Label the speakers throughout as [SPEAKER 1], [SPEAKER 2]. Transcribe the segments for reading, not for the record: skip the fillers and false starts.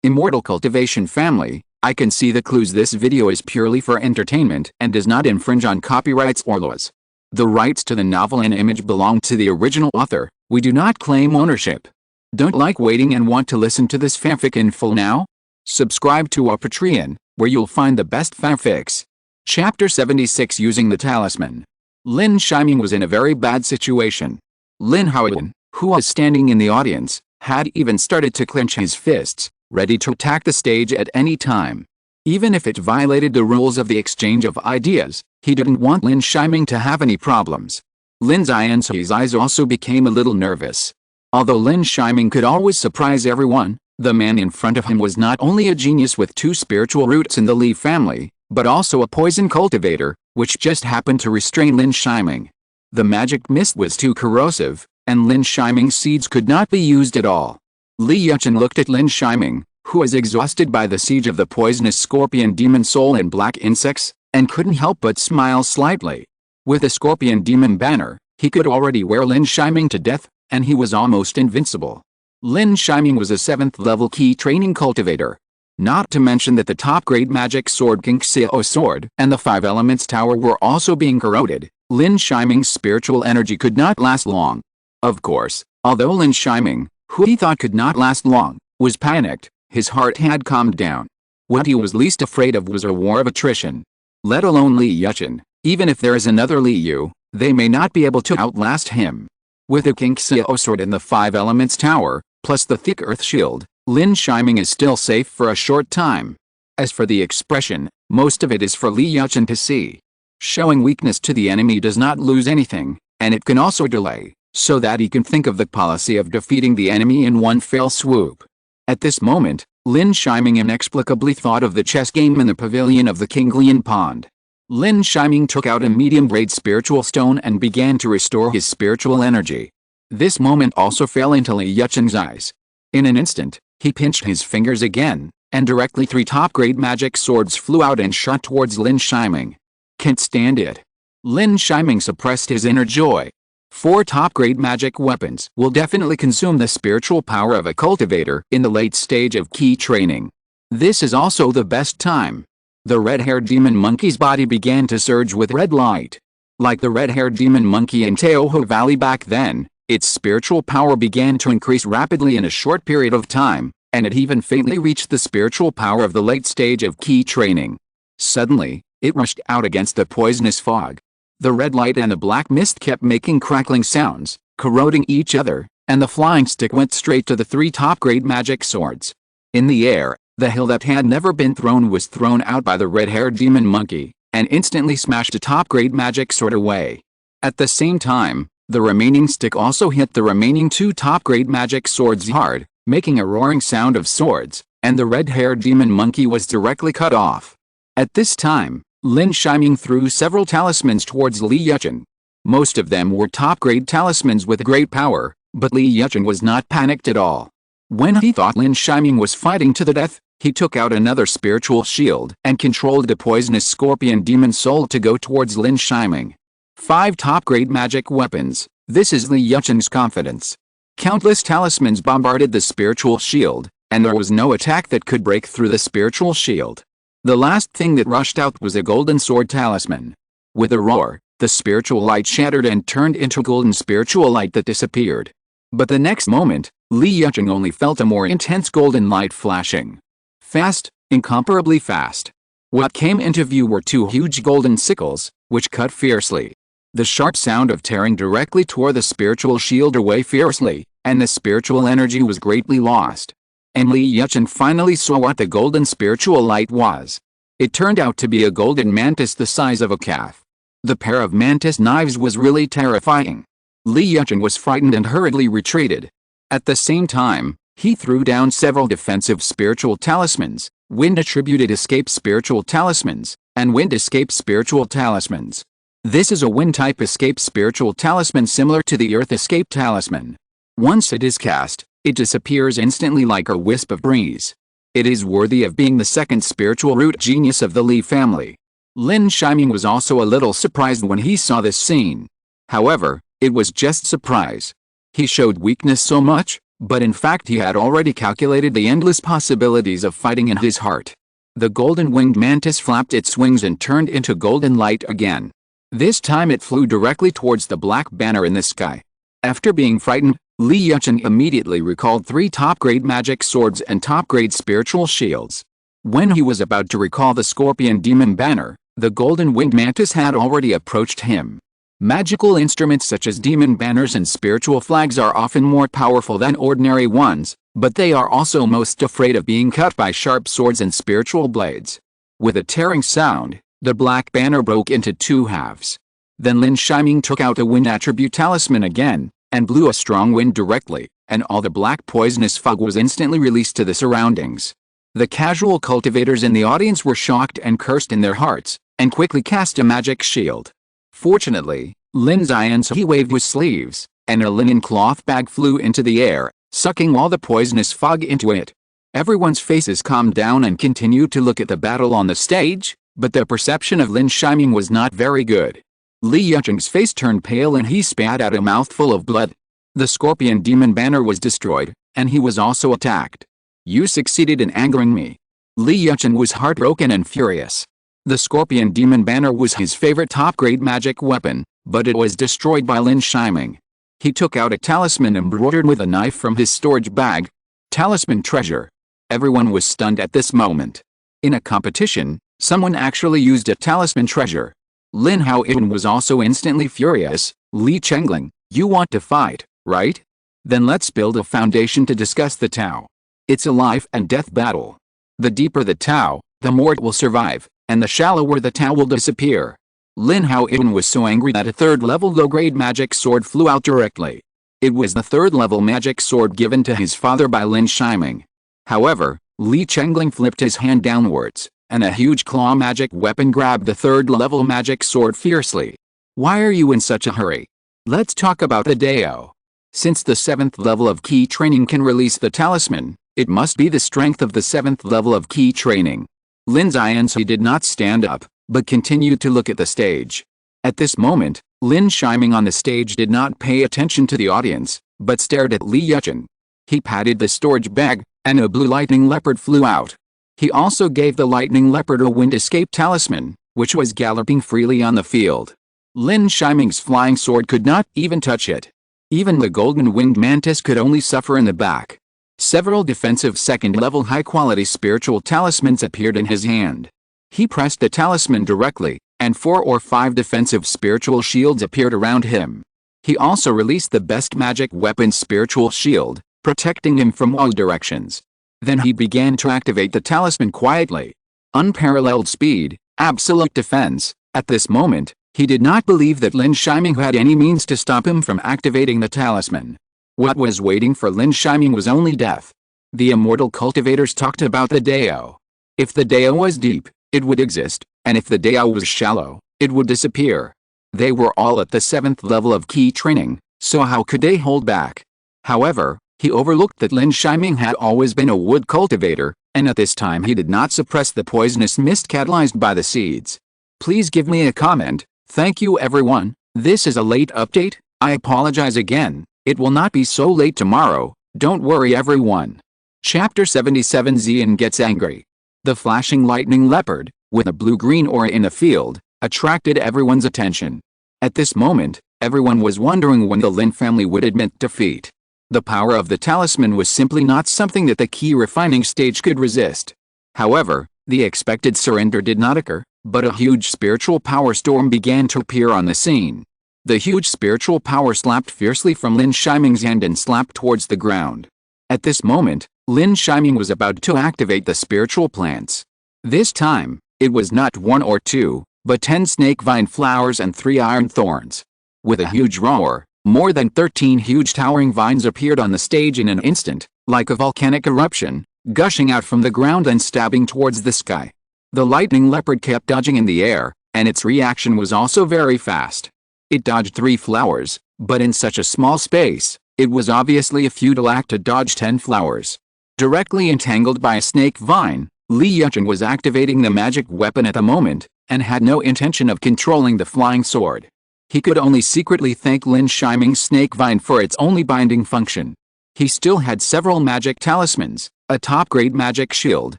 [SPEAKER 1] Immortal Cultivation family, I can see the clues. This video is purely for entertainment and does not infringe on copyrights or laws. The rights to the novel and image belong to the original author. We do not claim ownership. Don't like waiting and want to listen to this fanfic in full now? Subscribe to our Patreon, where you'll find the best fanfics. Chapter 76, Using the Talisman. Lin Yi was in a very bad situation. Lin Yi, who was standing in the audience, had even started to clench his fists, ready to attack the stage at any time. Even if it violated the rules of the exchange of ideas, he didn't want Lin Yi to have any problems. Lin Yi's eyes also became a little nervous. Although Lin Yi could always surprise everyone, the man in front of him was not only a genius with 2 spiritual roots in the Li family, but also a poison cultivator, which just happened to restrain Lin Yi. The magic mist was too corrosive, and Lin Yi's seeds could not be used at all. Li Yi looked at Lin Yi, who was exhausted by the siege of the poisonous scorpion demon soul and black insects, and couldn't help but smile slightly. With the scorpion demon banner, he could already wear Lin Yi to death, and he was almost invincible. Lin Yi was a 7th level key training cultivator. Not to mention that the top-grade magic sword conceal sword and the 5 elements tower were also being corroded. Lin Yi's spiritual energy could not last long. Of course, although Lin Yi, who he thought could not last long, was panicked, his heart had calmed down. What he was least afraid of was a war of attrition. Let alone Li Yi. Even if there is another Li Yi, they may not be able to outlast him. With the conceal sword and the 5 elements tower, plus the thick earth shield, Lin Yi is still safe for a short time. As for the expression, most of it is for Li Yi to see. Showing weakness to the enemy does not lose anything, and it can also delay, so that he can think of the policy of defeating the enemy in one fell swoop. At this moment, Lin Yi inexplicably thought of the chess game in the pavilion of the Kinglian Pond. Lin Yi took out a medium-grade spiritual stone and began to restore his spiritual energy. This moment also fell into Li Yi's eyes. In an instant, he pinched his fingers again, and directly 3 top-grade magic swords flew out and shot towards Lin Yi. Can't stand it. Lin Yi suppressed his inner joy. 4 top-grade magic weapons will definitely consume the spiritual power of a cultivator in the late stage of key training. This is also the best time. The red-haired demon monkey's body began to surge with red light. Like the red-haired demon monkey in Teoho Valley back then, its spiritual power began to increase rapidly in a short period of time, and it even faintly reached the spiritual power of the late stage of key training. Suddenly, it rushed out against the poisonous fog. The red light and the black mist kept making crackling sounds, corroding each other, and the flying stick went straight to the 3 top-grade magic swords. In the air, the hill that had never been thrown was thrown out by the red-haired demon monkey, and instantly smashed a top-grade magic sword away. At the same time, the remaining stick also hit the remaining 2 top-grade magic swords hard, making a roaring sound of swords, and the red-haired demon monkey was directly cut off. At this time, Lin Yi threw several talismans towards Li Yi. Most of them were top-grade talismans with great power, but Li Yi was not panicked at all. When he thought Lin Yi was fighting to the death, he took out another spiritual shield and controlled the poisonous scorpion demon soul to go towards Lin Yi. 5 top-grade magic weapons, this is Li Yi's confidence. Countless talismans bombarded the spiritual shield, and there was no attack that could break through the spiritual shield. The last thing that rushed out was a golden sword talisman. With a roar, the spiritual light shattered and turned into golden spiritual light that disappeared. But the next moment, Li Yi only felt a more intense golden light flashing. Fast, incomparably fast. What came into view were 2 huge golden sickles, which cut fiercely. The sharp sound of tearing directly tore the spiritual shield away fiercely, and the spiritual energy was greatly lost. And Li Yi finally saw what the golden spiritual light was. It turned out to be a golden mantis the size of a calf. The pair of mantis knives was really terrifying. Li Yi was frightened and hurriedly retreated. At the same time, he threw down several defensive spiritual talismans, wind attributed escape spiritual talismans, and wind escape spiritual talismans. This is a wind-type escape spiritual talisman similar to the earth escape talisman. Once it is cast, it disappears instantly like a wisp of breeze. It is worthy of being the 2nd spiritual root genius of the Li family. Lin Yi was also a little surprised when he saw this scene. However, it was just surprise. He showed weakness so much, But in fact he had already calculated the endless possibilities of fighting in his heart. The golden-winged mantis flapped its wings and turned into golden light again. This time it flew directly towards the black banner in the sky. After being frightened, Li Yi immediately recalled 3 top-grade magic swords and top-grade spiritual shields. When he was about to recall the scorpion demon banner, the golden-winged mantis had already approached him. Magical instruments such as demon banners and spiritual flags are often more powerful than ordinary ones, but they are also most afraid of being cut by sharp swords and spiritual blades. With a tearing sound, the black banner broke into 2 halves. Then Lin Yi took out the wind attribute talisman again, and blew a strong wind directly, and all the black poisonous fog was instantly released to the surroundings. The casual cultivators in the audience were shocked and cursed in their hearts, and quickly cast a magic shield. Fortunately, Lin Yi waved his sleeves, and a linen cloth bag flew into the air, sucking all the poisonous fog into it. Everyone's faces calmed down and continued to look at the battle on the stage, but the perception of Lin Yi was not very good. Li Yi's face turned pale and he spat out a mouthful of blood. The scorpion demon banner was destroyed, and he was also attacked. You succeeded in angering me. Li Yi was heartbroken and furious. The scorpion demon banner was his favorite top-grade magic weapon, but it was destroyed by Lin Yi. He took out a talisman embroidered with a knife from his storage bag. Talisman treasure. Everyone was stunned at this moment. In a competition, someone actually used a talisman treasure. Lin Yi was also instantly furious. Li Chengling, you want to fight, right? Then let's build a foundation to discuss the Tao. It's a life and death battle. The deeper the Tao, the more it will survive, and the shallower the Tao will disappear. Lin Yi was so angry that a 3rd-level low-grade magic sword flew out directly. It was the 3rd-level magic sword given to his father by Lin Yi. However, Li Chengling flipped his hand downwards, and a huge claw magic weapon grabbed the 3rd-level magic sword fiercely. Why are you in such a hurry? Let's talk about the Dao. Since the 7th level of key training can release the talisman, it must be the strength of the 7th level of key training. Lin Yi did not stand up, but continued to look at the stage. At this moment, Lin Yi on the stage did not pay attention to the audience, but stared at Li Yi. He patted the storage bag, and a blue lightning leopard flew out. He also gave the lightning leopard a wind escape talisman, which was galloping freely on the field. Lin Yi's flying sword could not even touch it. Even the golden-winged mantis could only suffer in the back. Several defensive 2nd-level high-quality spiritual talismans appeared in his hand. He pressed the talisman directly, and 4 or 5 defensive spiritual shields appeared around him. He also released the best magic weapon spiritual shield, protecting him from all directions. Then he began to activate the talisman quietly. Unparalleled speed, absolute defense. At this moment, he did not believe that Lin Yi had any means to stop him from activating the talisman. What was waiting for Lin Yi was only death. The immortal cultivators talked about the Dao. If the Dao was deep, it would exist, and if the Dao was shallow, it would disappear. They were all at the 7th level of key training, so how could they hold back? However, he overlooked that Lin Yi had always been a wood cultivator, and at this time he did not suppress the poisonous mist catalyzed by the seeds. Please give me a comment. Thank you everyone. This is a late update. I apologize again. It will not be so late tomorrow. Don't worry everyone. Chapter 77. Xian gets angry. The flashing lightning leopard, with a blue-green aura in the field, attracted everyone's attention. At this moment, everyone was wondering when the Lin family would admit defeat. The power of the talisman was simply not something that the key refining stage could resist. However, the expected surrender did not occur, but a huge spiritual power storm began to appear on the scene. The huge spiritual power slapped fiercely from Lin Yi's hand and slapped towards the ground. At this moment, Lin Yi was about to activate the spiritual plants. This time, it was not 1 or 2, but 10 snake vine flowers and 3 iron thorns. With a huge roar, more than 13 huge towering vines appeared on the stage in an instant, like a volcanic eruption, gushing out from the ground and stabbing towards the sky. The lightning leopard kept dodging in the air, and its reaction was also very fast. It dodged 3 flowers, but in such a small space, it was obviously a futile act to dodge 10 flowers. Directly entangled by a snake vine, Li Yi was activating the magic weapon at the moment, and had no intention of controlling the flying sword. He could only secretly thank Lin Yi's snake vine for its only binding function. He still had several magic talismans, a top-grade magic shield,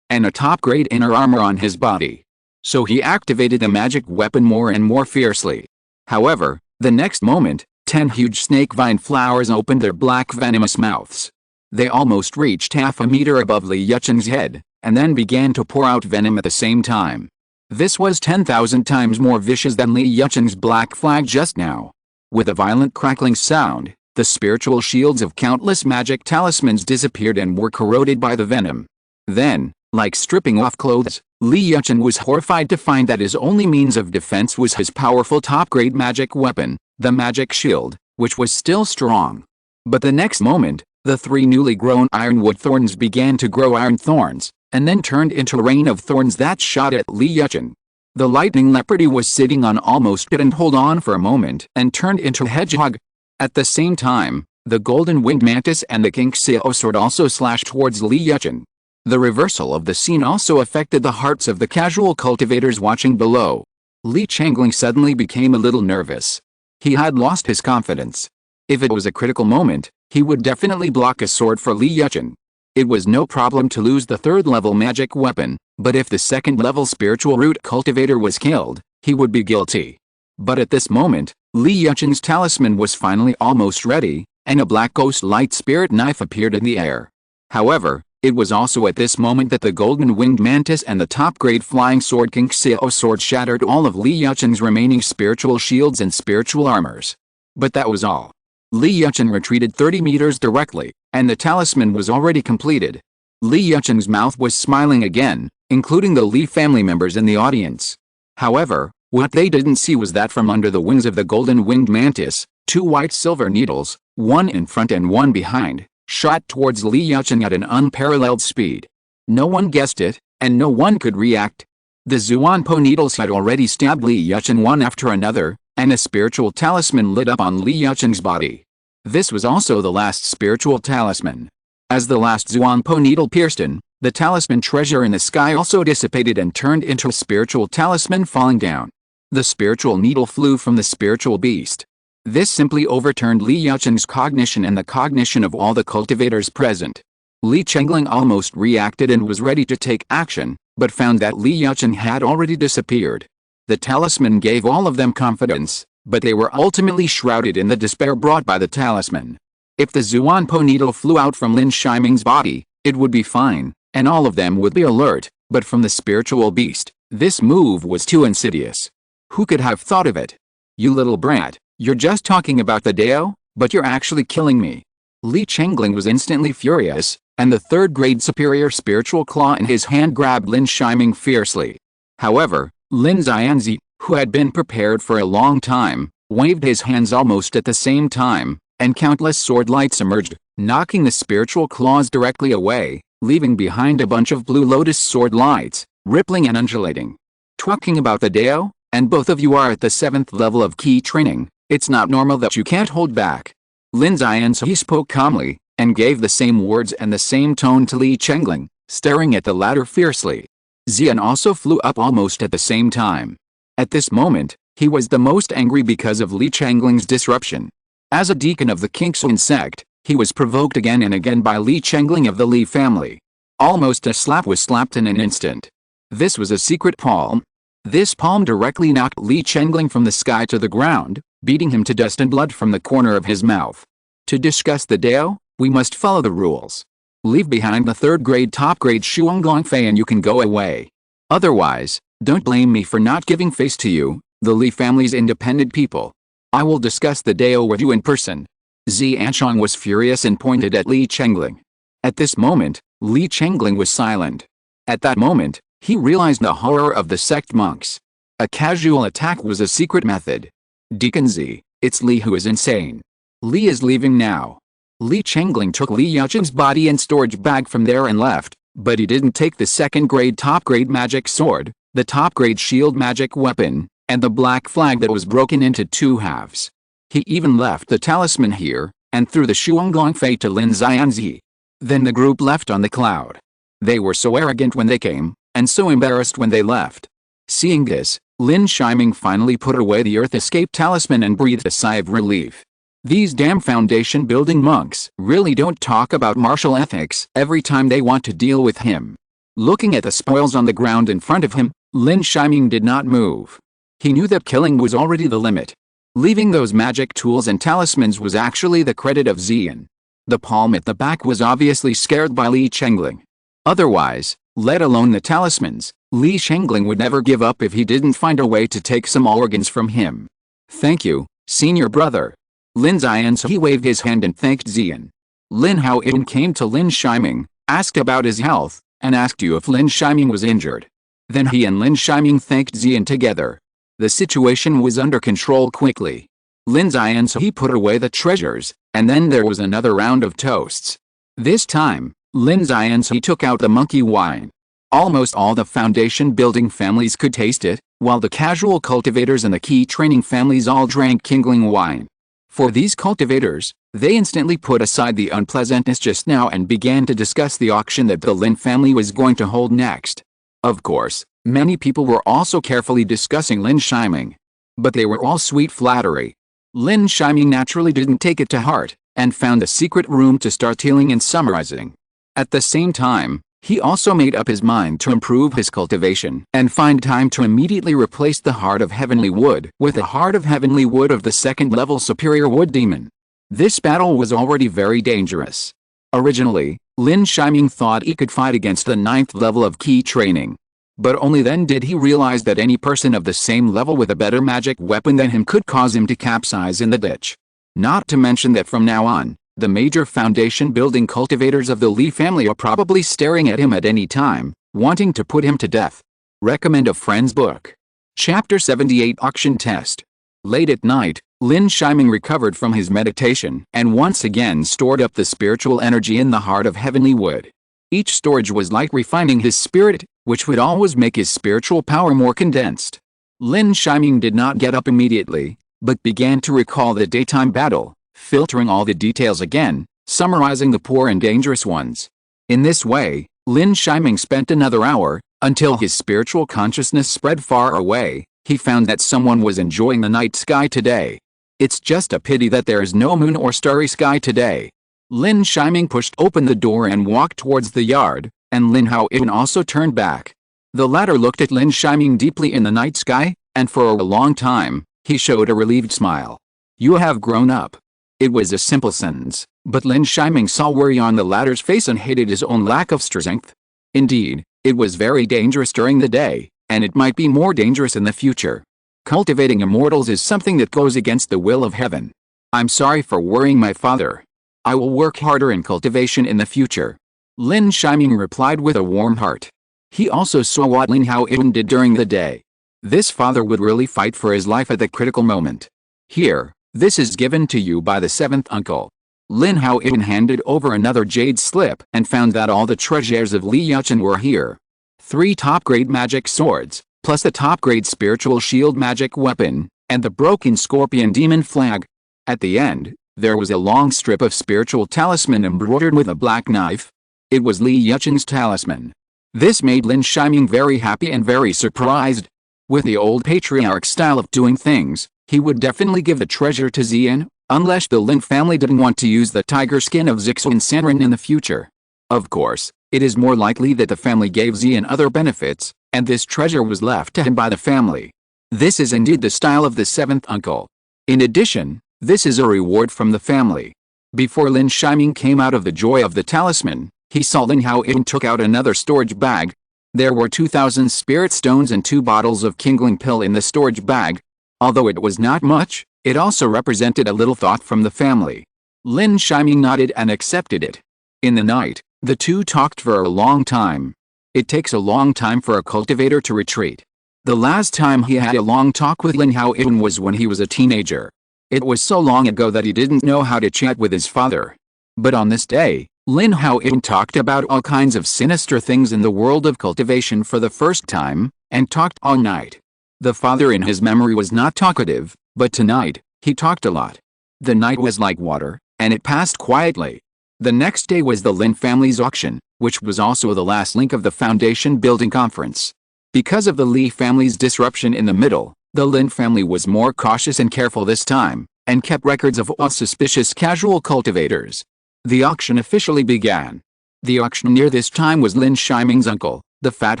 [SPEAKER 1] and a top-grade inner armor on his body. So he activated the magic weapon more and more fiercely. However, the next moment, 10 huge snake vine flowers opened their black venomous mouths. They almost reached half a meter above Li Yuchen's head, and then began to pour out venom at the same time. This was 10,000 times more vicious than Li Yuchen's black flag just now. With a violent crackling sound, the spiritual shields of countless magic talismans disappeared and were corroded by the venom. Then, like stripping off clothes, Li Yuchen was horrified to find that his only means of defense was his powerful top-grade magic weapon, the magic shield, which was still strong. But the next moment, the 3 newly grown ironwood thorns began to grow iron thorns, and then turned into a rain of thorns that shot at Li Yuchen. The lightning leopard was sitting on almost didn't hold on for a moment and turned into a hedgehog. At the same time, the golden winged mantis and the conceal sword also slashed towards Li Yuchen. The reversal of the scene also affected the hearts of the casual cultivators watching below. Li Changling suddenly became a little nervous. He had lost his confidence. If it was a critical moment, he would definitely block a sword for Li Yuchen. It was no problem to lose the 3rd-level magic weapon, but if the 2nd-level spiritual root cultivator was killed, he would be guilty. But at this moment, Li Yuchen's talisman was finally almost ready, and a black ghost light spirit knife appeared in the air. However, it was also at this moment that the golden winged mantis and the top-grade flying sword conceal sword shattered all of Li Yuchen's remaining spiritual shields and spiritual armors. But that was all. Li Yuchen retreated 30 meters directly, and the talisman was already completed. Li Yuchen's mouth was smiling again, including the Li family members in the audience. However, what they didn't see was that from under the wings of the golden winged mantis, 2 white silver needles, one in front and one behind, shot towards Li Yuchen at an unparalleled speed. No one guessed it, and no one could react. The Zuanpo needles had already stabbed Li Yuchen one after another, and a spiritual talisman lit up on Li Yuchen's body. This was also the last spiritual talisman. As the last Zuanpo needle pierced in, the talisman treasure in the sky also dissipated and turned into a spiritual talisman falling down. The spiritual needle flew from the spiritual beast. This simply overturned Li Yuchen's cognition and the cognition of all the cultivators present. Li Changling almost reacted and was ready to take action, but found that Li Yuchen had already disappeared. The talisman gave all of them confidence, but they were ultimately shrouded in the despair brought by the talisman. If the Zuanpo needle flew out from Lin Shiming's body, it would be fine, and all of them would be alert, but from the spiritual beast, this move was too insidious. Who could have thought of it? You little brat, you're just talking about the Dao, but you're actually killing me. Li Changling was instantly furious, and the 3rd-grade superior spiritual claw in his hand grabbed Lin Shiming fiercely. However, Lin Xianzi, who had been prepared for a long time, waved his hands almost at the same time, and countless sword lights emerged, knocking the spiritual claws directly away, leaving behind a bunch of blue lotus sword lights, rippling and undulating. Talking about the Dao, and both of you are at the 7th level of key training, it's not normal that you can't hold back. Lin Xianzi spoke calmly, and gave the same words and the same tone to Li Changling, staring at the latter fiercely. Xian also flew up almost at the same time. At this moment, he was the most angry because of Li Changling's disruption. As a deacon of the Qingxuan sect, he was provoked again and again by Li Changling of the Li family. Almost a slap was slapped in an instant. This was a secret palm. This palm directly knocked Li Changling from the sky to the ground, beating him to dust and blood from the corner of his mouth. To discuss the Dao, we must follow the rules. Leave behind the 3rd-grade top-grade Shuanglongfei and you can go away. Otherwise, don't blame me for not giving face to you, the Li family's independent people. I will discuss the Dao with you in person. Xianshang was furious and pointed at Li Changling. At this moment, Li Changling was silent. At that moment, he realized the horror of the sect monks. A casual attack was a secret method. Deacon Z, it's Li who is insane. Li is leaving now. Li Changling took Li Yuchen's body and storage bag from there and left, but he didn't take the 2nd-grade top-grade magic sword, the top-grade shield magic weapon, and the black flag that was broken into 2 halves. He even left the talisman here, and threw the Shuanglongfei to Lin Xianzi. Then the group left on the cloud. They were so arrogant when they came, and so embarrassed when they left. Seeing this, Lin Shiming finally put away the Earth Escape talisman and breathed a sigh of relief. These damn foundation building monks really don't talk about martial ethics every time they want to deal with him. Looking at the spoils on the ground in front of him, Lin Shiming did not move. He knew that killing was already the limit. Leaving those magic tools and talismans was actually the credit of Xian. The palm at the back was obviously scared by Li Chengling. Otherwise, let alone the talismans, Li Chengling would never give up if he didn't find a way to take some organs from him. Thank you, senior brother. Lin Xianzi waved his hand and thanked Xian. Lin Haoyin came to Lin Shiming, asked about his health, and asked you if Lin Shiming was injured. Then he and Lin Shiming thanked Xian together. The situation was under control quickly. Lin Xianzi put away the treasures, and then there was another round of toasts. This time, Lin Xianzi took out the monkey wine. Almost all the foundation building families could taste it, while the casual cultivators and the key training families all drank kindling wine. For these cultivators, they instantly put aside the unpleasantness just now and began to discuss the auction that the Lin family was going to hold next. Of course, many people were also carefully discussing Lin Shiming. But they were all sweet flattery. Lin Shiming naturally didn't take it to heart, and found a secret room to start healing and summarizing. At the same time, he also made up his mind to improve his cultivation and find time to immediately replace the Heart of Heavenly Wood with the Heart of Heavenly Wood of the second-level Superior Wood Demon. This battle was already very dangerous. Originally, Lin Shiming thought he could fight against the 9th level of key training. But only then did he realize that any person of the same level with a better magic weapon than him could cause him to capsize in the ditch. Not to mention that from now on, the major foundation building cultivators of the Li family are probably staring at him at any time, wanting to put him to death. Recommend a friend's book. Chapter 78 Auction Test. Late at night, Lin Shiming recovered from his meditation and once again stored up the spiritual energy in the Heart of Heavenly Wood. Each storage was like refining his spirit, which would always make his spiritual power more condensed. Lin Shiming did not get up immediately, but began to recall the daytime battle, filtering all the details again, summarizing the poor and dangerous ones. In this way, Lin Shiming spent another hour, until his spiritual consciousness spread far away. He found that someone was enjoying the night sky today. It's just a pity that there is no moon or starry sky today. Lin Shiming pushed open the door and walked towards the yard, and Lin Haoyin also turned back. The latter looked at Lin Shiming deeply in the night sky, and for a long time, he showed a relieved smile. You have grown up. It was a simple sentence, but Lin Shiming saw worry on the latter's face and hated his own lack of strength. Indeed, it was very dangerous during the day, and it might be more dangerous in the future. Cultivating immortals is something that goes against the will of heaven. I'm sorry for worrying my father. I will work harder in cultivation in the future. Lin Shiming replied with a warm heart. He also saw what Lin Haoyin did during the day. This father would really fight for his life at the critical moment. Here, this is given to you by the 7th uncle. Lin Haoyin handed over another jade slip and found that all the treasures of Li Yuchen were here. 3 top-grade magic swords, plus the top-grade spiritual shield magic weapon, and the broken scorpion demon flag. At the end, there was a long strip of spiritual talisman embroidered with a black knife. It was Li Yuchen's talisman. This made Lin Shiming very happy and very surprised. With the old patriarch style of doing things, he would definitely give the treasure to Xian, unless the Lin family didn't want to use the tiger skin of Zixuan Sanren in the future. Of course, it is more likely that the family gave Xian other benefits, and this treasure was left to him by the family. This is indeed the style of the 7th uncle. In addition, this is a reward from the family. Before Lin Shiming came out of the joy of the talisman, he saw Lin Haoyin took out another storage bag. There were 2,000 spirit stones and 2 bottles of kindling pill in the storage bag. Although it was not much, it also represented a little thought from the family. Lin Shiming nodded and accepted it. In the night, the two talked for a long time. It takes a long time for a cultivator to retreat. The last time he had a long talk with Lin Haoyin was when he was a teenager. It was so long ago that he didn't know how to chat with his father. But on this day, Lin Haoyin talked about all kinds of sinister things in the world of cultivation for the first time, and talked all night. The father in his memory was not talkative, but tonight, he talked a lot. The night was like water, and it passed quietly. The next day was the Lin family's auction, which was also the last link of the foundation building conference. Because of the Li family's disruption in the middle, the Lin family was more cautious and careful this time, and kept records of all suspicious casual cultivators. The auction officially began. The auctioneer this time was Lin Shiming's uncle, the Fat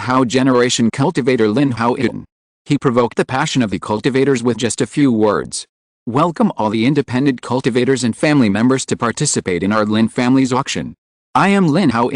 [SPEAKER 1] Hao generation cultivator Lin Hao. He provoked the passion of the cultivators with just a few words. Welcome all the independent cultivators and family members to participate in our Lin family's auction. I am Lin Hao.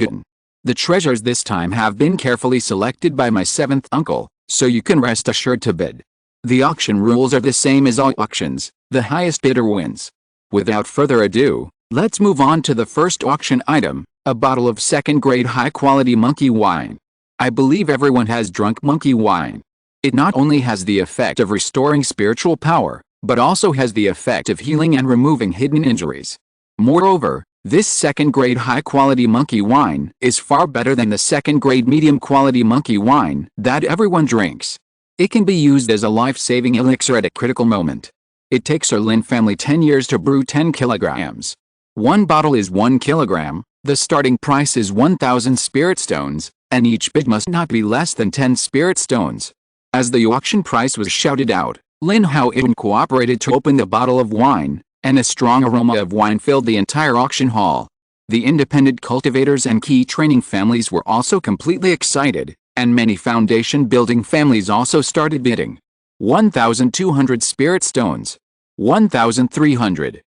[SPEAKER 1] The treasures this time have been carefully selected by my seventh uncle, so you can rest assured to bid. The auction rules are the same as all auctions, the highest bidder wins. Without further ado, let's move on to the first auction item, a bottle of second-grade high-quality monkey wine. I believe everyone has drunk monkey wine. It not only has the effect of restoring spiritual power, but also has the effect of healing and removing hidden injuries. Moreover, this second-grade high-quality monkey wine is far better than the second-grade medium-quality monkey wine that everyone drinks. It can be used as a life-saving elixir at a critical moment. It takes our Lin family 10 years to brew 10 kilograms. One bottle is 1 kilogram, the starting price is 1,000 spirit stones, and each bid must not be less than 10 spirit stones. As the auction price was shouted out, Lin Hao cooperated to open the bottle of wine, and a strong aroma of wine filled the entire auction hall. The independent cultivators and key training families were also completely excited, and many foundation building families also started bidding. 1,200 spirit stones. 1,300.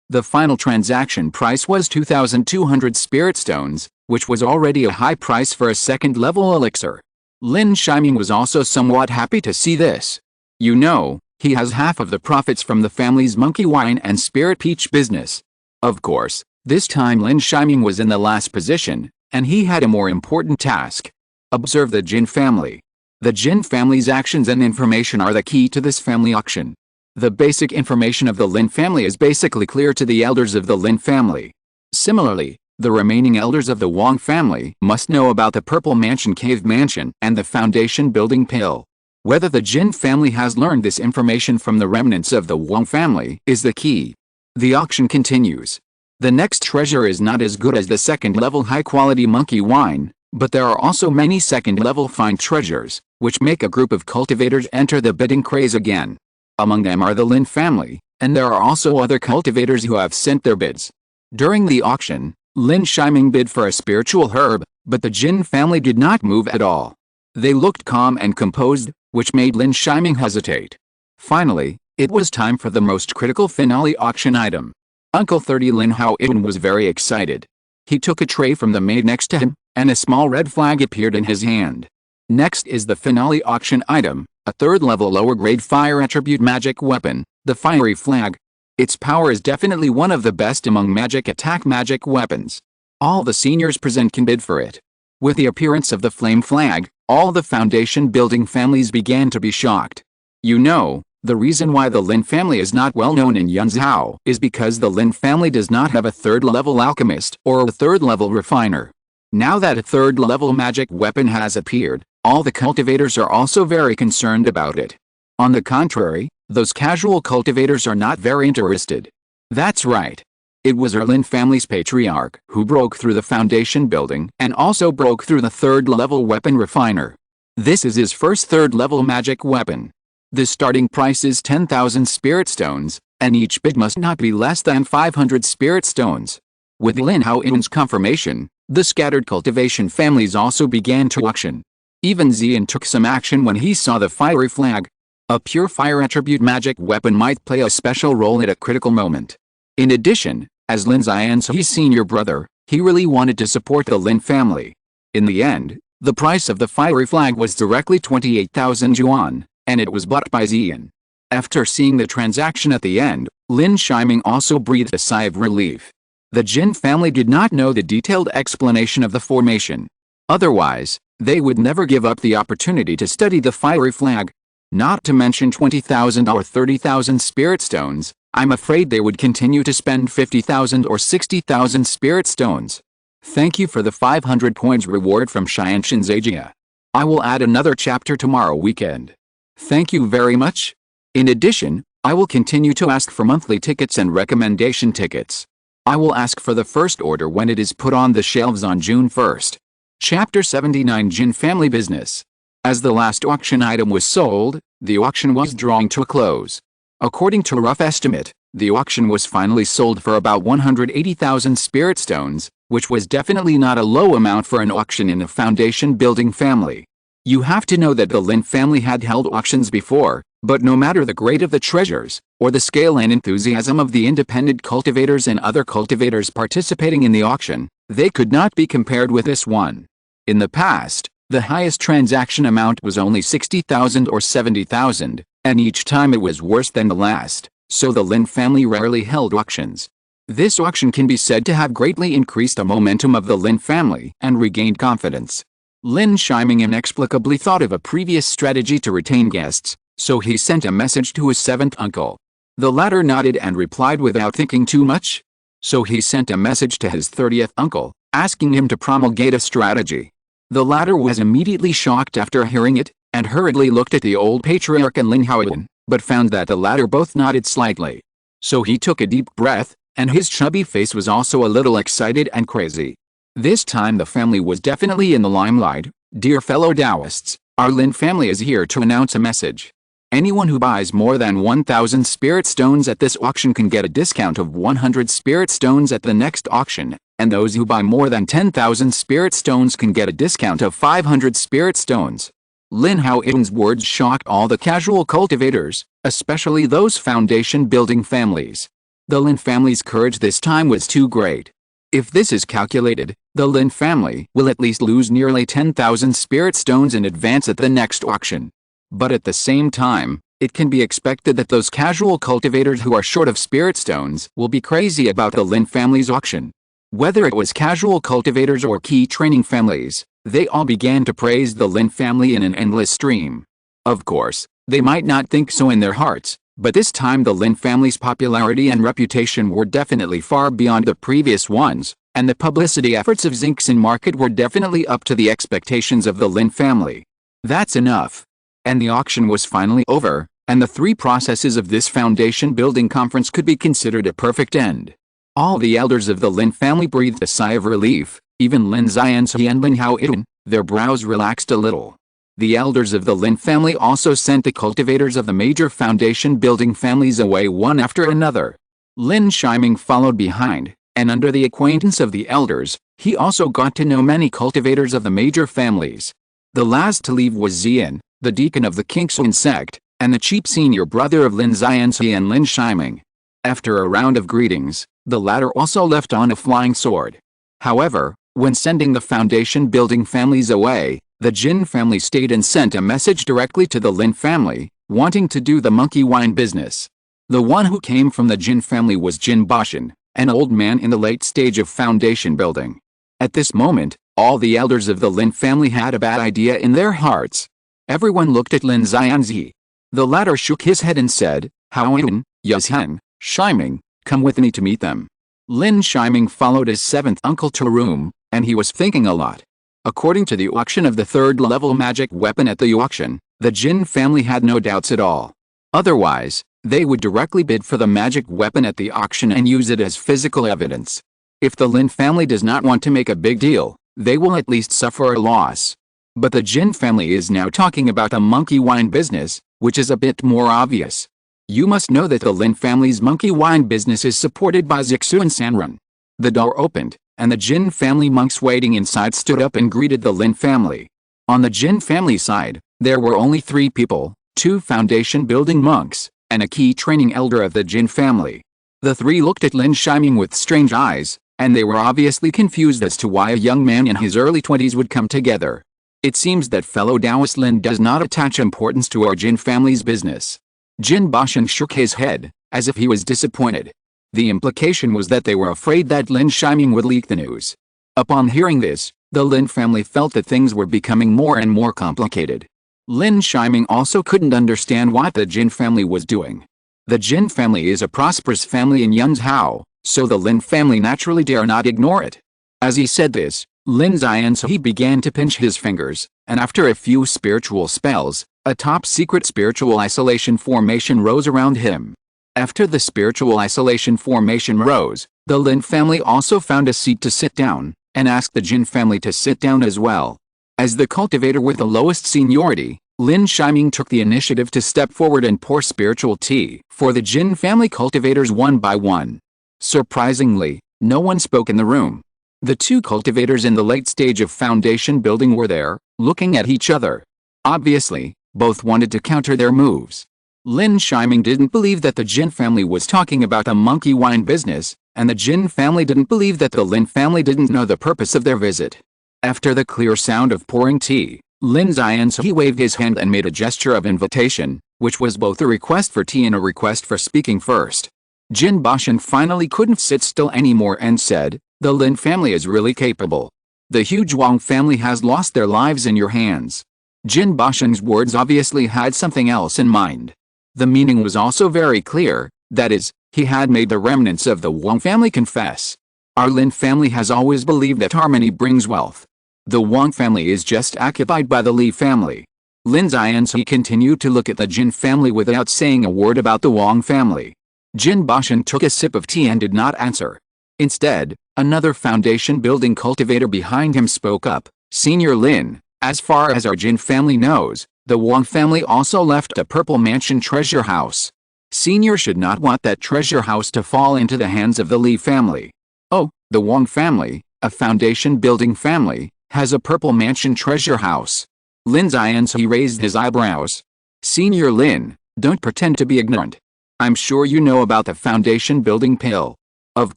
[SPEAKER 1] The final transaction price was 2,200 spirit stones, which was already a high price for a second-level elixir. Lin Shiming was also somewhat happy to see this. You know, he has half of the profits from the family's monkey wine and spirit peach business. Of course, this time Lin Shiming was in the last position, and he had a more important task. Observe the Jin family. The Jin family's actions and information are the key to this family auction. The basic information of the Lin family is basically clear to the elders of the Lin family. Similarly, the remaining elders of the Wang family must know about the Purple Mansion Cave Mansion and the Foundation Building Pill. Whether the Jin family has learned this information from the remnants of the Wang family is the key. The auction continues. The next treasure is not as good as the second-level high-quality monkey wine, but there are also many second-level fine treasures, which make a group of cultivators enter the bidding craze again. Among them are the Lin family, and there are also other cultivators who have sent their bids. During the auction, Lin Shiming bid for a spiritual herb, but the Jin family did not move at all. They looked calm and composed, which made Lin Shiming hesitate. Finally, it was time for the most critical finale auction item. Uncle 30 Lin Hao was very excited. He took a tray from the maid next to him, and a small red flag appeared in his hand. Next is the finale auction item, a third-level lower-grade fire attribute magic weapon, the fiery flag. Its power is definitely one of the best among magic attack magic weapons. All the seniors present can bid for it. With the appearance of the flame flag, all the foundation building families began to be shocked. You know, the reason why the Lin family is not well known in Yunzhou is because the Lin family does not have a third-level alchemist or a third-level refiner. Now that a third-level magic weapon has appeared, all the cultivators are also very concerned about it. On the contrary, those casual cultivators are not very interested. That's right. It was our Lin family's patriarch who broke through the foundation building and also broke through the third-level weapon refiner. This is his first third-level magic weapon. The starting price is 10,000 spirit stones, and each bid must not be less than 500 spirit stones. With Lin Hao's confirmation, the scattered cultivation families also began to auction. Even Xian took some action when he saw the fiery flag. A pure fire attribute magic weapon might play a special role at a critical moment. In addition, as Lin Xian's senior brother, he really wanted to support the Lin family. In the end, the price of the fiery flag was directly 28,000 yuan, and it was bought by Xian. After seeing the transaction at the end, Lin Shiming also breathed a sigh of relief. The Jin family did not know the detailed explanation of the formation. Otherwise, they would never give up the opportunity to study the fiery flag. Not to mention 20,000 or 30,000 spirit stones, I'm afraid they would continue to spend 50,000 or 60,000 spirit stones. Thank you for the 500 coins reward from Xianshan Zajia. I will add another chapter tomorrow weekend. Thank you very much. In addition, I will continue to ask for monthly tickets and recommendation tickets. I will ask for the first order when it is put on the shelves on June 1st. Chapter 79 Jin Family Business. As the last auction item was sold, the auction was drawing to a close. According to a rough estimate, the auction was finally sold for about 180,000 spirit stones, which was definitely not a low amount for an auction in a foundation building family. You have to know that the Lin family had held auctions before, but no matter the grade of the treasures, or the scale and enthusiasm of the independent cultivators and other cultivators participating in the auction, they could not be compared with this one. In the past, the highest transaction amount was only 60,000 or 70,000, and each time it was worse than the last, so the Lin family rarely held auctions. This auction can be said to have greatly increased the momentum of the Lin family and regained confidence. Lin Shiming inexplicably thought of a previous strategy to retain guests, so he sent a message to his seventh uncle. The latter nodded and replied without thinking too much. So he sent a message to his 30th uncle, asking him to promulgate a strategy. The latter was immediately shocked after hearing it, and hurriedly looked at the old patriarch and Lin Yi, but found that the latter both nodded slightly. So he took a deep breath, and his chubby face was also a little excited and crazy. This time the family was definitely in the limelight. Dear fellow Taoists, our Lin family is here to announce a message. Anyone who buys more than 1,000 spirit stones at this auction can get a discount of 100 spirit stones at the next auction, and those who buy more than 10,000 spirit stones can get a discount of 500 spirit stones. Lin Yi's words shocked all the casual cultivators, especially those foundation building families. The Lin family's courage this time was too great. If this is calculated, the Lin family will at least lose nearly 10,000 spirit stones in advance at the next auction. But at the same time, it can be expected that those casual cultivators who are short of spirit stones will be crazy about the Lin family's auction. Whether it was casual cultivators or key training families, they all began to praise the Lin family in an endless stream. Of course, they might not think so in their hearts, but this time the Lin family's popularity and reputation were definitely far beyond the previous ones, and the publicity efforts of Zinxin Market were definitely up to the expectations of the Lin family. That's enough. And the auction was finally over, and the three processes of this foundation building conference could be considered a perfect end. All the elders of the Lin family breathed a sigh of relief, even Lin Xianzi and Lin Yi, their brows relaxed a little. The elders of the Lin family also sent the cultivators of the major foundation building families away one after another. Lin Shiming followed behind, and under the acquaintance of the elders, he also got to know many cultivators of the major families. The last to leave was Xian, the deacon of the Qingxuan sect, and the chief senior brother of Lin Xianzi and Lin Shiming. After a round of greetings, the latter also left on a flying sword. However, when sending the foundation building families away, the Jin family stayed and sent a message directly to the Lin family, wanting to do the monkey wine business. The one who came from the Jin family was Jin Bashan, an old man in the late stage of foundation building. At this moment, all the elders of the Lin family had a bad idea in their hearts. Everyone looked at Lin Xianzi. The latter shook his head and said, Haoyun, Yazhen, Shiming, come with me to meet them. Lin Shiming followed his seventh uncle to a room, and he was thinking a lot. According to the auction of the third-level magic weapon at the auction, the Jin family had no doubts at all. Otherwise, they would directly bid for the magic weapon at the auction and use it as physical evidence. If the Lin family does not want to make a big deal, they will at least suffer a loss. But the Jin family is now talking about the monkey wine business, which is a bit more obvious. You must know that the Lin family's monkey wine business is supported by Zixu and Sanrun. The door opened, and the Jin family monks waiting inside stood up and greeted the Lin family. On the Jin family side, there were only 3 people, 2 foundation building monks, and a key training elder of the Jin family. The 3 looked at Lin Shiming with strange eyes, and they were obviously confused as to why a young man in his early 20s would come together. It seems that fellow Taoist Lin does not attach importance to our Jin family's business. Jin Bashan shook his head, as if he was disappointed. The implication was that they were afraid that Lin Shiming would leak the news. Upon hearing this, the Lin family felt that things were becoming more and more complicated. Lin Shiming also couldn't understand what the Jin family was doing. The Jin family is a prosperous family in Yunzhou, so the Lin family naturally dare not ignore it. As he said this, Lin Xianzi began to pinch his fingers, and after a few spiritual spells, a top-secret spiritual isolation formation rose around him. After the spiritual isolation formation rose, the Lin family also found a seat to sit down, and asked the Jin family to sit down as well. As the cultivator with the lowest seniority, Lin Shiming took the initiative to step forward and pour spiritual tea for the Jin family cultivators one by one. Surprisingly, no one spoke in the room. The two cultivators in the late stage of foundation building were there, looking at each other. Obviously, both wanted to counter their moves. Lin Shiming didn't believe that the Jin family was talking about the monkey wine business, and the Jin family didn't believe that the Lin family didn't know the purpose of their visit. After the clear sound of pouring tea, Lin Yi waved his hand and made a gesture of invitation, which was both a request for tea and a request for speaking first. Jin Bashan finally couldn't sit still anymore and said, "The Lin family is really capable. The huge Wang family has lost their lives in your hands." Jin Bashan's words obviously had something else in mind. The meaning was also very clear, that is, he had made the remnants of the Wang family confess. Our Lin family has always believed that harmony brings wealth. The Wang family is just occupied by the Li family. Lin Yi continued to look at the Jin family without saying a word about the Wang family. Jin Bashan took a sip of tea and did not answer. Instead, another foundation building cultivator behind him spoke up, "Senior Lin, as far as our Jin family knows, the Wang family also left a purple mansion treasure house. Senior should not want that treasure house to fall into the hands of the Li family." "Oh, the Wang family, a foundation building family, has a purple mansion treasure house." Lin Yi raised his eyebrows. "Senior Lin, don't pretend to be ignorant. I'm sure you know about the foundation building pill. Of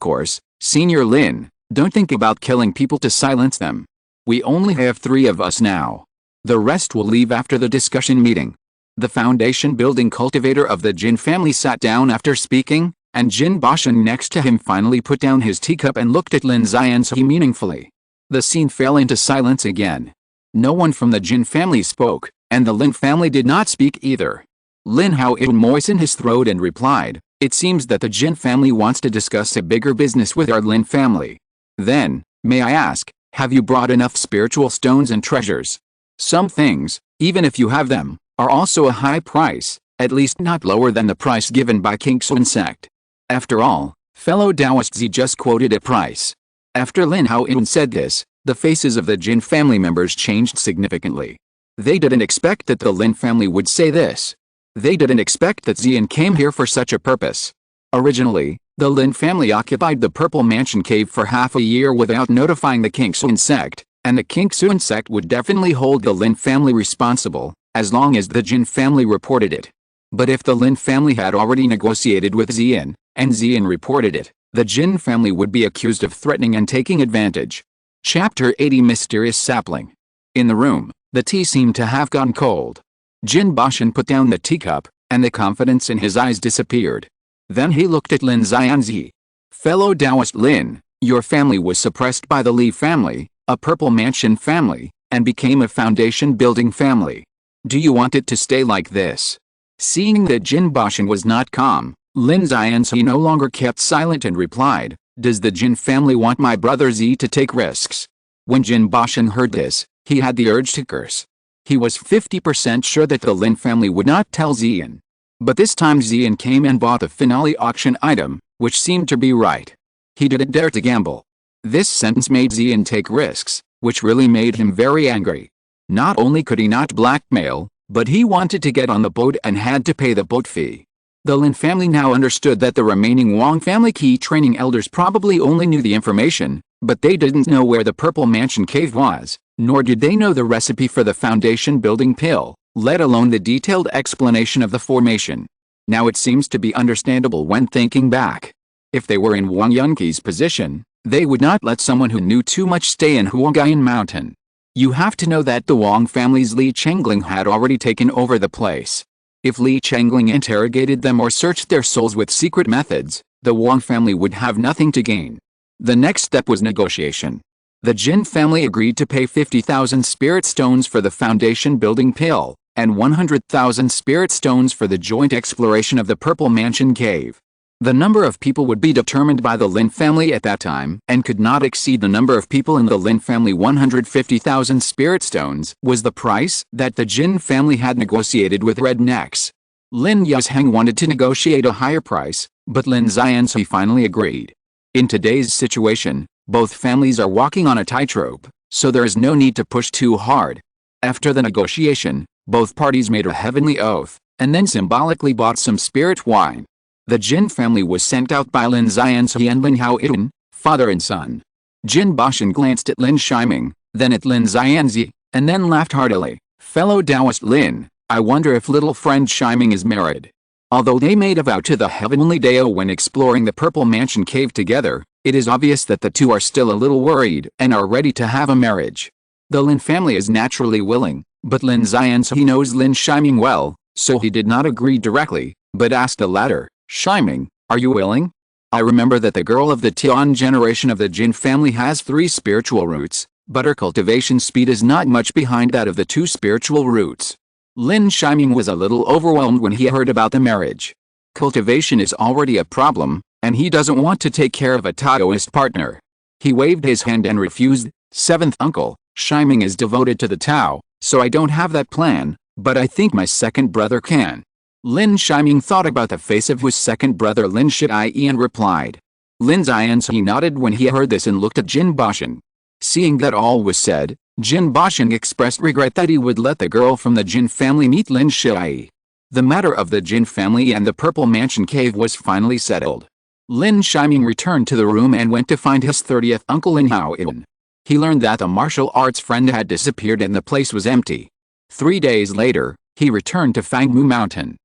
[SPEAKER 1] course, Senior Lin, don't think about killing people to silence them. We only have 3 of us now. The rest will leave after the discussion meeting." The foundation building cultivator of the Jin family sat down after speaking, and Jin Bashan next to him finally put down his teacup and looked at Lin Yi meaningfully. The scene fell into silence again. No one from the Jin family spoke, and the Lin family did not speak either. Lin Yi moistened his throat and replied, "It seems that the Jin family wants to discuss a bigger business with our Lin family. Then, may I ask, have you brought enough spiritual stones and treasures? Some things, even if you have them, are also a high price, at least not lower than the price given by King Sun sect. After all, fellow Taoist Zi just quoted a price." After Lin Yi said this, the faces of the Jin family members changed significantly. They didn't expect that the Lin family would say this. They didn't expect that Zian came here for such a purpose. Originally, the Lin family occupied the Purple Mansion cave for half a year without notifying the King Sun sect, and the King Sun sect would definitely hold the Lin family responsible, as long as the Jin family reported it. But if the Lin family had already negotiated with Zian, and Zian reported it, the Jin family would be accused of threatening and taking advantage. Chapter 80 Mysterious Sapling. In the room, the tea seemed to have gone cold. Jin Bashan put down the teacup, and the confidence in his eyes disappeared. Then he looked at Lin Yi. "Fellow Taoist Lin, your family was suppressed by the Li family, a Purple Mansion family, and became a foundation building family. Do you want it to stay like this?" Seeing that Jin Bashan was not calm, Lin Yi no longer kept silent and replied, "Does the Jin family want my brother Zi to take risks?" When Jin Bashan heard this, he had the urge to curse. He was 50% sure that the Lin family would not tell Zian. But this time Zian came and bought the finale auction item, which seemed to be right. He didn't dare to gamble. This sentence made Zian take risks, which really made him very angry. Not only could he not blackmail, but he wanted to get on the boat and had to pay the boat fee. The Lin family now understood that the remaining Wang family key training elders probably only knew the information, but they didn't know where the Purple Mansion cave was, nor did they know the recipe for the foundation building pill, let alone the detailed explanation of the formation. Now it seems to be understandable when thinking back. If they were in Wang Yunqi's position, they would not let someone who knew too much stay in Huangyan Mountain. You have to know that the Wang family's Li Chengling had already taken over the place. If Li Chengling interrogated them or searched their souls with secret methods, the Wang family would have nothing to gain. The next step was negotiation. The Jin family agreed to pay 50,000 spirit stones for the foundation building pill, and 100,000 spirit stones for the joint exploration of the Purple Mansion cave. The number of people would be determined by the Lin family at that time and could not exceed the number of people in the Lin family. 150,000 spirit stones was the price that the Jin family had negotiated with Red Necks. Lin Yuzheng wanted to negotiate a higher price, but Lin Xianci finally agreed. In today's situation, both families are walking on a tightrope, so there is no need to push too hard. After the negotiation, Both parties made a heavenly oath, and then symbolically bought some spirit wine. The Jin family was sent out by Lin Xianzi and Lin Haoyun, father and son. Jin Bashan glanced at Lin Shiming, then at Lin Xianzi, and then laughed heartily. Fellow Taoist Lin, I wonder if little friend Shiming is married. Although they made a vow to the heavenly Dao when exploring the Purple Mansion cave together, it is obvious that the two are still a little worried and are ready to have a marriage. The Lin family is naturally willing, but Lin Xianzi knows Lin Shiming well, so he did not agree directly, but asked the latter, Shiming, are you willing? I remember that the girl of the Tian generation of the Jin family has 3 spiritual roots, but her cultivation speed is not much behind that of the 2 spiritual roots. Lin Shiming was a little overwhelmed when he heard about the marriage. Cultivation is already a problem, and he doesn't want to take care of a Taoist partner. He waved his hand and refused. 7th uncle, Shiming is devoted to the Tao, so I don't have that plan, but I think my second brother can. Lin Shiming thought about the face of his second brother Lin Yi and replied. Lin Xianzi nodded when he heard this and looked at Jin Bashan. Seeing that all was said, Jin Bashan expressed regret that he would let the girl from the Jin family meet Lin Yi. The matter of the Jin family and the Purple Mansion cave was finally settled. Lin Shiming returned to the room and went to find his 30th uncle Lin Haoyun. He learned that the martial arts friend had disappeared and the place was empty. 3 days later, he returned to Fangmu Mountain.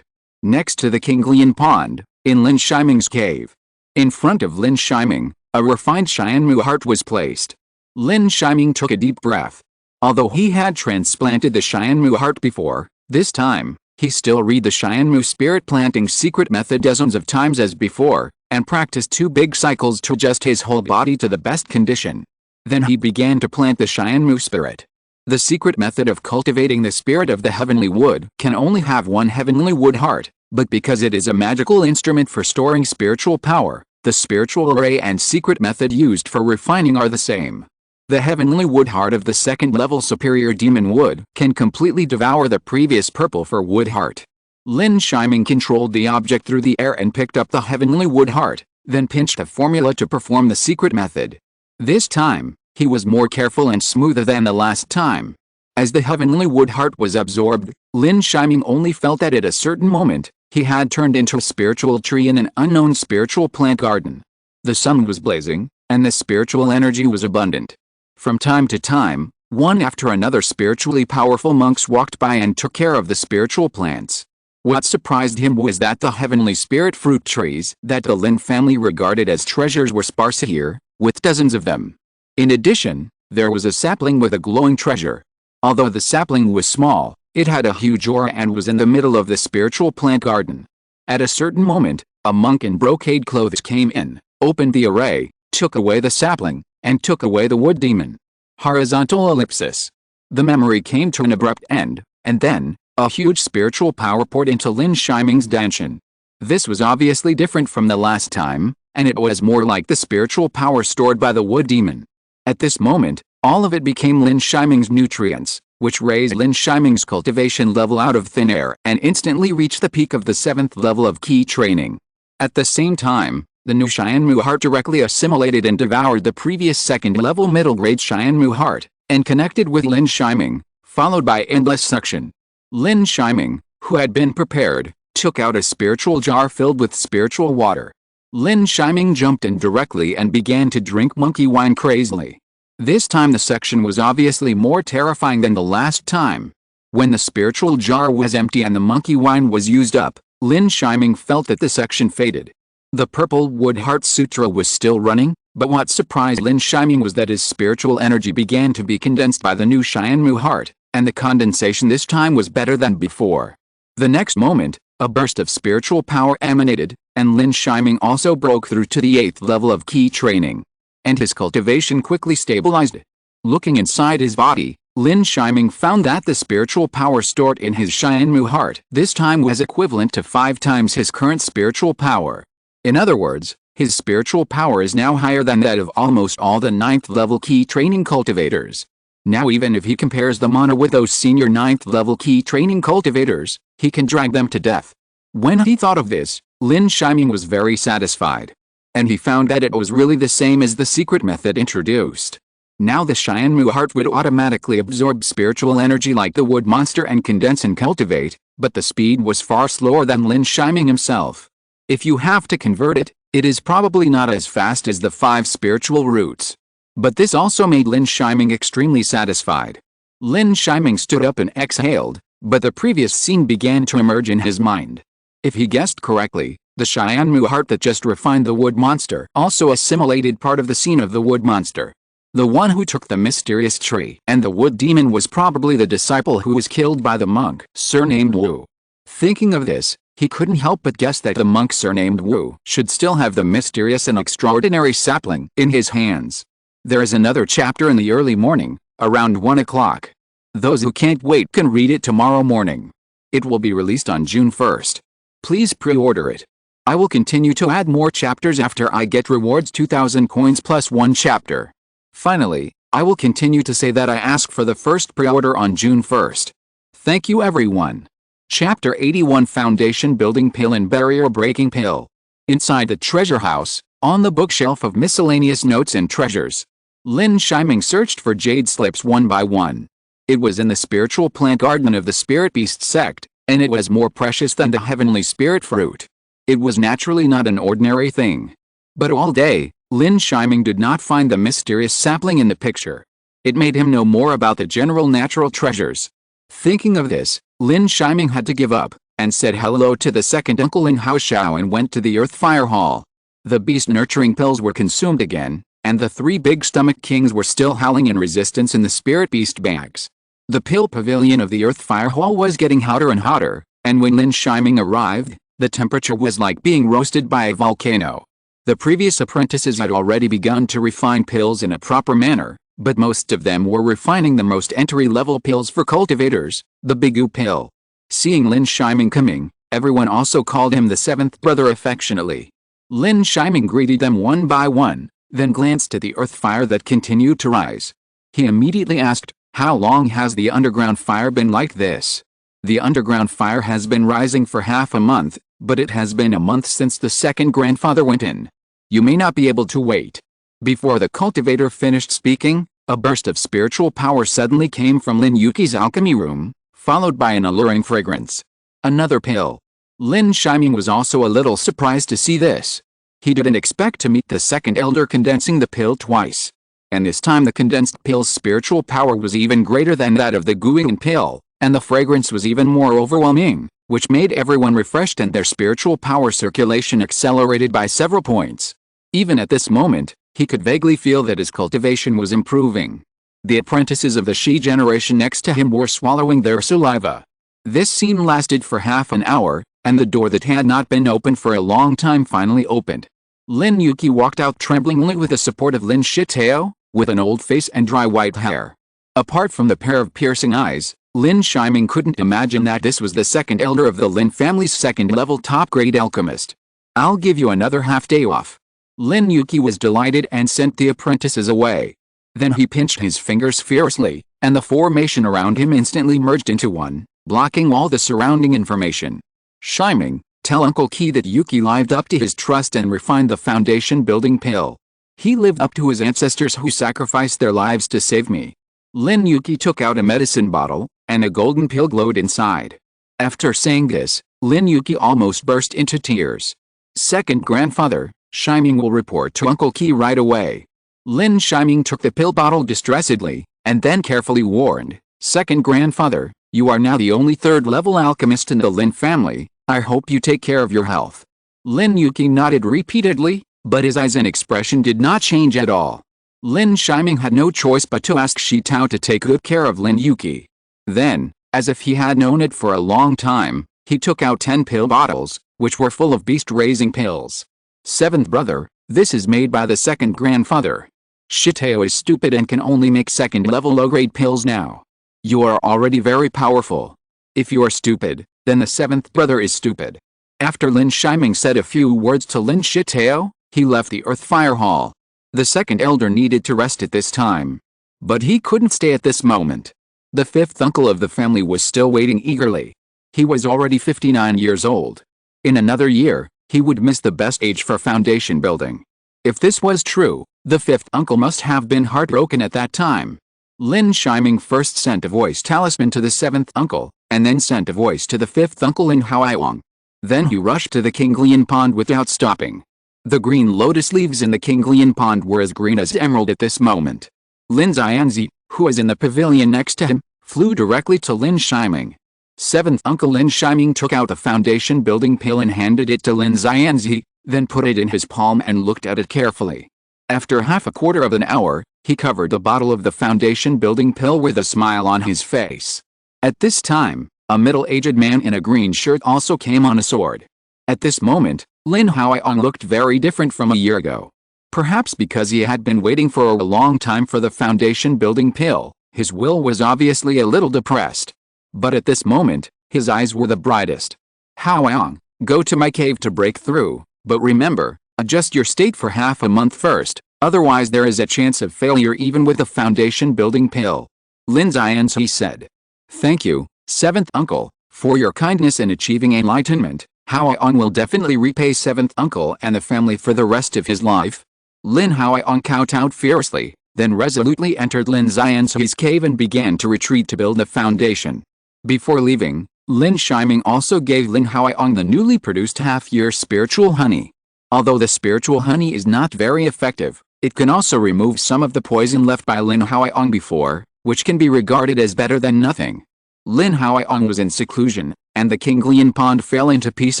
[SPEAKER 1] Next to the Qinglian Pond, in Lin Shiming's cave. In front of Lin Shiming, a refined Xianmu heart was placed. Lin Shiming took a deep breath. Although he had transplanted the Xianmu heart before, this time, he still read the Xianmu spirit planting secret method dozens of times as before, and practiced 2 big cycles to adjust his whole body to the best condition. Then he began to plant the Xianmu spirit. The secret method of cultivating the spirit of the heavenly wood can only have 1 heavenly wood heart, but because it is a magical instrument for storing spiritual power, the spiritual array and secret method used for refining are the same. The heavenly wood heart of the 2nd level superior demon wood can completely devour the previous purple for wood heart. Lin Shiming controlled the object through the air and picked up the heavenly wood heart, then pinched the formula to perform the secret method. This time, he was more careful and smoother than the last time. As the heavenly wood heart was absorbed, Lin Shiming only felt that at a certain moment, he had turned into a spiritual tree in an unknown spiritual plant garden. The sun was blazing, and the spiritual energy was abundant. From time to time, one after another spiritually powerful monks walked by and took care of the spiritual plants. What surprised him was that the heavenly spirit fruit trees that the Lin family regarded as treasures were sparse here, with dozens of them. In addition, there was a sapling with a glowing treasure. Although the sapling was small, it had a huge aura and was in the middle of the spiritual plant garden. At a certain moment, a monk in brocade clothes came in, opened the array, took away the sapling, and took away the wood demon. Horizontal ellipsis. The memory came to an abrupt end, and then, a huge spiritual power poured into Lin Shiming's danshan. This was obviously different from the last time, and it was more like the spiritual power stored by the wood demon. At this moment, all of it became Lin Shiming's nutrients, which raised Lin Shiming's cultivation level out of thin air and instantly reached the peak of the 7th level of key training. At the same time, the new Xianmu heart directly assimilated and devoured the previous 2nd level middle grade Xianmu heart, and connected with Lin Shiming, followed by endless suction. Lin Shiming, who had been prepared, took out a spiritual jar filled with spiritual water. Lin Shiming jumped in directly and began to drink monkey wine crazily. This time the section was obviously more terrifying than the last time. When the spiritual jar was empty and the monkey wine was used up, Lin Shiming felt that the section faded. The Purple Wood Heart Sutra was still running, but what surprised Lin Shiming was that his spiritual energy began to be condensed by the new Xianmu heart, and the condensation this time was better than before. The next moment, a burst of spiritual power emanated, and Lin Shiming also broke through to the 8th level of key training. And his cultivation quickly stabilized. Looking inside his body, Lin Shiming found that the spiritual power stored in his Xianmu heart this time was equivalent to 5 times his current spiritual power. In other words, his spiritual power is now higher than that of almost all the 9th level key training cultivators. Now even if he compares the mana with those senior 9th level key training cultivators, he can drag them to death. When he thought of this, Lin Shiming was very satisfied. And he found that it was really the same as the secret method introduced. Now the Xianmu heart would automatically absorb spiritual energy like the wood monster and condense and cultivate, but the speed was far slower than Lin Shiming himself. If you have to convert it, it is probably not as fast as the 5 spiritual roots. But this also made Lin Shiming extremely satisfied. Lin Shiming stood up and exhaled, but the previous scene began to emerge in his mind. If he guessed correctly, the Xianmu heart that just refined the wood monster also assimilated part of the scene of the wood monster. The one who took the mysterious tree and the wood demon was probably the disciple who was killed by the monk surnamed Wu. Thinking of this, he couldn't help but guess that the monk surnamed Wu should still have the mysterious and extraordinary sapling in his hands. There is another chapter in the early morning, around 1 o'clock. Those who can't wait can read it tomorrow morning. It will be released on June 1st. Please pre-order it. I will continue to add more chapters after I get rewards 2,000 coins plus 1 chapter. Finally, I will continue to say that I ask for the first pre-order on June 1st. Thank you everyone. Chapter 81 Foundation Building Pill and Barrier Breaking Pill. Inside the treasure house, on the bookshelf of miscellaneous notes and treasures, Lin Shiming searched for jade slips one by one. It was in the spiritual plant garden of the spirit beast sect, and it was more precious than the heavenly spirit fruit. It was naturally not an ordinary thing. But all day, Lin Shiming did not find the mysterious sapling in the picture. It made him know more about the general natural treasures. Thinking of this, Lin Shiming had to give up, and said hello to the second uncle in Haoshao and went to the Earth Fire Hall. The beast-nurturing pills were consumed again, and the 3 big stomach kings were still howling in resistance in the spirit beast bags. The pill pavilion of the Earth Fire Hall was getting hotter and hotter, and when Lin Shiming arrived, the temperature was like being roasted by a volcano. The previous apprentices had already begun to refine pills in a proper manner, but most of them were refining the most entry-level pills for cultivators, the Bigu pill. Seeing Lin Shiming coming, everyone also called him the 7th brother affectionately. Lin Shiming greeted them one by one, then glanced at the earth fire that continued to rise. He immediately asked, "How long has the underground fire been like this?" "The underground fire has been rising for half a month, but it has been a month since the second grandfather went in. You may not be able to wait." Before the cultivator finished speaking, a burst of spiritual power suddenly came from Lin Yuki's alchemy room, followed by an alluring fragrance. Another pill. Lin Shiming was also a little surprised to see this. He didn't expect to meet the second elder condensing the pill twice. And this time the condensed pill's spiritual power was even greater than that of the Guiyuan pill, and the fragrance was even more overwhelming, which made everyone refreshed and their spiritual power circulation accelerated by several points. Even at this moment, he could vaguely feel that his cultivation was improving. The apprentices of the Shi generation next to him were swallowing their saliva. This scene lasted for half an hour, and the door that had not been opened for a long time finally opened. Lin Yuki walked out tremblingly with the support of Lin Shitao, with an old face and dry white hair. Apart from the pair of piercing eyes, Lin Shiming couldn't imagine that this was the second elder of the Lin family's second-level top-grade alchemist. "I'll give you another half-day off." Lin Yuki was delighted and sent the apprentices away. Then he pinched his fingers fiercely, and the formation around him instantly merged into one, blocking all the surrounding information. "Shiming, tell Uncle Qi that Yuki lived up to his trust and refined the foundation-building pill. He lived up to his ancestors who sacrificed their lives to save me." Lin Yuki took out a medicine bottle, and a golden pill glowed inside. After saying this, Lin Yuki almost burst into tears. "Second grandfather, Shiming will report to Uncle Qi right away." Lin Shiming took the pill bottle distressedly, and then carefully warned, "Second grandfather, you are now the only third-level alchemist in the Lin family. I hope you take care of your health." Lin Yuki nodded repeatedly, but his eyes and expression did not change at all. Lin Shiming had no choice but to ask Shi Tao to take good care of Lin Yuki. Then, as if he had known it for a long time, he took out 10 pill bottles, which were full of beast-raising pills. "Seventh brother, this is made by the second grandfather. Shitao is stupid and can only make second-level low-grade pills now. You are already very powerful. If you are stupid, then the seventh brother is stupid." After Lin Shiming said a few words to Lin Shitao, he left the Earth Fire Hall. The second elder needed to rest at this time. But he couldn't stay at this moment. The fifth uncle of the family was still waiting eagerly. He was already 59 years old. In another year, he would miss the best age for foundation building. If this was true, The fifth uncle must have been heartbroken at that time. Lin Shiming first sent a voice talisman to the seventh uncle, and then sent a voice to the fifth uncle Lin Huaiyang. Then he rushed to the Qinglian pond without stopping. The green lotus leaves in the Qinglian pond were as green as emerald at this moment. Lin Xianzi, who was in the pavilion next to him, flew directly to Lin Shiming. Seventh uncle Lin Shiming took out the foundation building pill and handed it to Lin Xianzi, then put it in his palm and looked at it carefully. After half a quarter of an hour, he covered the bottle of the foundation building pill with a smile on his face. At this time, a middle-aged man in a green shirt also came on a sword. At this moment, Lin Huaiyang looked very different from a year ago. Perhaps because he had been waiting for a long time for the foundation building pill, his will was obviously a little depressed. But at this moment, his eyes were the brightest. Huaiyang, go to my cave to break through, but remember, adjust your state for half a month first, otherwise there is a chance of failure even with the foundation building pill. Lin Xianzi said. Thank you, seventh uncle, for your kindness in achieving enlightenment. Huaiyang will definitely repay seventh uncle and the family for the rest of his life. Lin Huaiyang kowtowed fiercely, then resolutely entered Lin Xianzi's cave and began to retreat to build the foundation. Before leaving, Lin Shiming also gave Lin Huaiyang the newly produced half-year spiritual honey. Although the spiritual honey is not very effective, it can also remove some of the poison left by Lin Huaiyang before, which can be regarded as better than nothing. Lin Huaiyang was in seclusion, and the Qinglian pond fell into peace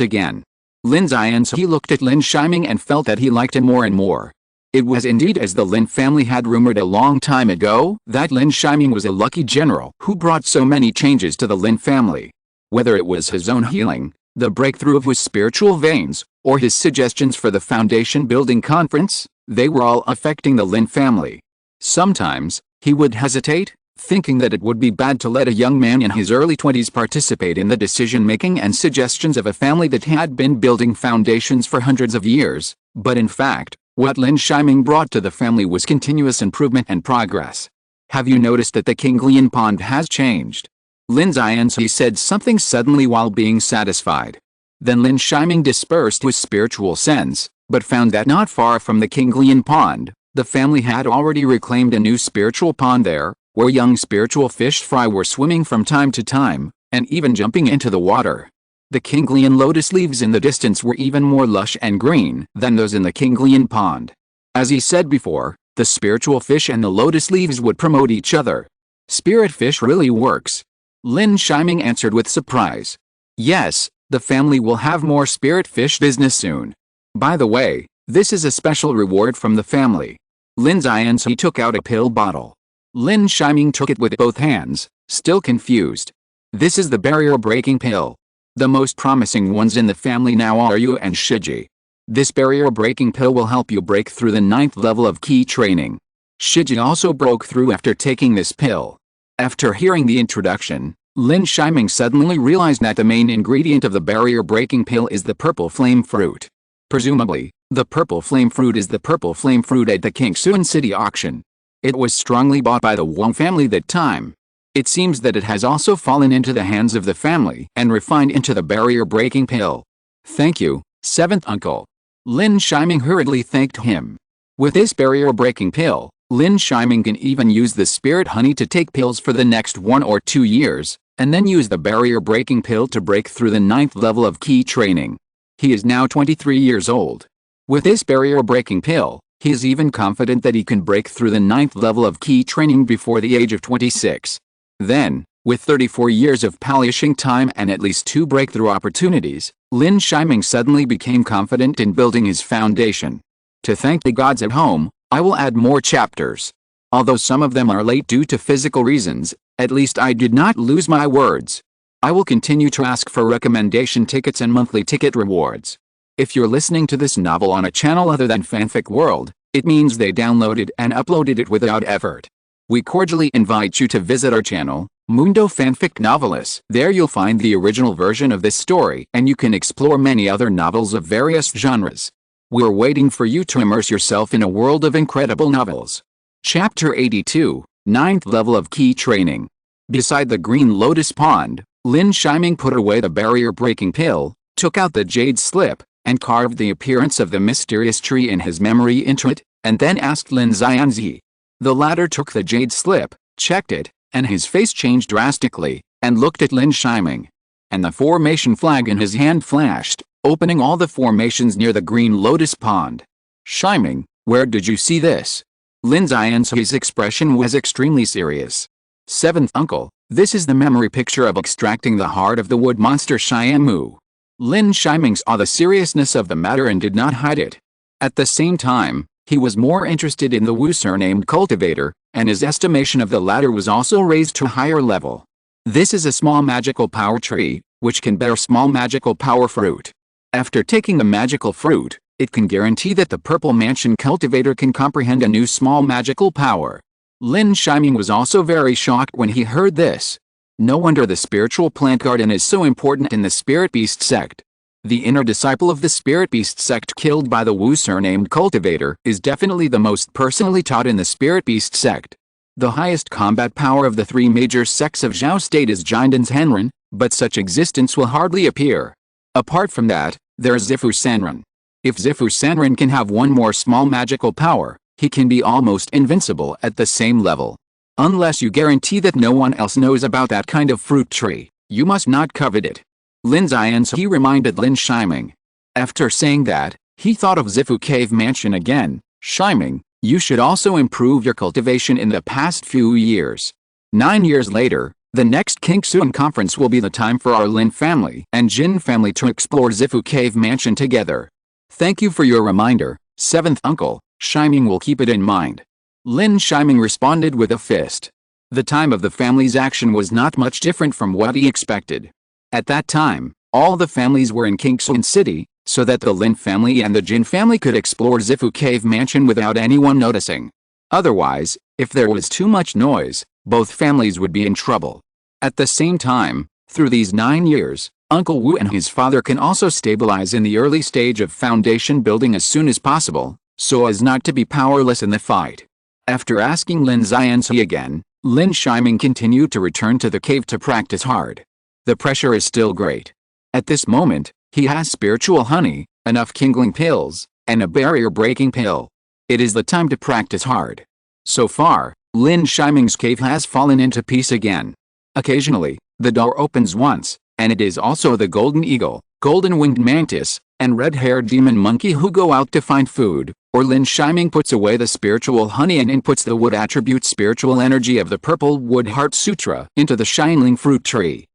[SPEAKER 1] again. Lin Xianzi looked at Lin Shiming and felt that he liked him more and more. It was indeed as the Lin family had rumored a long time ago that Lin Shiming was a lucky general who brought so many changes to the Lin family. Whether it was his own healing, the breakthrough of his spiritual veins, or his suggestions for the foundation building conference, they were all affecting the Lin family. Sometimes, he would hesitate, thinking that it would be bad to let a young man in his early 20s participate in the decision-making and suggestions of a family that had been building foundations for hundreds of years, but in fact, what Lin Shiming brought to the family was continuous improvement and progress. Have you noticed that the Qinglian pond has changed? Lin Xianzi said something suddenly while being satisfied. Then Lin Shiming dispersed his spiritual sense, but found that not far from the Qinglian pond, the family had already reclaimed a new spiritual pond there, where young spiritual fish fry were swimming from time to time, and even jumping into the water. The Qinglian lotus leaves in the distance were even more lush and green than those in the Qinglian pond. As he said before, the spiritual fish and the lotus leaves would promote each other. Spirit fish really works. Lin Shiming answered with surprise. Yes, the family will have more spirit fish business soon. By the way, this is a special reward from the family. Lin Xianzi took out a pill bottle. Lin Shiming took it with both hands, still confused. This is the barrier-breaking pill. The most promising ones in the family now are you and Shiji. This barrier-breaking pill will help you break through the 9th level of key training. Shiji also broke through after taking this pill. After hearing the introduction, Lin Shiming suddenly realized that the main ingredient of the barrier-breaking pill is the purple flame fruit. Presumably, the purple flame fruit is the purple flame fruit at the Qingxuan City auction. It was strongly bought by the Wang family that time. It seems that it has also fallen into the hands of the family and refined into the barrier-breaking pill. Thank you, seventh uncle. Lin Shiming hurriedly thanked him. With this barrier-breaking pill, Lin Shiming can even use the spirit honey to take pills for the next 1 or 2 years, and then use the barrier-breaking pill to break through the 9th level of key training. He is now 23 years old. With this barrier-breaking pill, he is even confident that he can break through the 9th level of key training before the age of 26. Then, with 34 years of polishing time and at least 2 breakthrough opportunities, Lin Shiming suddenly became confident in building his foundation. To thank the gods at home, I will add more chapters. Although some of them are late due to physical reasons, at least I did not lose my words. I will continue to ask for recommendation tickets and monthly ticket rewards. If you're listening to this novel on a channel other than Fanfic World, it means they downloaded and uploaded it without effort. We cordially invite you to visit our channel, Mundo Fanfic Novelis. There you'll find the original version of this story and you can explore many other novels of various genres. We're waiting for you to immerse yourself in a world of incredible novels. Chapter 82, 9th Level of Key Training. Beside the green lotus pond, Lin Shiming put away the barrier-breaking pill, took out the jade slip, and carved the appearance of the mysterious tree in his memory into it, and then asked Lin Yi. The latter took the jade slip, checked it, and his face changed drastically, and looked at Lin Shiming. And the formation flag in his hand flashed, opening all the formations near the green lotus pond. Shiming, where did you see this? Lin Yi's expression was extremely serious. Seventh uncle, this is the memory picture of extracting the heart of the wood monster Shiamu. Lin Shiming saw the seriousness of the matter and did not hide it. At the same time, he was more interested in the Wu surnamed cultivator, and his estimation of the latter was also raised to a higher level. This is a small magical power tree, which can bear small magical power fruit. After taking the magical fruit, it can guarantee that the purple mansion cultivator can comprehend a new small magical power. Lin Shiming was also very shocked when he heard this. No wonder the spiritual plant garden is so important in the spirit beast sect. The inner disciple of the spirit beast sect killed by the Wu surnamed cultivator is definitely the most personally taught in the spirit beast sect. The highest combat power of the three major sects of Zhao state is Jinden's Henren, but such existence will hardly appear. Apart from that, there is Zifu Sanren. If Zifu Sanren can have one more small magical power, he can be almost invincible at the same level. Unless you guarantee that no one else knows about that kind of fruit tree, you must not covet it. Lin Yi reminded Lin Shiming. After saying that, he thought of Zifu Cave Mansion again. Shiming, you should also improve your cultivation in the past few years. 9 years later, the next Kingsuan conference will be the time for our Lin family and Jin family to explore Zifu Cave Mansion together. Thank you for your reminder, seventh uncle. Shiming will keep it in mind. Lin Shiming responded with a fist. The time of the family's action was not much different from what he expected. At that time, all the families were in Kingsuan City, so that the Lin family and the Jin family could explore Zifu Cave Mansion without anyone noticing. Otherwise, if there was too much noise, both families would be in trouble. At the same time, through these 9 years, Uncle Wu and his father can also stabilize in the early stage of foundation building as soon as possible, so as not to be powerless in the fight. After asking Lin Yi again, Lin Shiming continued to return to the cave to practice hard. The pressure is still great. At this moment, he has spiritual honey, enough kindling pills, and a barrier-breaking pill. It is the time to practice hard. So far, Lin Shiming's cave has fallen into peace again. Occasionally, the door opens once, and it is also the golden eagle, golden-winged mantis, and red-haired demon monkey who go out to find food, or Lin Shiming puts away the spiritual honey and inputs the wood attribute spiritual energy of the purple wood heart sutra into the shining fruit tree.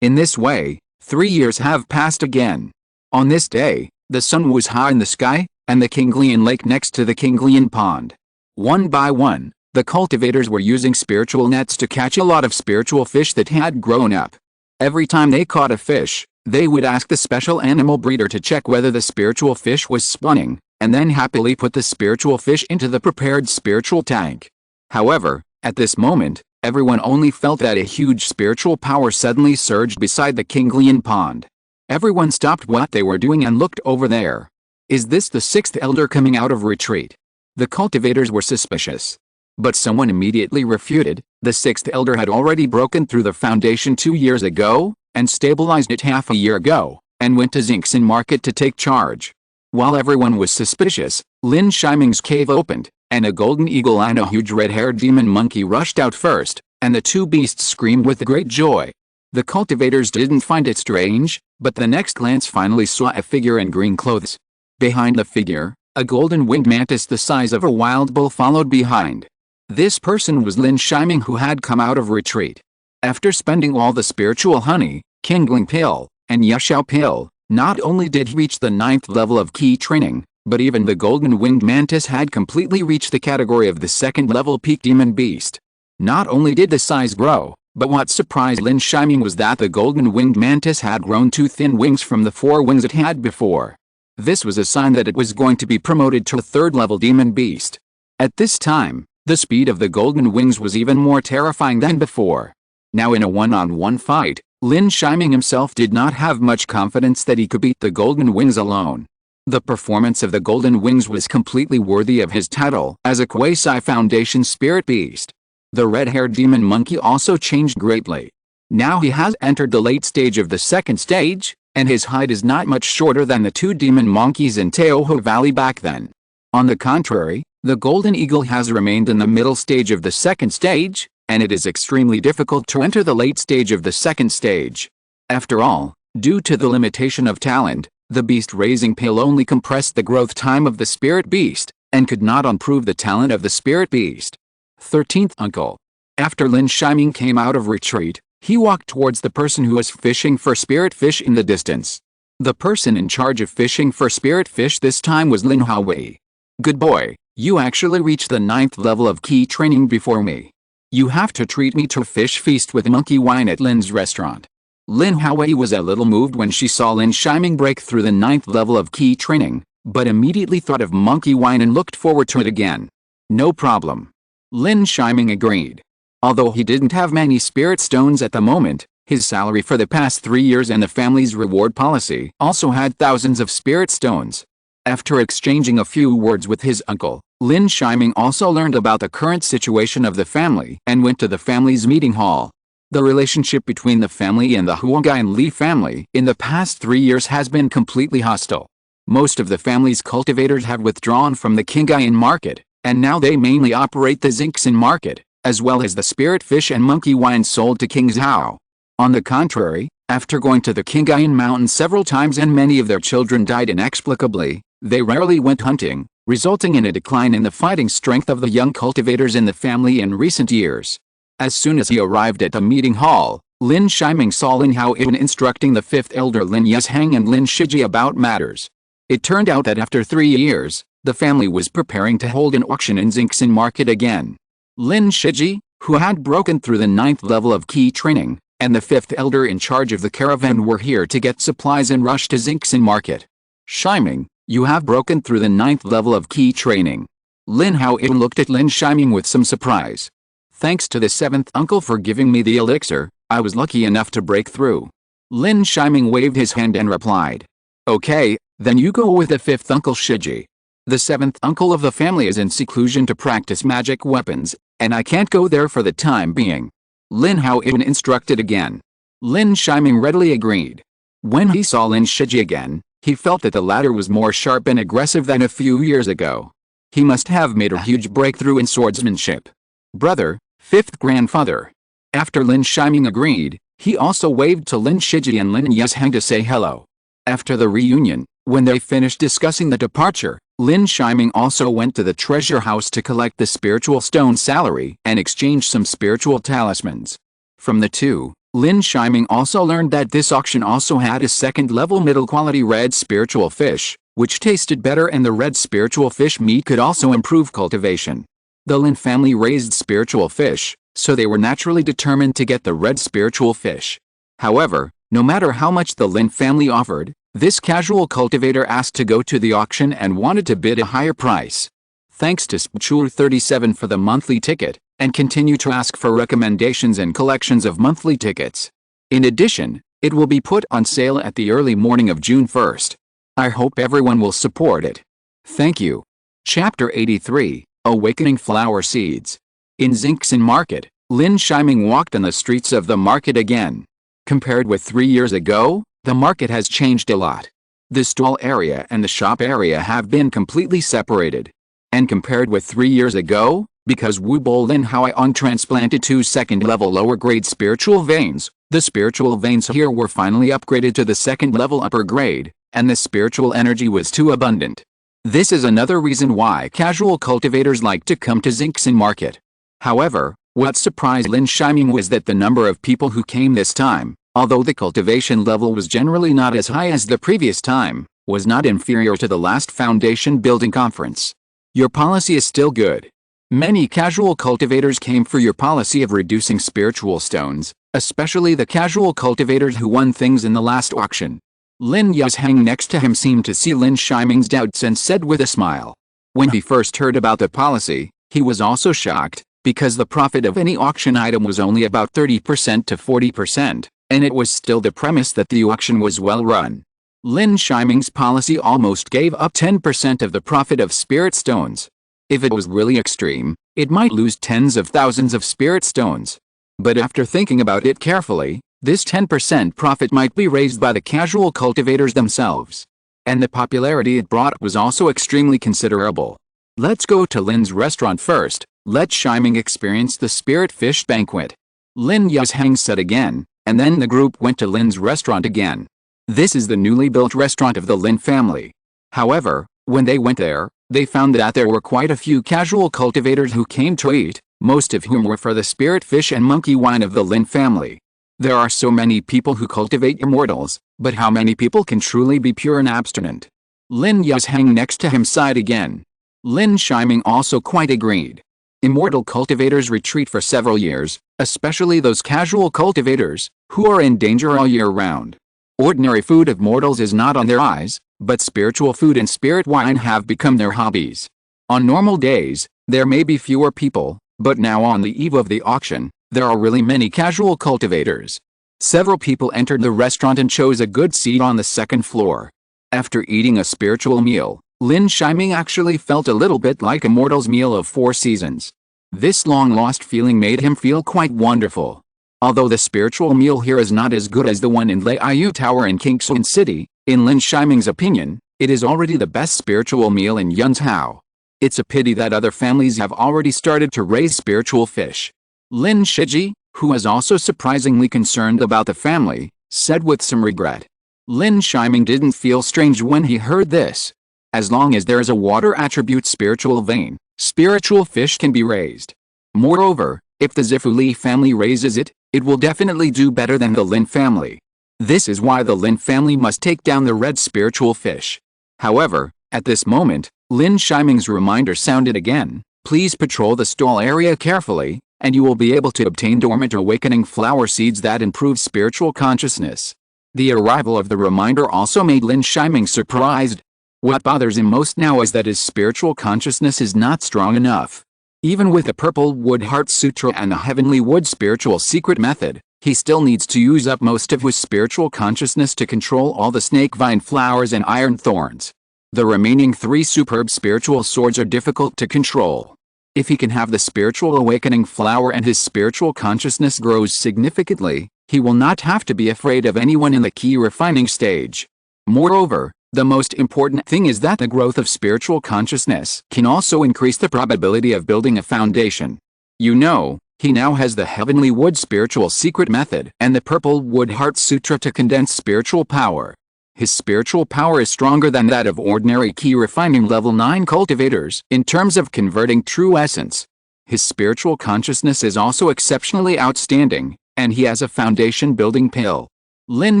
[SPEAKER 1] In this way, 3 years have passed again. On this day, the sun was high in the sky, and the Kinglian lake next to the Kinglian pond. One by one, the cultivators were using spiritual nets to catch a lot of spiritual fish that had grown up. Every time they caught a fish, they would ask the special animal breeder to check whether the spiritual fish was spawning, and then happily put the spiritual fish into the prepared spiritual tank. However, at this moment, everyone only felt that a huge spiritual power suddenly surged beside the Kinglian pond. Everyone stopped what they were doing and looked over there. Is this the sixth elder coming out of retreat? The cultivators were suspicious. But someone immediately refuted. The sixth elder had already broken through the foundation 2 years ago, and stabilized it half a year ago, and went to Xingshan Market to take charge. While everyone was suspicious, Lin Shiming's cave opened, and a golden eagle and a huge red-haired demon monkey rushed out first, and the two beasts screamed with great joy. The cultivators didn't find it strange, but the next glance finally saw a figure in green clothes. Behind the figure, a golden-winged mantis the size of a wild bull followed behind. This person was Lin Shiming, who had come out of retreat. After spending all the spiritual honey, kindling pill, and yeshao pill, not only did he reach the 9th level of key training, but even the golden-winged mantis had completely reached the category of the 2nd level peak demon beast. Not only did the size grow, but what surprised Lin Shiming was that the golden-winged mantis had grown 2 thin wings from the 4 wings it had before. This was a sign that it was going to be promoted to a 3rd level demon beast. At this time, the speed of the golden wings was even more terrifying than before. Now in a one-on-one fight, Lin Shiming himself did not have much confidence that he could beat the golden wings alone. The performance of the golden wings was completely worthy of his title as a quasi-foundation spirit beast. The red-haired demon monkey also changed greatly. Now he has entered the late stage of the 2nd stage, and his height is not much shorter than the 2 demon monkeys in Teoho Valley back then. On the contrary, the golden eagle has remained in the middle stage of the second stage, and it is extremely difficult to enter the late stage of the second stage. After all, due to the limitation of talent, the beast raising pale only compressed the growth time of the spirit beast, and could not improve the talent of the spirit beast. 13th Uncle. After Lin Shiming came out of retreat, he walked towards the person who was fishing for spirit fish in the distance. The person in charge of fishing for spirit fish this time was Lin Yi. Good boy, you actually reached the 9th level of key training before me. You have to treat me to a fish feast with monkey wine at Lin's restaurant. Lin Yi was a little moved when she saw Lin Shiming break through the 9th level of key training, but immediately thought of monkey wine and looked forward to it again. No problem. Lin Shiming agreed. Although he didn't have many spirit stones at the moment, his salary for the past 3 years and the family's reward policy also had thousands of spirit stones. After exchanging a few words with his uncle, Lin Shiming also learned about the current situation of the family and went to the family's meeting hall. The relationship between the family and the Huangai and Li family in the past 3 years has been completely hostile. Most of the family's cultivators have withdrawn from the Qinghai market, and now they mainly operate the Xingxin market, as well as the spirit fish and monkey wine sold to King Zhao. On the contrary, after going to the Qinghai mountain several times and many of their children died inexplicably, they rarely went hunting, resulting in a decline in the fighting strength of the young cultivators in the family in recent years. As soon as he arrived at the meeting hall, Lin Shiming saw Lin Hao instructing the 5th elder Lin Yesheng and Lin Shiji about matters. It turned out that after 3 years, the family was preparing to hold an auction in Xingxin market again. Lin Shiji, who had broken through the 9th level of key training, and the 5th elder in charge of the caravan were here to get supplies and rush to Xingxin market. Shiming, you have broken through the 9th level of key training. Lin Hao looked at Lin Shiming with some surprise. Thanks to the 7th uncle for giving me the elixir, I was lucky enough to break through. Lin Shiming waved his hand and replied. Okay, then you go with the 5th uncle Shiji. The 7th uncle of the family is in seclusion to practice magic weapons, and I can't go there for the time being. Lin Hao instructed again. Lin Shiming readily agreed. When he saw Lin Shiji again, he felt that the latter was more sharp and aggressive than a few years ago. He must have made a huge breakthrough in swordsmanship. Brother, 5th grandfather. After Lin Shiming agreed, he also waved to Lin Shiji and Lin Yesheng to say hello. After the reunion, when they finished discussing the departure, Lin Shiming also went to the treasure house to collect the spiritual stone salary and exchange some spiritual talismans. From the two, Lin Shiming also learned that this auction also had a second-level middle-quality red spiritual fish, which tasted better, and the red spiritual fish meat could also improve cultivation. The Lin family raised spiritual fish, so they were naturally determined to get the red spiritual fish. However, no matter how much the Lin family offered, this casual cultivator asked to go to the auction and wanted to bid a higher price. Thanks to Spchur37 for the monthly ticket, and continue to ask for recommendations and collections of monthly tickets. In addition, it will be put on sale at the early morning of June 1st. I hope everyone will support it. Thank you. Chapter 83, Awakening Flower Seeds. In Xingxin Market, Lin Shiming walked on the streets of the market again. Compared with 3 years ago, the market has changed a lot. The stall area and the shop area have been completely separated. And compared with 3 years ago, because Wu Bo Lin Haoyong transplanted 2 second-level lower-grade spiritual veins, the spiritual veins here were finally upgraded to the second-level upper grade, and the spiritual energy was too abundant. This is another reason why casual cultivators like to come to Xingxin Market. However, what surprised Lin Shiming was that the number of people who came this time, although the cultivation level was generally not as high as the previous time, was not inferior to the last foundation building conference. Your policy is still good. Many casual cultivators came for your policy of reducing spiritual stones, especially the casual cultivators who won things in the last auction. Lin Yesheng next to him seemed to see Lin Shiming's doubts and said with a smile. When he first heard about the policy, he was also shocked, because the profit of any auction item was only about 30% to 40%, and it was still the premise that the auction was well run. Lin Shiming's policy almost gave up 10% of the profit of spirit stones. If it was really extreme, it might lose tens of thousands of spirit stones. But after thinking about it carefully, this 10% profit might be raised by the casual cultivators themselves. and the popularity it brought was also extremely considerable. Let's go to Lin's restaurant first. Let Shiming experience the spirit fish banquet. Lin Yi said again, and then the group went to Lin's restaurant again. This is the newly built restaurant of the Lin family. However, when they went there, they found that there were quite a few casual cultivators who came to eat, most of whom were for the spirit fish and monkey wine of the Lin family. There are so many people who cultivate immortals, but how many people can truly be pure and abstinent? Lin Yi next to him sighed again. Lin Shiming also quite agreed. Immortal cultivators retreat for several years, especially those casual cultivators, who are in danger all year round. Ordinary food of mortals is not on their eyes, but spiritual food and spirit wine have become their hobbies. On normal days, there may be fewer people, but now on the eve of the auction, there are really many casual cultivators. Several people entered the restaurant and chose a good seat on the second floor. After eating a spiritual meal, Lin Shiming actually felt a little bit like a mortal's meal of 4 seasons. This long-lost feeling made him feel quite wonderful. Although the spiritual meal here is not as good as the one in Lin Tower in Kingston City, in Lin Shiming's opinion, it is already the best spiritual meal in Yunzhou. It's a pity that other families have already started to raise spiritual fish. Lin Shiji, who is also surprisingly concerned about the family, said with some regret. Lin Shiming didn't feel strange when he heard this. As long as there is a water attribute spiritual vein, spiritual fish can be raised. Moreover, if the Zifu Li family raises it, it will definitely do better than the Lin family. This is why the Lin family must take down the red spiritual fish. However, at this moment, Lin Shiming's reminder sounded again. Please patrol the stall area carefully, and you will be able to obtain dormant awakening flower seeds that improve spiritual consciousness. The arrival of the reminder also made Lin Shiming surprised. What bothers him most now is that his spiritual consciousness is not strong enough. Even with the Purple Wood Heart Sutra and the Heavenly Wood Spiritual Secret Method, he still needs to use up most of his spiritual consciousness to control all the snake vine flowers and iron thorns. The remaining 3 superb spiritual swords are difficult to control. If he can have the spiritual awakening flower and his spiritual consciousness grows significantly, he will not have to be afraid of anyone in the key refining stage. Moreover, the most important thing is that the growth of spiritual consciousness can also increase the probability of building a foundation. You know, he now has the Heavenly Wood Spiritual Secret Method and the Purple Wood Heart Sutra to condense spiritual power. His spiritual power is stronger than that of ordinary key refining level 9 cultivators in terms of converting true essence. His spiritual consciousness is also exceptionally outstanding, and he has a foundation building pill. Lin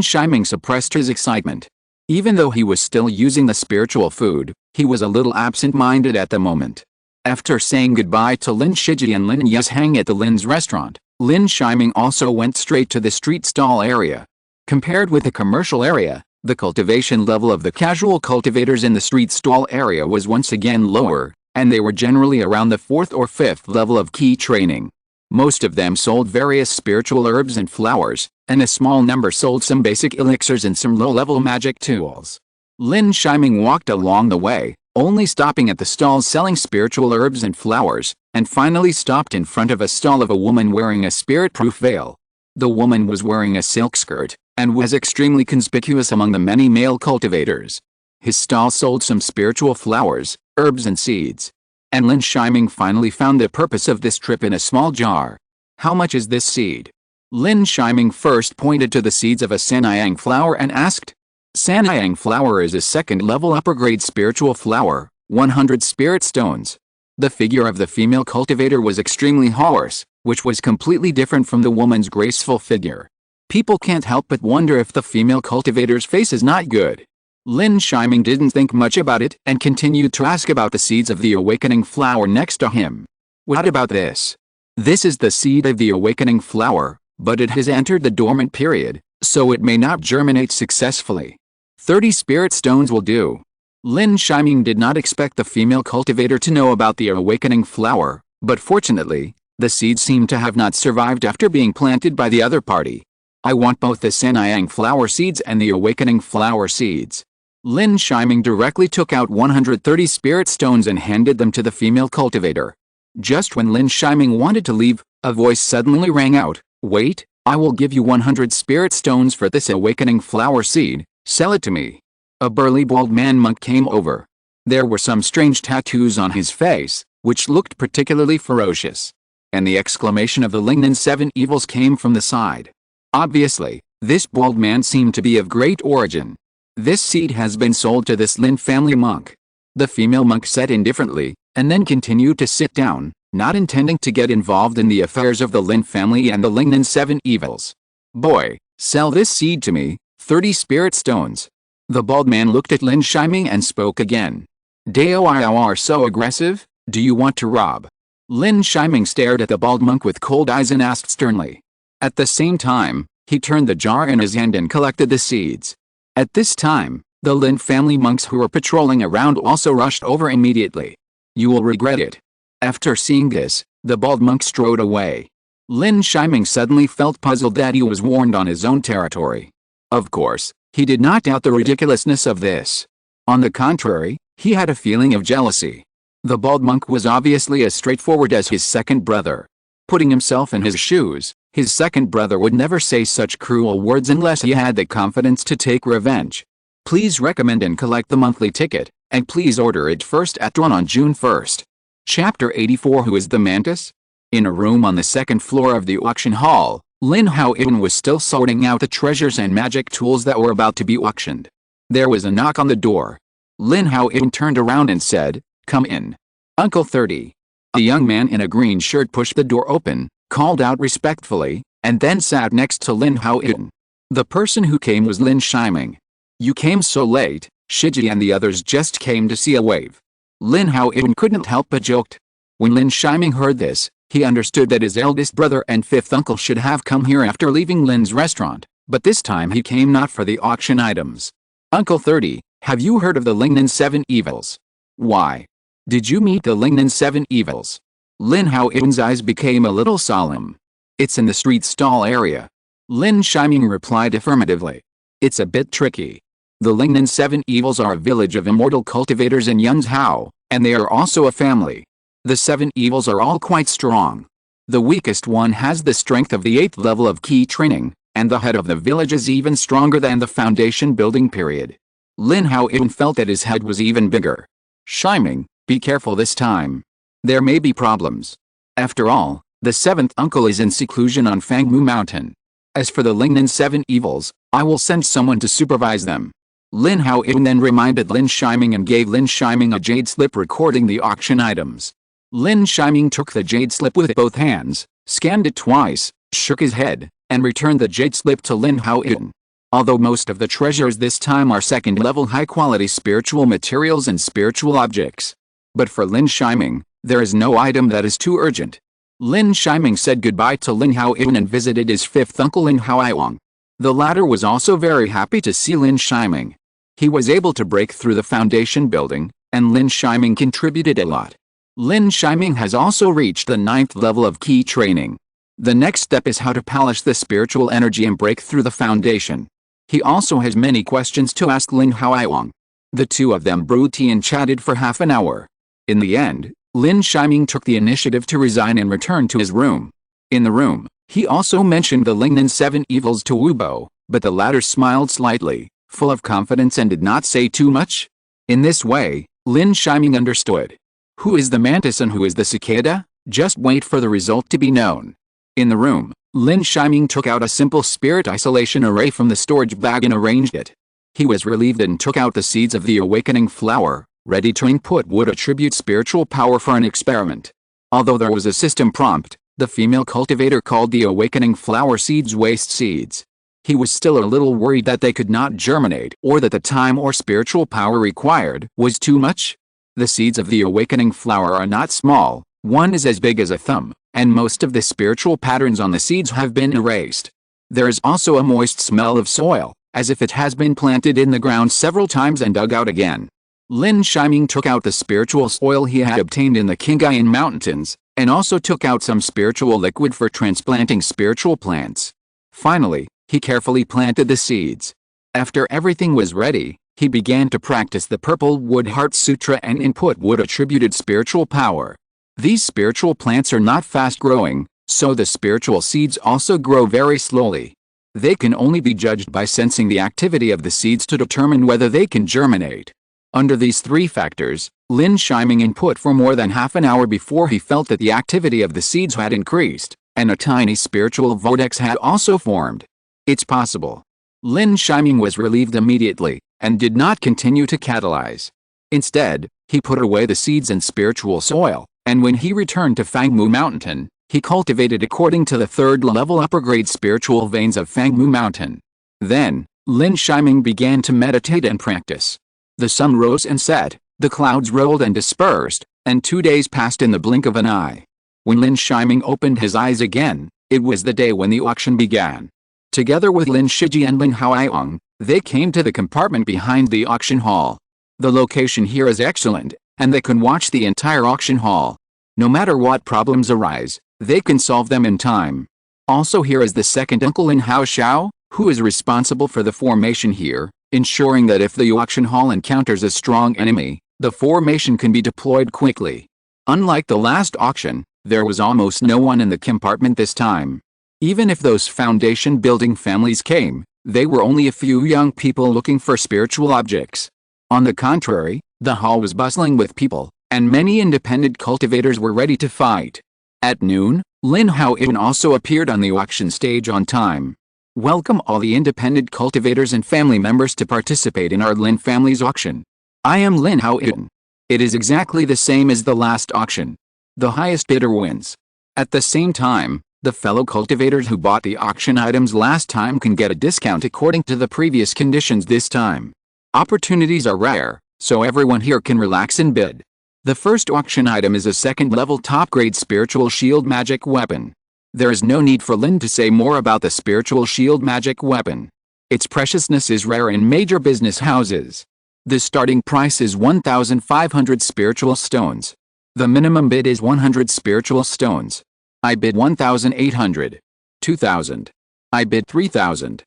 [SPEAKER 1] Shiming suppressed his excitement. Even though he was still using the spiritual food, he was a little absent-minded at the moment. After saying goodbye to Lin Shiji and Lin Yi at the Lin's restaurant, Lin Shiming also went straight to the street stall area. Compared with the commercial area, the cultivation level of the casual cultivators in the street stall area was once again lower, and they were generally around the 4th or 5th level of key training. Most of them sold various spiritual herbs and flowers, and a small number sold some basic elixirs and some low-level magic tools. Lin Shiming walked along the way, only stopping at the stalls selling spiritual herbs and flowers, and finally stopped in front of a stall of a woman wearing a spirit-proof veil. The woman was wearing a silk skirt, and was extremely conspicuous among the many male cultivators. His stall sold some spiritual flowers, herbs and seeds. And Lin Shiming finally found the purpose of this trip in a small jar. How much is this seed? Lin Shiming first pointed to the seeds of a Sanyang flower and asked. Sanyang flower is a 2nd level upper grade spiritual flower, 100 spirit stones. The figure of the female cultivator was extremely hoarse, which was completely different from the woman's graceful figure. People can't help but wonder if the female cultivator's face is not good. Lin Shiming didn't think much about it and continued to ask about the seeds of the awakening flower next to him. What about this? This is the seed of the awakening flower, but it has entered the dormant period, so it may not germinate successfully. 30 spirit stones will do. Lin Shiming did not expect the female cultivator to know about the awakening flower, but fortunately, the seeds seem to have not survived after being planted by the other party. I want both the Sanyang flower seeds and the awakening flower seeds. Lin Shiming directly took out 130 spirit stones and handed them to the female cultivator. Just when Lin Shiming wanted to leave, a voice suddenly rang out, "Wait, I will give you 100 spirit stones for this awakening flower seed, sell it to me." A burly bald man monk came over. There were some strange tattoos on his face, which looked particularly ferocious. And the exclamation of the Lingnan Seven Evils came from the side. Obviously, this bald man seemed to be of great origin. This seed has been sold to this Lin family monk. The female monk said indifferently, and then continued to sit down, not intending to get involved in the affairs of the Lin family and the Lingnan Seven Evils. Boy, sell this seed to me, 30 spirit stones. The bald man looked at Lin Shiming and spoke again. Dao are so aggressive, do you want to rob? Lin Shiming stared at the bald monk with cold eyes and asked sternly. At the same time, he turned the jar in his hand and collected the seeds. At this time, the Lin family monks who were patrolling around also rushed over immediately. You will regret it. After seeing this, the bald monk strode away. Lin Shiming suddenly felt puzzled that he was warned on his own territory. Of course, he did not doubt the ridiculousness of this. On the contrary, he had a feeling of jealousy. The bald monk was obviously as straightforward as his second brother. Putting himself in his shoes, his second brother would never say such cruel words unless he had the confidence to take revenge. Please recommend and collect the monthly ticket, and please order it first at dawn on June 1st. Chapter 84 Who is the Mantis? In a room on the second floor of the auction hall, Lin Hao-in was still sorting out the treasures and magic tools that were about to be auctioned. There was a knock on the door. Lin Hao-in turned around and said, "Come in. Uncle 30. A young man in a green shirt pushed the door open, called out respectfully, and then sat next to Lin Hao-in. The person who came was Lin Shiming. You came so late, Shiji and the others just came to see a wave. Lin Hao-in couldn't help but joked. When Lin Shiming heard this, he understood that his eldest brother and fifth uncle should have come here after leaving Lin's restaurant, but this time he came not for the auction items. Uncle 30, have you heard of the Lingnan Seven Evils? Why? Did you meet the Lingnan Seven Evils? Lin Hao-in's eyes became a little solemn. It's in the street stall area. Lin Shiming replied affirmatively. It's a bit tricky. The Lingnan Seven Evils are a village of immortal cultivators in Yunzhou, and they are also a family. The seven evils are all quite strong. The weakest one has the strength of the 8th level of key training, and the head of the village is even stronger than the foundation building period. Lin Hao-in felt that his head was even bigger. Shiming, be careful this time. There may be problems. After all, the 7th uncle is in seclusion on Fangmu Mountain. As for the Lingnan Seven Evils, I will send someone to supervise them. Lin Hao-in then reminded Lin Shiming and gave Lin Shiming a jade slip recording the auction items. Lin Shiming took the jade slip with both hands, scanned it twice, shook his head, and returned the jade slip to Lin Hao-in. Although most of the treasures this time are second-level high-quality spiritual materials and spiritual objects. But for Lin Shiming, there is no item that is too urgent. Lin Shiming said goodbye to Lin Hao-in and visited his fifth uncle Lin Hao-iwang. The latter was also very happy to see Lin Shiming. He was able to break through the foundation building, and Lin Shiming contributed a lot. Lin Shiming has also reached the 9th level of key training. The next step is how to polish the spiritual energy and break through the foundation. He also has many questions to ask Lin Hao-iwang. The two of them brewed tea and chatted for half an hour. In the end, Lin Shiming took the initiative to resign and return to his room. In the room, he also mentioned the Lingnan Seven Evils to Wu Bo, but the latter smiled slightly, full of confidence, and did not say too much. In this way, Lin Shiming understood. Who is the mantis and who is the cicada? Just wait for the result to be known. In the room, Lin Shiming took out a simple spirit isolation array from the storage bag and arranged it. He was relieved and took out the seeds of the awakening flower, ready to input would attribute spiritual power for an experiment. Although there was a system prompt, the female cultivator called the awakening flower seeds waste seeds. He was still a little worried that they could not germinate or that the time or spiritual power required was too much. The seeds of the awakening flower are not small, one is as big as a thumb, and most of the spiritual patterns on the seeds have been erased. There is also a moist smell of soil, as if it has been planted in the ground several times and dug out again. Lin Shiming took out the spiritual soil he had obtained in the Qinghai Mountains, and also took out some spiritual liquid for transplanting spiritual plants. Finally, he carefully planted the seeds. After everything was ready, he began to practice the Purple Wood Heart Sutra and input wood attributed spiritual power. These spiritual plants are not fast growing, so the spiritual seeds also grow very slowly. They can only be judged by sensing the activity of the seeds to determine whether they can germinate. Under these three factors, Lin Shiming input for more than half an hour before he felt that the activity of the seeds had increased, and a tiny spiritual vortex had also formed. It's possible. Lin Shiming was relieved immediately, and did not continue to catalyze. Instead, he put away the seeds in spiritual soil, and when he returned to Fangmu Mountain, he cultivated according to the third-level upper-grade spiritual veins of Fangmu Mountain. Then, Lin Shiming began to meditate and practice. The sun rose and set, the clouds rolled and dispersed, and 2 days passed in the blink of an eye. When Lin Shiming opened his eyes again, it was the day when the auction began. Together with Lin Shiji and Lin Haoyong, they came to the compartment behind the auction hall. The location here is excellent, and they can watch the entire auction hall. No matter what problems arise, they can solve them in time. Also here is the second uncle Lin Hao Xiao, who is responsible for the formation here, ensuring that if the auction hall encounters a strong enemy, the formation can be deployed quickly. Unlike the last auction, there was almost no one in the compartment this time. Even if those foundation building families came, they were only a few young people looking for spiritual objects. On the contrary, the hall was bustling with people, and many independent cultivators were ready to fight. At noon, Lin Haoyong also appeared on the auction stage on time. Welcome all the independent cultivators and family members to participate in our Lin family's auction. I am Lin Haoyong. It is exactly the same as the last auction. The highest bidder wins. At the same time, the fellow cultivators who bought the auction items last time can get a discount according to the previous conditions this time. Opportunities are rare, so everyone here can relax and bid. The first auction item is a second-level top-grade spiritual shield magic weapon. There is no need for Lin to say more about the spiritual shield magic weapon. Its preciousness is rare in major business houses. The starting price is 1,500 spiritual stones. The minimum bid is 100 spiritual stones. I bid 1,800. 2,000. I bid 3,000.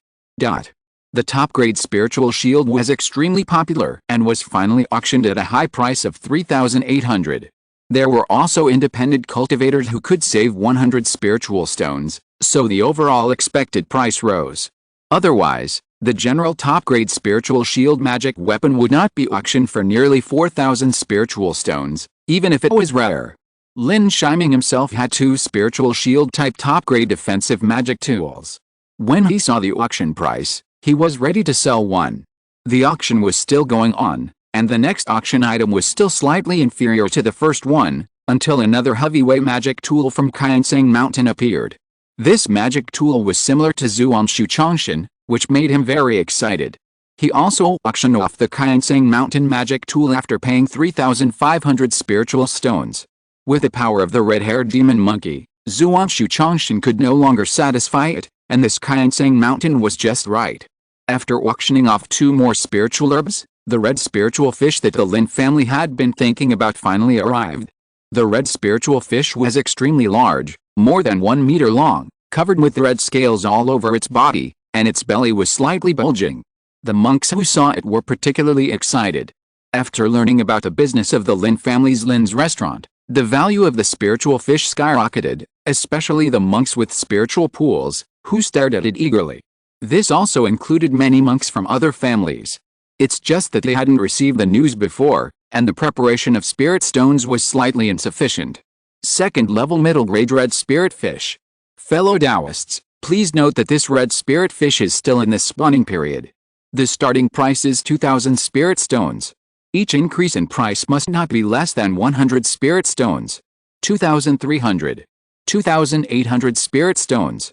[SPEAKER 1] The top-grade spiritual shield was extremely popular and was finally auctioned at a high price of 3,800. There were also independent cultivators who could save 100 spiritual stones, so the overall expected price rose. Otherwise, the general top-grade spiritual shield magic weapon would not be auctioned for nearly 4,000 spiritual stones, even if it was rare. Lin Shiming himself had 2 spiritual shield-type top-grade defensive magic tools. When he saw the auction price, he was ready to sell one. The auction was still going on, and the next auction item was still slightly inferior to the first one, until another heavyweight magic tool from Qianseng Mountain appeared. This magic tool was similar to Zhuangshu Chongshan, which made him very excited. He also auctioned off the Qianseng Mountain magic tool after paying 3,500 spiritual stones. With the power of the red-haired demon monkey, Zhuangshu Chongshan could no longer satisfy it, and this Qianseng Mountain was just right. After auctioning off 2 more spiritual herbs, the red spiritual fish that the Lin family had been thinking about finally arrived. The red spiritual fish was extremely large, more than 1 meter long, covered with red scales all over its body, and its belly was slightly bulging. The monks who saw it were particularly excited. After learning about the business of the Lin family's Lin's restaurant, the value of the spiritual fish skyrocketed, especially the monks with spiritual pools, who stared at it eagerly. This also included many monks from other families. It's just that they hadn't received the news before, and the preparation of spirit stones was slightly insufficient. Second-level middle-grade red spirit fish. Fellow Taoists, please note that this red spirit fish is still in the spawning period. The starting price is 2,000 spirit stones. Each increase in price must not be less than 100 spirit stones. 2,300. 2,800 spirit stones.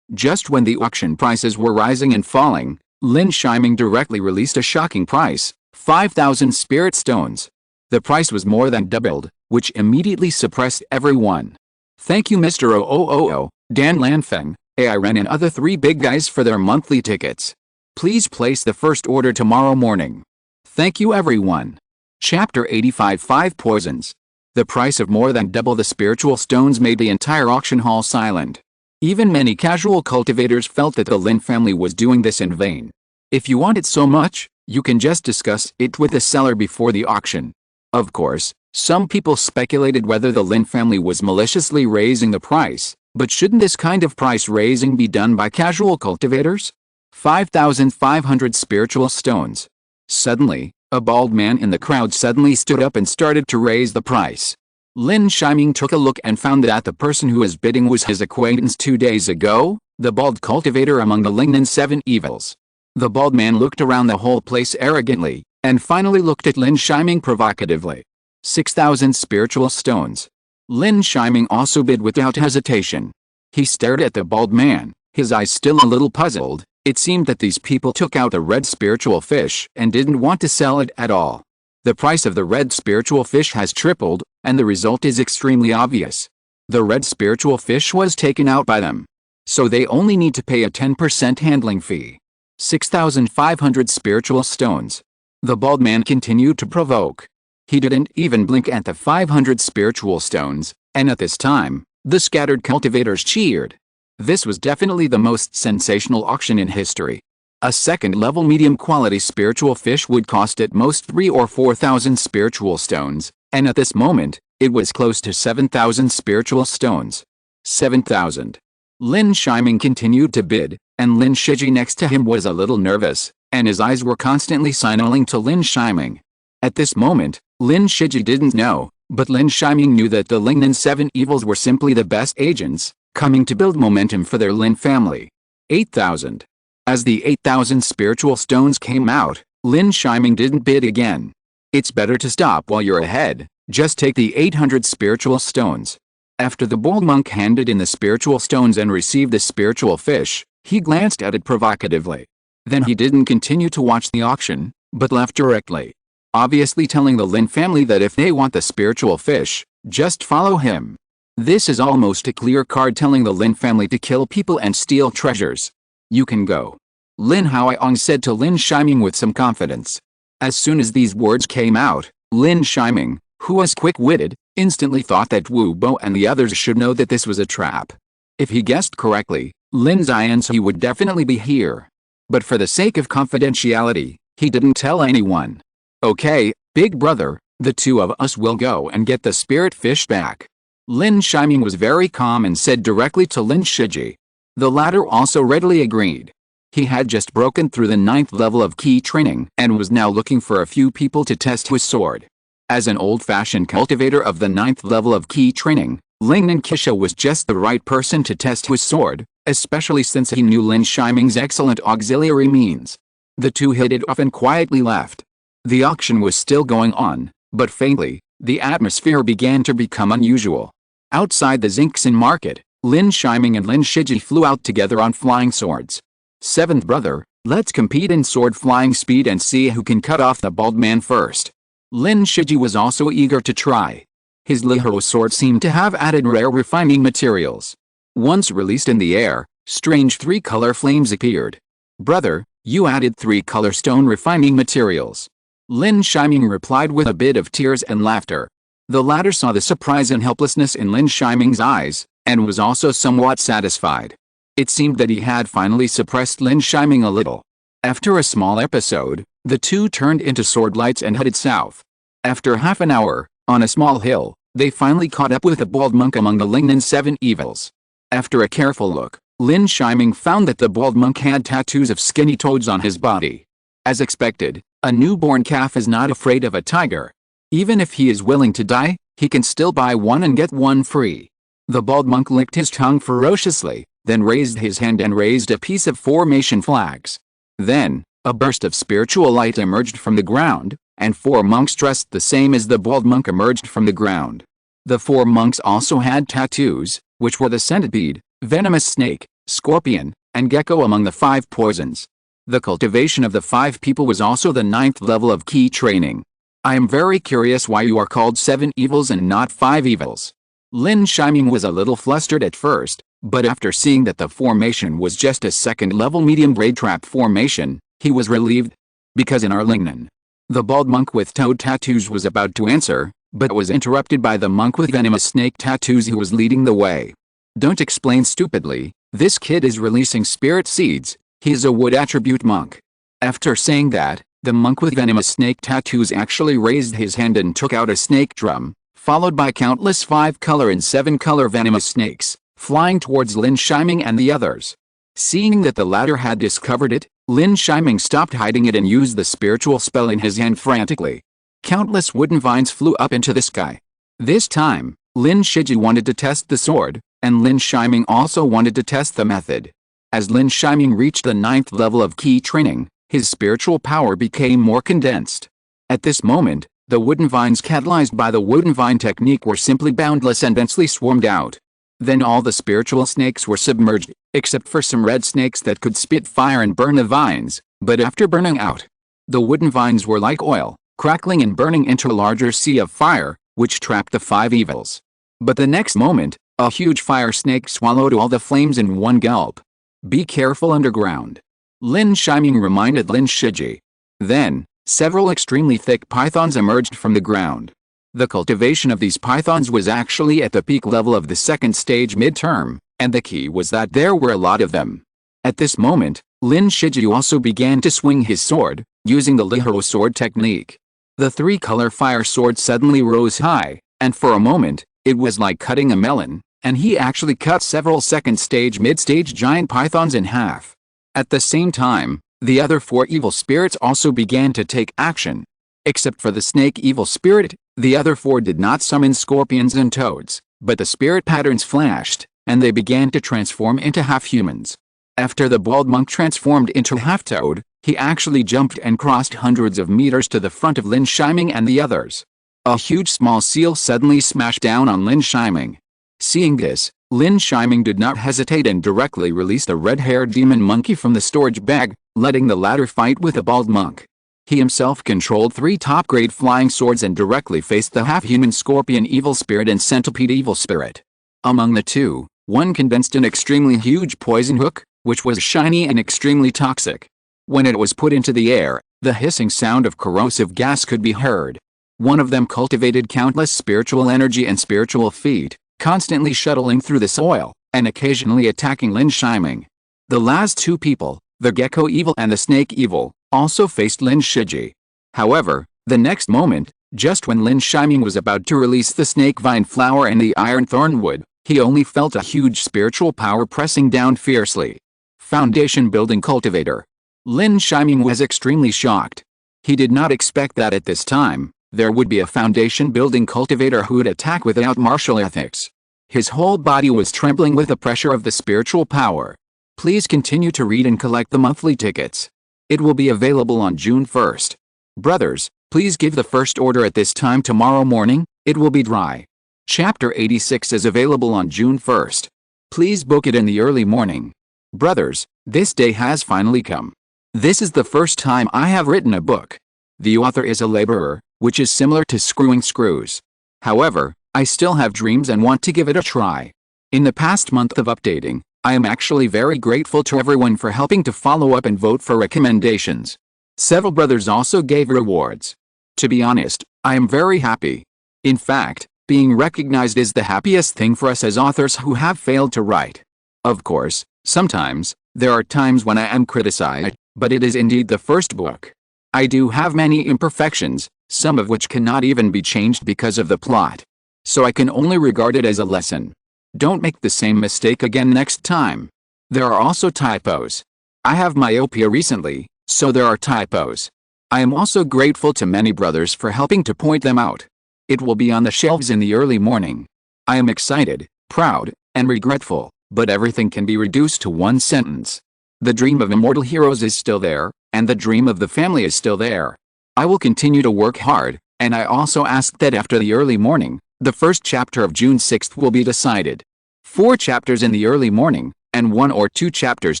[SPEAKER 1] Just when the auction prices were rising and falling, Lin Shiming directly released a shocking price, 5,000 spirit stones. The price was more than doubled, which immediately suppressed everyone. Thank you Mr. OOOO, Dan Lanfeng, AI Ren and other 3 big guys for their monthly tickets. Please place the first order tomorrow morning. Thank you everyone. Chapter 85 5 Poisons. The price of more than double the spiritual stones made the entire auction hall silent. Even many casual cultivators felt that the Lin family was doing this in vain. If you want it so much, you can just discuss it with the seller before the auction. Of course, some people speculated whether the Lin family was maliciously raising the price, But shouldn't this kind of price raising be done by casual cultivators? 5,500 spiritual stones. Suddenly, a bald man in the crowd suddenly stood up and started to raise the price. Lin Yi took a look and found that the person who was bidding was his acquaintance 2 days ago, the bald cultivator among the Lingnan 7 evils. The bald man looked around the whole place arrogantly, and finally looked at Lin Yi provocatively. 6,000 spiritual stones. Lin Yi also bid without hesitation. He stared at the bald man, his eyes still a little puzzled. It seemed that these people took out a red spiritual fish and didn't want to sell it at all. The price of the red spiritual fish has tripled, and the result is extremely obvious. The red spiritual fish was taken out by them. So they only need to pay a 10% handling fee. 6,500 spiritual stones. The bald man continued to provoke. He didn't even blink at the 500 spiritual stones, and at this time, the scattered cultivators cheered. This was definitely the most sensational auction in history. A second-level medium-quality spiritual fish would cost at most 3,000 or 4,000 spiritual stones, and at this moment, it was close to 7,000 spiritual stones. 7,000. Lin Yi continued to bid, and Lin Yi next to him was a little nervous, and his eyes were constantly signaling to Lin Yi. At this moment, Lin Yi didn't know, but Lin Yi knew that the Lingnan 7 evils were simply the best agents, coming to build momentum for their Lin family. 8,000. As the 8,000 spiritual stones came out, Lin Yi didn't bid again. It's better to stop while you're ahead, just take the 800 spiritual stones. After the bald monk handed in the spiritual stones and received the spiritual fish, he glanced at it provocatively. Then he didn't continue to watch the auction, but left directly. Obviously telling the Lin family that if they want the spiritual fish, just follow him. This is almost a clear card telling the Lin family to kill people and steal treasures. You can go. Lin Haoyong said to Lin Yi with some confidence. As soon as these words came out, Lin Yi, who was quick-witted, instantly thought that Wu Bo and the others should know that this was a trap. If he guessed correctly, Lin Yi would definitely be here. But for the sake of confidentiality, he didn't tell anyone. Okay, big brother, the two of us will go and get the spirit fish back. Lin Yi was very calm and said directly to Lin Yi. The latter also readily agreed. He had just broken through the 9th level of key training and was now looking for a few people to test his sword. As an old-fashioned cultivator of the 9th level of key training, Lingnan Kisha was just the right person to test his sword, especially since he knew Lin Yi's excellent auxiliary means. The two hit it off and quietly left. The auction was still going on, but faintly, the atmosphere began to become unusual. Outside the Xingxin market, Lin Yi and Lin Yi flew out together on flying swords. 7th brother, let's compete in sword flying speed and see who can cut off the bald man first. Lin Yi was also eager to try. His Lihiro sword seemed to have added rare refining materials. Once released in the air, strange 3-color flames appeared. Brother, you added 3-color stone refining materials. Lin Yi replied with a bit of tears and laughter. The latter saw the surprise and helplessness in Lin Yi's eyes, and was also somewhat satisfied. It seemed that he had finally suppressed Lin Yi a little. After a small episode, the two turned into sword lights and headed south. After half an hour, on a small hill, they finally caught up with a bald monk among the Lingnan 7 evils. After a careful look, Lin Yi found that the bald monk had tattoos of skinny toads on his body. As expected, a newborn calf is not afraid of a tiger. Even if he is willing to die, he can still buy one and get one free. The bald monk licked his tongue ferociously, then raised his hand and raised a piece of formation flags. Then, a burst of spiritual light emerged from the ground, and 4 monks dressed the same as the bald monk emerged from the ground. The 4 monks also had tattoos, which were the centipede, venomous snake, scorpion, and gecko among the 5 poisons. The cultivation of the 5 people was also the 9th level of key training. I am very curious why you are called 7 evils and not 5 evils. Lin Yi was a little flustered at first, but after seeing that the formation was just a 2nd level medium grade trap formation, he was relieved. Because in our Lingnan, the bald monk with toad tattoos was about to answer, but was interrupted by the monk with venomous snake tattoos who was leading the way. Don't explain stupidly, this kid is releasing spirit seeds, he is a wood attribute monk. After saying that, the monk with venomous snake tattoos actually raised his hand and took out a snake drum, followed by countless 5-color and 7-color venomous snakes, flying towards Lin Shiming and the others. Seeing that the latter had discovered it, Lin Shiming stopped hiding it and used the spiritual spell in his hand frantically. Countless wooden vines flew up into the sky. This time, Lin Shiji wanted to test the sword, and Lin Shiming also wanted to test the method. As Lin Shiming reached the 9th level of key training, his spiritual power became more condensed. At this moment, the wooden vines catalyzed by the wooden vine technique were simply boundless and densely swarmed out. Then all the spiritual snakes were submerged, except for some red snakes that could spit fire and burn the vines, but after burning out, the wooden vines were like oil, crackling and burning into a larger sea of fire, which trapped the 5 evils. But the next moment, a huge fire snake swallowed all the flames in one gulp. Be careful underground. Lin Shiming reminded Lin Shiji. Then, several extremely thick pythons emerged from the ground. The cultivation of these pythons was actually at the peak level of the 2nd stage midterm, and the key was that there were a lot of them. At this moment, Lin Shiji also began to swing his sword, using the Lihiro sword technique. The 3-color fire sword suddenly rose high, and for a moment, it was like cutting a melon, and he actually cut several 2nd stage mid-stage giant pythons in half. At the same time, the other 4 evil spirits also began to take action. Except for the snake evil spirit, the other 4 did not summon scorpions and toads, but the spirit patterns flashed, and they began to transform into half-humans. After the bald monk transformed into half-toad, he actually jumped and crossed hundreds of meters to the front of Lin Shiming and the others. A huge small seal suddenly smashed down on Lin Shiming. Seeing this, Lin Shiming did not hesitate and directly released the red-haired demon monkey from the storage bag, letting the latter fight with the bald monk. He himself controlled 3 top-grade flying swords and directly faced the half-human scorpion evil spirit and centipede evil spirit. Among the two, one condensed an extremely huge poison hook, which was shiny and extremely toxic. When it was put into the air, the hissing sound of corrosive gas could be heard. One of them cultivated countless spiritual energy and spiritual feet, constantly shuttling through the soil, and occasionally attacking Lin Shiming. The last 2 people, the gecko evil and the snake evil, also faced Lin Shiji. However, the next moment, just when Lin Shiming was about to release the snake vine flower and the iron thornwood, he only felt a huge spiritual power pressing down fiercely. Foundation building cultivator. Lin Shiming was extremely shocked. He did not expect that at this time, there would be a foundation building cultivator who would attack without martial ethics. His whole body was trembling with the pressure of the spiritual power. Please continue to read and collect the monthly tickets. It will be available on June 1st. Brothers, please give the first order at this time tomorrow morning, it will be dry. Chapter 86 is available on June 1st. Please book it in the early morning. Brothers, this day has finally come. This is the first time I have written a book. The author is a laborer, which is similar to screwing screws. However, I still have dreams and want to give it a try. In the past month of updating, I am actually very grateful to everyone for helping to follow up and vote for recommendations. Several brothers also gave rewards. To be honest, I am very happy. In fact, being recognized is the happiest thing for us as authors who have failed to write. Of course, sometimes, there are times when I am criticized, but it is indeed the first book. I do have many imperfections, some of which cannot even be changed because of the plot. So I can only regard it as a lesson. Don't make the same mistake again next time. There are also typos. I have myopia recently, so there are typos. I am also grateful to many brothers for helping to point them out. It will be on the shelves in the early morning. I am excited, proud, and regretful, but everything can be reduced to one sentence. The dream of immortal heroes is still there, and the dream of the family is still there. I will continue to work hard, and I also ask that after the early morning, the first chapter of June 6th will be decided. 4 chapters in the early morning, and 1 or 2 chapters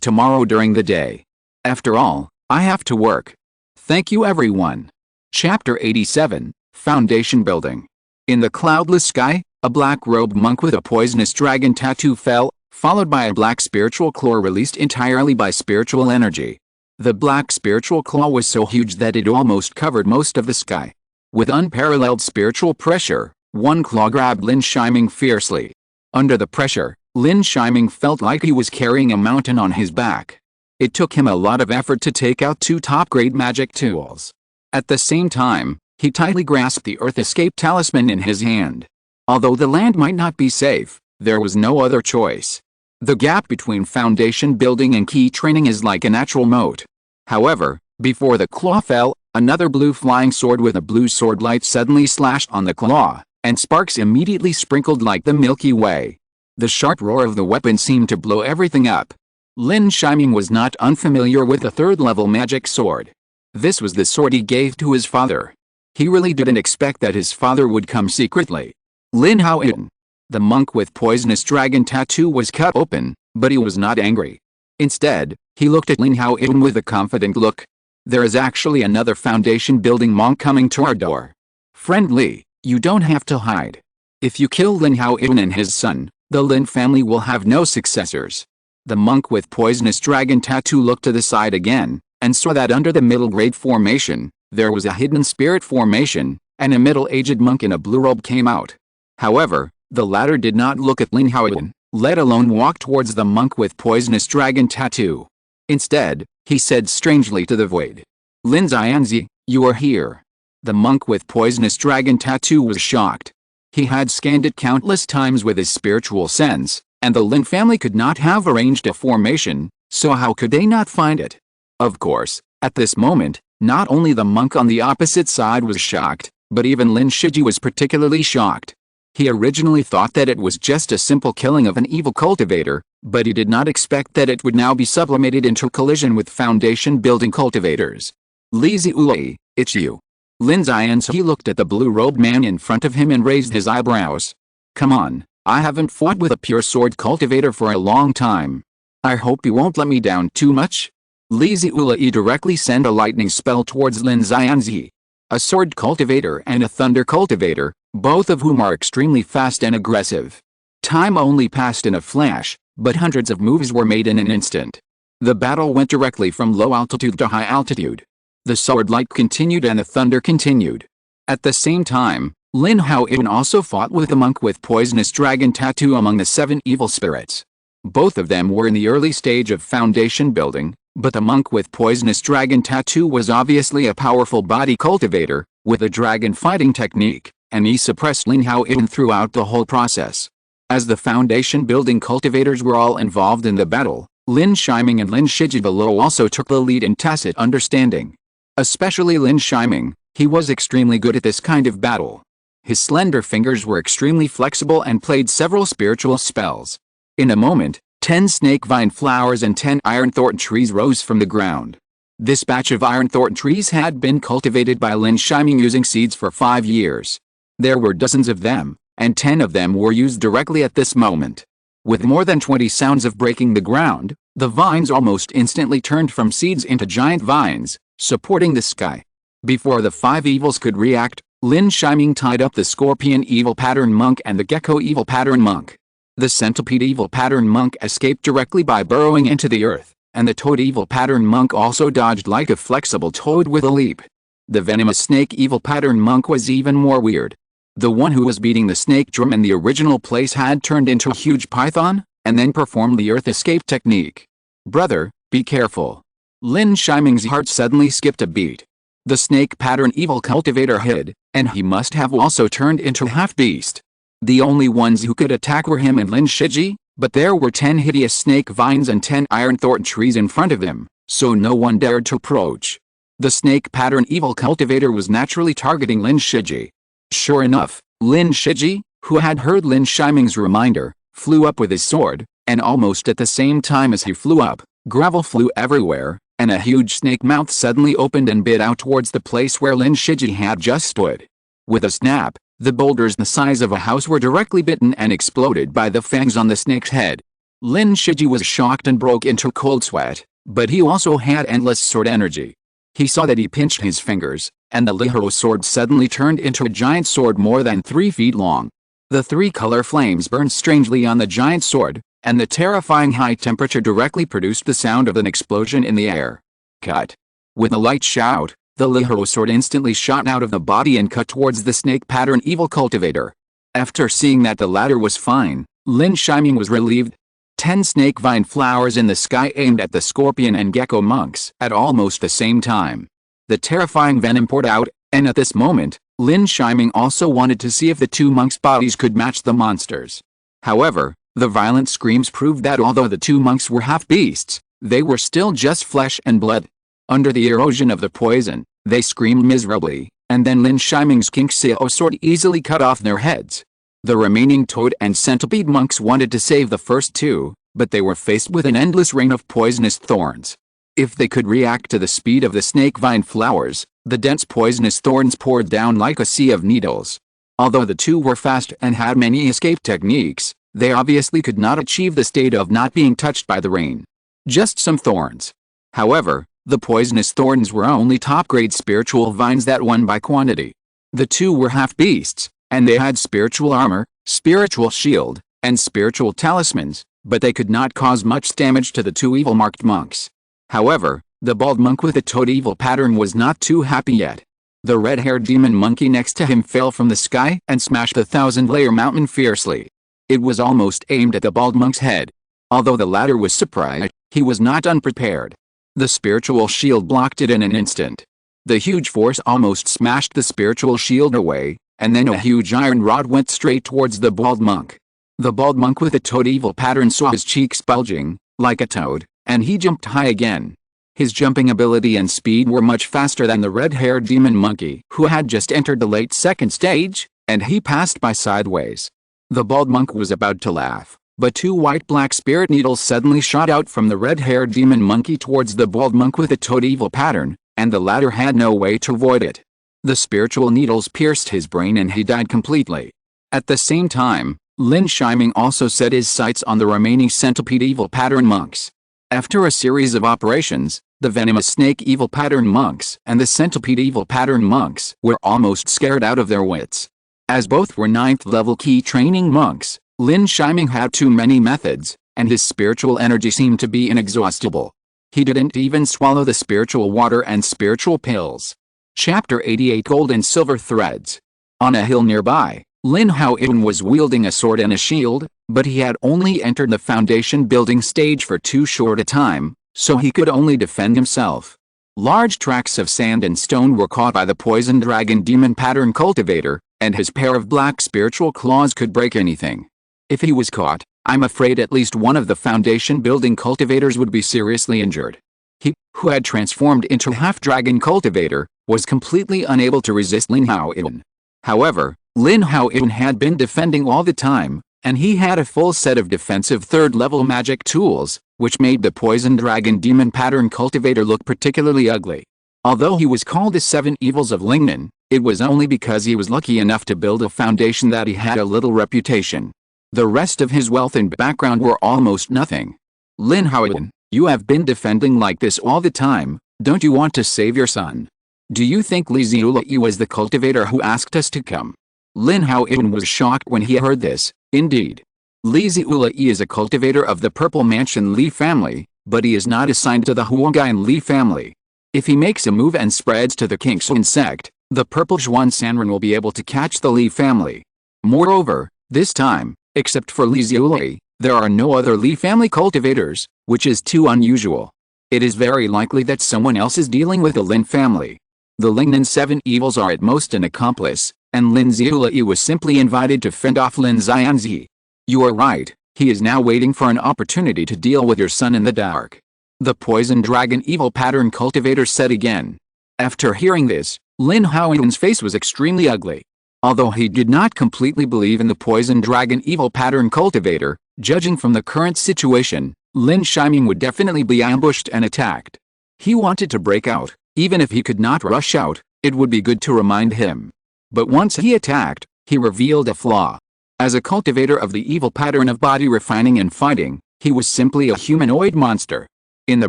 [SPEAKER 1] tomorrow during the day. After all, I have to work. Thank you everyone. Chapter 87, Foundation Building. In the cloudless sky, a black-robed monk with a poisonous dragon tattoo fell, followed by a black spiritual claw released entirely by spiritual energy. The black spiritual claw was so huge that it almost covered most of the sky. With unparalleled spiritual pressure, one claw grabbed Lin Shiming fiercely. Under the pressure, Lin Shiming felt like he was carrying a mountain on his back. It took him a lot of effort to take out 2 top-grade magic tools. At the same time, he tightly grasped the Earth Escape Talisman in his hand. Although the land might not be safe, There was no other choice. The gap between foundation building and key training is like a natural moat. However, before the claw fell, another blue flying sword with a blue sword light suddenly slashed on the claw, and sparks immediately sprinkled like the Milky Way. The sharp roar of the weapon seemed to blow everything up. Lin Yi was not unfamiliar with the third-level magic sword. This was the sword he gave to his father. He really didn't expect that his father would come secretly. Lin Yi. The monk with poisonous dragon tattoo was cut open, but he was not angry. Instead, he looked at Lin Yi with a confident look. There is actually another foundation-building monk coming to our door. Friend Li, you don't have to hide. If you kill Lin Yi and his son, the Lin family will have no successors. The monk with poisonous dragon tattoo looked to the side again, and saw that under the middle grade formation, there was a hidden spirit formation, and a middle-aged monk in a blue robe came out. However, the latter did not look at Lin Yi, let alone walk towards the monk with poisonous dragon tattoo. Instead, he said strangely to the void, Lin Yi, you are here. The monk with poisonous dragon tattoo was shocked. He had scanned it countless times with his spiritual sense, and the Lin family could not have arranged a formation, so how could they not find it? Of course, at this moment, not only the monk on the opposite side was shocked, but even Lin Yi was particularly shocked. He originally thought that it was just a simple killing of an evil cultivator, but he did not expect that it would now be sublimated into collision with foundation-building cultivators. Li Ziuli, it's you. Lin Yi looked at the blue-robed man in front of him and raised his eyebrows. Come on, I haven't fought with a pure sword cultivator for a long time. I hope you won't let me down too much. Li Ziuli directly sent a lightning spell towards Lin Yi. A sword cultivator and a thunder cultivator, both of whom are extremely fast and aggressive. Time only passed in a flash, but hundreds of moves were made in an instant. The battle went directly from low altitude to high altitude. The sword light continued and the thunder continued. At the same time, Lin Yi also fought with the monk with poisonous dragon tattoo among the 7 evil spirits. Both of them were in the early stage of foundation building, but the monk with poisonous dragon tattoo was obviously a powerful body cultivator, with a dragon fighting technique, and he suppressed Lin Yi throughout the whole process. As the foundation building cultivators were all involved in the battle, Lin Yi and Lin Yi below also took the lead in tacit understanding. Especially Lin Yi, he was extremely good at this kind of battle. His slender fingers were extremely flexible and played several spiritual spells. In a moment, 10 snake vine flowers and 10 iron thorn trees rose from the ground. This batch of iron thorn trees had been cultivated by Lin Yi using seeds for 5 years. There were dozens of them, and 10 of them were used directly at this moment. With more than 20 sounds of breaking the ground, the vines almost instantly turned from seeds into giant vines, supporting the sky. Before the 5 evils could react, Lin Yi tied up the scorpion evil pattern monk and the gecko evil pattern monk. The centipede evil pattern monk escaped directly by burrowing into the earth, and the toad evil pattern monk also dodged like a flexible toad with a leap. The venomous snake evil pattern monk was even more weird. The one who was beating the snake drum in the original place had turned into a huge python, and then performed the earth escape technique. Brother, be careful. Lin Yi's heart suddenly skipped a beat. The snake pattern evil cultivator hid, and he must have also turned into half-beast. The only ones who could attack were him and Lin Yi, but there were 10 hideous snake vines and 10 iron thorn trees in front of him, so no one dared to approach. The snake pattern evil cultivator was naturally targeting Lin Yi. Sure enough, Lin Yi, who had heard Lin Yi's reminder, flew up with his sword, and almost at the same time as he flew up, gravel flew everywhere, and a huge snake mouth suddenly opened and bit out towards the place where Lin Yi had just stood. With a snap, the boulders the size of a house were directly bitten and exploded by the fangs on the snake's head. Lin Yi was shocked and broke into cold sweat, but he also had endless sword energy. He saw that he pinched his fingers, and the Lihiro sword suddenly turned into a giant sword more than 3 feet long. The 3-color flames burned strangely on the giant sword, and the terrifying high temperature directly produced the sound of an explosion in the air. Cut. With a light shout, the Lihiro sword instantly shot out of the body and cut towards the snake pattern evil cultivator. After seeing that the latter was fine, Lin Yi was relieved. 10 snake vine flowers in the sky aimed at the scorpion and gecko monks at almost the same time. The terrifying venom poured out, and at this moment, Lin Yi also wanted to see if the 2 monks' bodies could match the monsters. However, the violent screams proved that although the two monks were half beasts, they were still just flesh and blood. Under the erosion of the poison, they screamed miserably, and then Lin Shiming's conceal sword easily cut off their heads. The remaining toad and centipede monks wanted to save the first two, but they were faced with an endless rain of poisonous thorns. If they could react to the speed of the snake vine flowers, the dense poisonous thorns poured down like a sea of needles. Although the two were fast and had many escape techniques, they obviously could not achieve the state of not being touched by the rain. Just some thorns. However, the poisonous thorns were only top-grade spiritual vines that won by quantity. The two were half-beasts, and they had spiritual armor, spiritual shield, and spiritual talismans, but they could not cause much damage to the two evil-marked monks. However, the bald monk with the toad evil pattern was not too happy yet. The red-haired demon monkey next to him fell from the sky and smashed the thousand-layer mountain fiercely. It was almost aimed at the bald monk's head. Although the latter was surprised, he was not unprepared. The spiritual shield blocked it in an instant. The huge force almost smashed the spiritual shield away, and then a huge iron rod went straight towards the bald monk. The bald monk with the toad evil pattern saw his cheeks bulging, like a toad, and he jumped high again. His jumping ability and speed were much faster than the red-haired demon monkey who had just entered the late second stage, and he passed by sideways. The bald monk was about to laugh, but two white-black spirit needles suddenly shot out from the red-haired demon monkey towards the bald monk with the toad evil pattern, and the latter had no way to avoid it. The spiritual needles pierced his brain and he died completely. At the same time, Lin Shiming also set his sights on the remaining centipede evil pattern monks. After a series of operations, the venomous snake evil pattern monks and the centipede evil pattern monks were almost scared out of their wits. As both were 9th level key training monks, Lin Shiming had too many methods, and his spiritual energy seemed to be inexhaustible. He didn't even swallow the spiritual water and spiritual pills. Chapter 88 Gold and Silver Threads. On a hill nearby, Lin Hao-in was wielding a sword and a shield, but he had only entered the foundation building stage for too short a time, so he could only defend himself. Large tracts of sand and stone were caught by the poison dragon demon pattern cultivator, and his pair of black spiritual claws could break anything. If he was caught, I'm afraid at least one of the foundation building cultivators would be seriously injured. He, who had transformed into half-dragon cultivator, was completely unable to resist Lin Hao-in. However, Lin Hao-in had been defending all the time, and he had a full set of defensive third-level magic tools, which made the poison dragon demon pattern cultivator look particularly ugly. Although he was called the Seven Evils of Lingnan, it was only because he was lucky enough to build a foundation that he had a little reputation. The rest of his wealth and background were almost nothing. Lin Hao-in, you have been defending like this all the time, don't you want to save your son? Do you think Li Yi was the cultivator who asked us to come? Lin Hao-in was shocked when he heard this. Indeed, Li Yi is a cultivator of the Purple Mansion Li family, but he is not assigned to the Huangyan Li family. If he makes a move and spreads to the Qingxun sect, the Purple Zhuan Sanren will be able to catch the Li family. Moreover, this time, except for Li Yi, there are no other Li family cultivators, which is too unusual. It is very likely that someone else is dealing with the Lin family. The Lingnan Seven Evils are at most an accomplice, and Lin Yi was simply invited to fend off Lin Xianzi. You are right, he is now waiting for an opportunity to deal with your son in the dark. The poison dragon evil pattern cultivator said again. After hearing this, Lin Hao-in's face was extremely ugly. Although he did not completely believe in the poison dragon evil pattern cultivator, judging from the current situation, Lin Shiming would definitely be ambushed and attacked. He wanted to break out, even if he could not rush out, it would be good to remind him. But once he attacked, he revealed a flaw. As a cultivator of the evil pattern of body refining and fighting, he was simply a humanoid monster. In the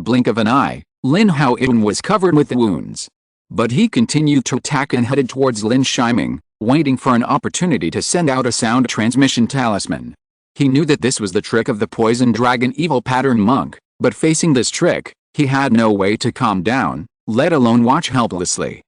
[SPEAKER 1] blink of an eye, Lin Hao-in was covered with wounds. But he continued to attack and headed towards Lin Shiming, waiting for an opportunity to send out a sound transmission talisman. He knew that this was the trick of the poison dragon evil pattern monk, but facing this trick, he had no way to calm down, let alone watch helplessly.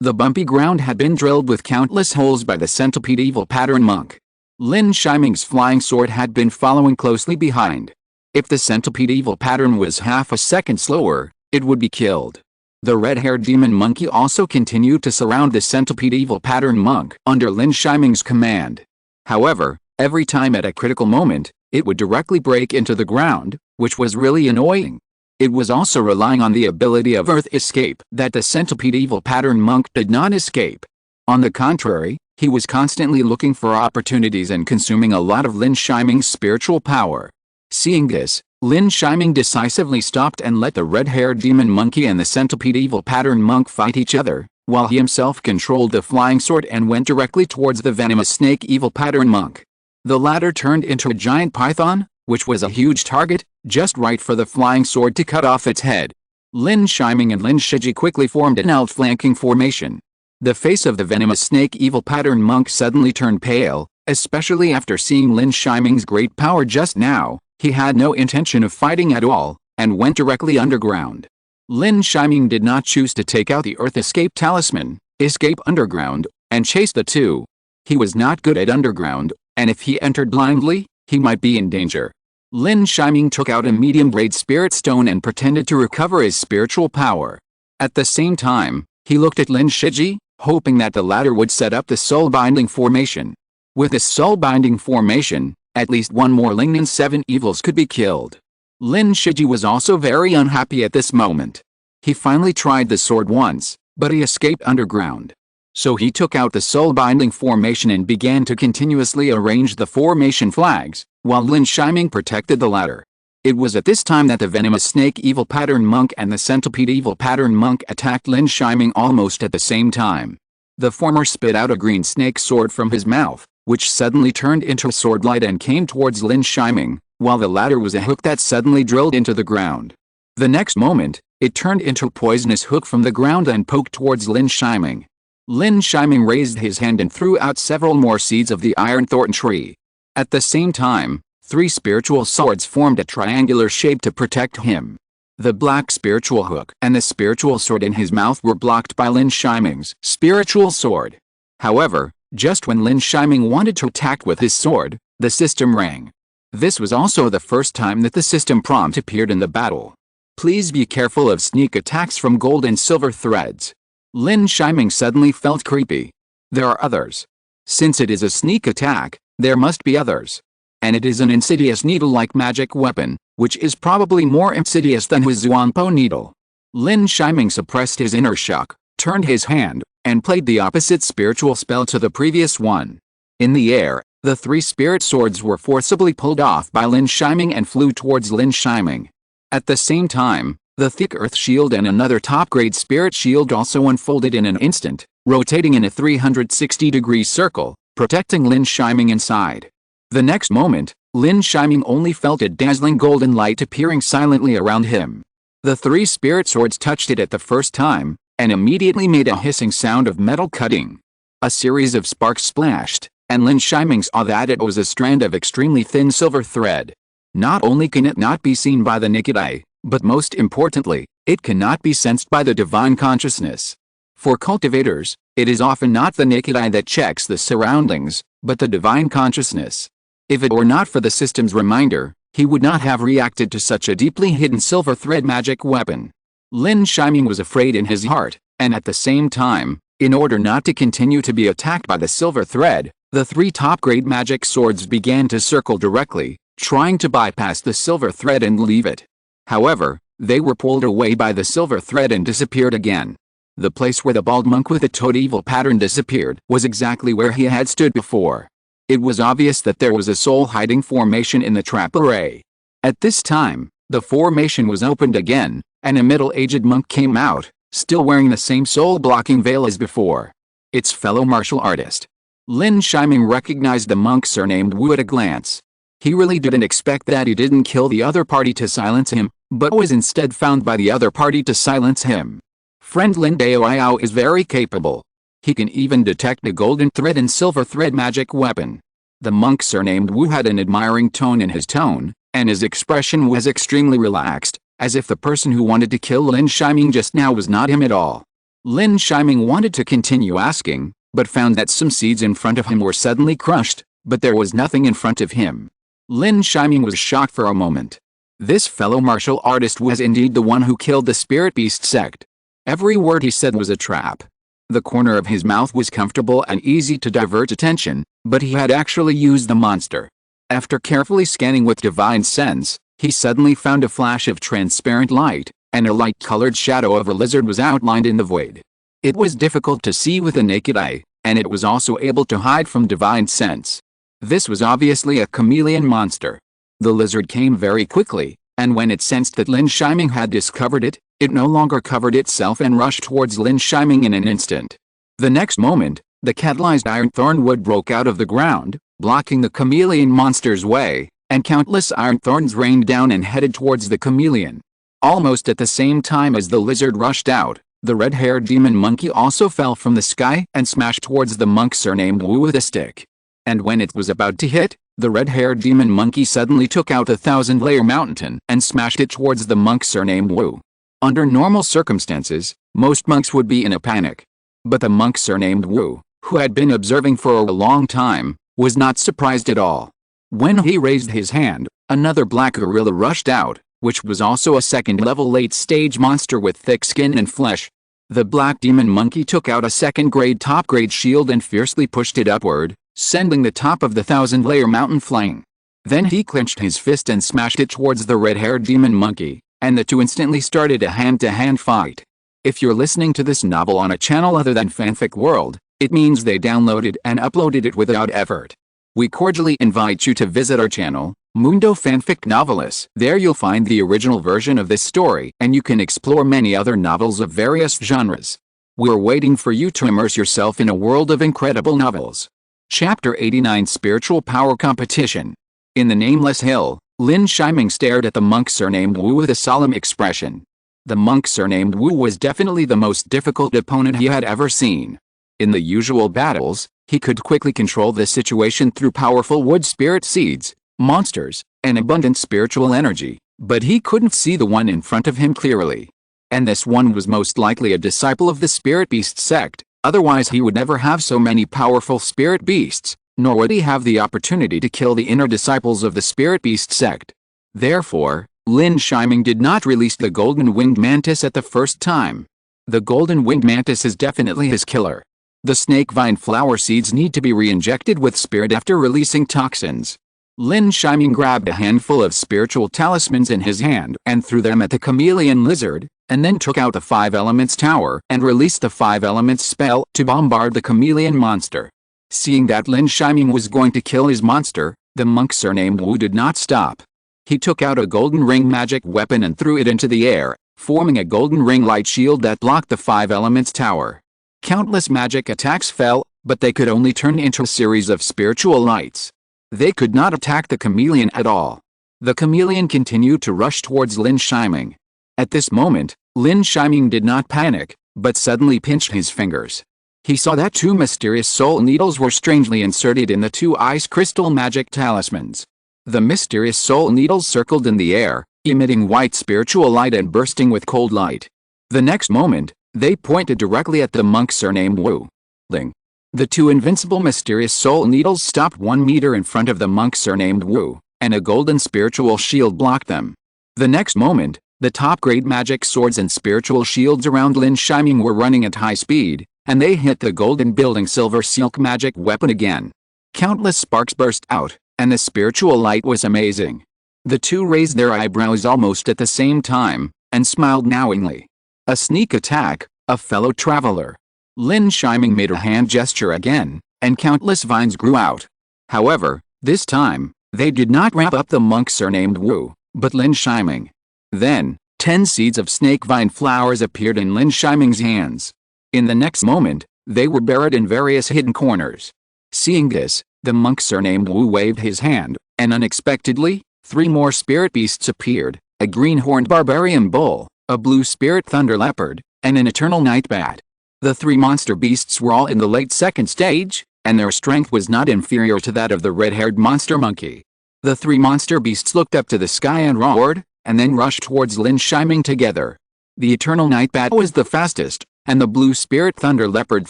[SPEAKER 1] The bumpy ground had been drilled with countless holes by the centipede evil pattern monk. Lin Shiming's flying sword had been following closely behind. If the centipede evil pattern was half a second slower, it would be killed. The red-haired demon monkey also continued to surround the centipede evil pattern monk under Lin Shiming's command. However, Every time at a critical moment, it would directly break into the ground, which was really annoying. It was also relying on the ability of earth escape that the centipede evil pattern monk did not escape. On the contrary, he was constantly looking for opportunities and consuming a lot of Lin Shiming's spiritual power. Seeing this, Lin Shiming decisively stopped and let the red-haired demon monkey and the centipede evil pattern monk fight each other, while he himself controlled the flying sword and went directly towards the venomous snake evil pattern monk. The latter turned into a giant python, which was a huge target, just right for the flying sword to cut off its head. Lin Shiming and Lin Shiji quickly formed an outflanking formation. The face of the venomous snake evil pattern monk suddenly turned pale, especially after seeing Lin Shiming's great power just now. He had no intention of fighting at all, and went directly underground. Lin Shiming did not choose to take out the Earth Escape Talisman, escape underground, and chase the two. He was not good at underground, and if he entered blindly, he might be in danger. Lin Shiming took out a medium-grade spirit stone and pretended to recover his spiritual power. At the same time, he looked at Lin Shiji, hoping that the latter would set up the soul-binding formation. With this soul-binding formation, at least one more Lingnan 7 evils could be killed. Lin Shiji was also very unhappy at this moment. He finally tried the sword once, but he escaped underground. So he took out the soul-binding formation and began to continuously arrange the formation flags, while Lin Shiming protected the latter. It was at this time that the venomous snake evil pattern monk and the centipede evil pattern monk attacked Lin Shiming almost at the same time. The former spit out a green snake sword from his mouth, which suddenly turned into a sword light and came towards Lin Shiming, while the latter was a hook that suddenly drilled into the ground. The next moment, it turned into a poisonous hook from the ground and poked towards Lin Shiming. Lin Shiming raised his hand and threw out several more seeds of the iron thorn tree. At the same time, 3 spiritual swords formed a triangular shape to protect him. The black spiritual hook and the spiritual sword in his mouth were blocked by Lin Shiming's spiritual sword. However, just when Lin Shiming wanted to attack with his sword, the system rang. This was also the first time that the system prompt appeared in the battle. Please be careful of sneak attacks from gold and silver threads. Lin Shiming suddenly felt creepy. There are others. Since it is a sneak attack, there must be others. And it is an insidious needle-like magic weapon, which is probably more insidious than his Zuanpo needle. Lin Shiming suppressed his inner shock, turned his hand, and played the opposite spiritual spell to the previous one. In the air, the 3 spirit swords were forcibly pulled off by Lin Shiming and flew towards Lin Shiming. At the same time, the thick earth shield and another top-grade spirit shield also unfolded in an instant, rotating in a 360-degree circle, protecting Lin Shiming inside. The next moment, Lin Shiming only felt a dazzling golden light appearing silently around him. The 3 spirit swords touched it at the first time, and immediately made a hissing sound of metal cutting. A series of sparks splashed, and Lin Shiming saw that it was a strand of extremely thin silver thread. Not only can it not be seen by the naked eye, but most importantly, it cannot be sensed by the divine consciousness. For cultivators, it is often not the naked eye that checks the surroundings, but the divine consciousness. If it were not for the system's reminder, he would not have reacted to such a deeply hidden silver thread magic weapon. Lin Shiming was afraid in his heart, and at the same time, in order not to continue to be attacked by the silver thread, the 3 top-grade magic swords began to circle directly, trying to bypass the silver thread and leave it. However, they were pulled away by the silver thread and disappeared again. The place where the bald monk with the toad evil pattern disappeared was exactly where he had stood before. It was obvious that there was a soul-hiding formation in the trap array. At this time, the formation was opened again, and a middle-aged monk came out, still wearing the same soul-blocking veil as before. Its fellow martial artist. Lin Shiming recognized the monk surnamed Wu at a glance. He really didn't expect that he didn't kill the other party to silence him, but was instead found by the other party to silence him. Friend Lin Daoyao is very capable. He can even detect a golden thread and silver thread magic weapon. The monk surnamed Wu had an admiring tone in his tone, and his expression was extremely relaxed, as if the person who wanted to kill Lin Shiming just now was not him at all. Lin Shiming wanted to continue asking, but found that some seeds in front of him were suddenly crushed, but there was nothing in front of him. Lin Shiming was shocked for a moment. This fellow martial artist was indeed the one who killed the spirit beast sect. Every word he said was a trap. The corner of his mouth was comfortable and easy to divert attention, But he had actually used the monster. After carefully scanning with divine sense, he suddenly found a flash of transparent light, and a light-colored shadow of a lizard was outlined in the void. It was difficult to see with the naked eye, and it was also able to hide from divine sense. This was obviously a chameleon monster. The lizard came very quickly, and when it sensed that Lin Shiming had discovered it, it no longer covered itself and rushed towards Lin Shiming in an instant. The next moment, the catalyzed iron thorn wood broke out of the ground, blocking the chameleon monster's way, and countless iron thorns rained down and headed towards the chameleon. Almost at the same time as the lizard rushed out, the red-haired demon monkey also fell from the sky and smashed towards the monk surnamed Wu with a stick. And when it was about to hit, the red-haired demon monkey suddenly took out a 1,000-layer mountain and smashed it towards the monk surnamed Wu. Under normal circumstances, most monks would be in a panic. But the monk surnamed Wu, who had been observing for a long time, was not surprised at all. When he raised his hand, another black gorilla rushed out, which was also a second-level late-stage monster with thick skin and flesh. The black demon monkey took out a second-grade top-grade shield and fiercely pushed it upward, sending the top of the 1,000-layer mountain flying. Then he clenched his fist and smashed it towards the red-haired demon monkey, and the two instantly started a hand-to-hand fight. If you're listening to this novel on a channel other than Fanfic World, it means they downloaded and uploaded it without effort. We cordially invite you to visit our channel, Mundo Fanfic Novelis. There you'll find the original version of this story, and you can explore many other novels of various genres. We're waiting for you to immerse yourself in a world of incredible novels. Chapter 89 Spiritual Power Competition. In the nameless hill, Lin Shiming stared at the monk surnamed Wu with a solemn expression. The monk surnamed Wu was definitely the most difficult opponent he had ever seen. In the usual battles, he could quickly control the situation through powerful wood spirit seeds, monsters, and abundant spiritual energy, but he couldn't see the one in front of him clearly. And this one was most likely a disciple of the spirit beast sect, otherwise he would never have so many powerful spirit beasts, nor would he have the opportunity to kill the inner disciples of the spirit beast sect. Therefore, Lin Shiming did not release the golden winged mantis at the first time. The golden winged mantis is definitely his killer. The snake vine flower seeds need to be re-injected with spirit after releasing toxins. Lin Shiming grabbed a handful of spiritual talismans in his hand and threw them at the chameleon lizard, and then took out the 5 Elements Tower and released the 5 Elements spell to bombard the chameleon monster. Seeing that Lin Shiming was going to kill his monster, the monk surnamed Wu did not stop. He took out a golden ring magic weapon and threw it into the air, forming a golden ring light shield that blocked the 5 Elements Tower. Countless magic attacks fell, but they could only turn into a series of spiritual lights. They could not attack the chameleon at all. The chameleon continued to rush towards Lin Shiming. At this moment, Lin Shiming did not panic, but suddenly pinched his fingers. He saw that 2 mysterious soul needles were strangely inserted in the 2 ice crystal magic talismans. The mysterious soul needles circled in the air, emitting white spiritual light and bursting with cold light. The next moment, they pointed directly at the monk surnamed Wu. Ling. The 2 invincible mysterious soul needles stopped 1 meter in front of the monk surnamed Wu, and a golden spiritual shield blocked them. The next moment, the top-grade magic swords and spiritual shields around Lin Shiming were running at high speed, and they hit the golden building silver silk magic weapon again. Countless sparks burst out, and the spiritual light was amazing. The 2 raised their eyebrows almost at the same time, and smiled knowingly. A sneak attack, a fellow traveler. Lin Shiming made a hand gesture again, and countless vines grew out. However, this time, they did not wrap up the monk surnamed Wu, but Lin Shiming. Then, 10 seeds of snake vine flowers appeared in Lin Shiming's hands. In the next moment, they were buried in various hidden corners. Seeing this, the monk surnamed Wu waved his hand, and unexpectedly, 3 more spirit beasts appeared, a green-horned barbarian bull, a blue spirit thunder leopard, and an eternal night bat. The 3 monster beasts were all in the late 2nd stage, and their strength was not inferior to that of the red-haired monster monkey. The 3 monster beasts looked up to the sky and roared, and then rushed towards Lin Shiming together. The eternal night bat was the fastest, and the blue spirit thunder leopard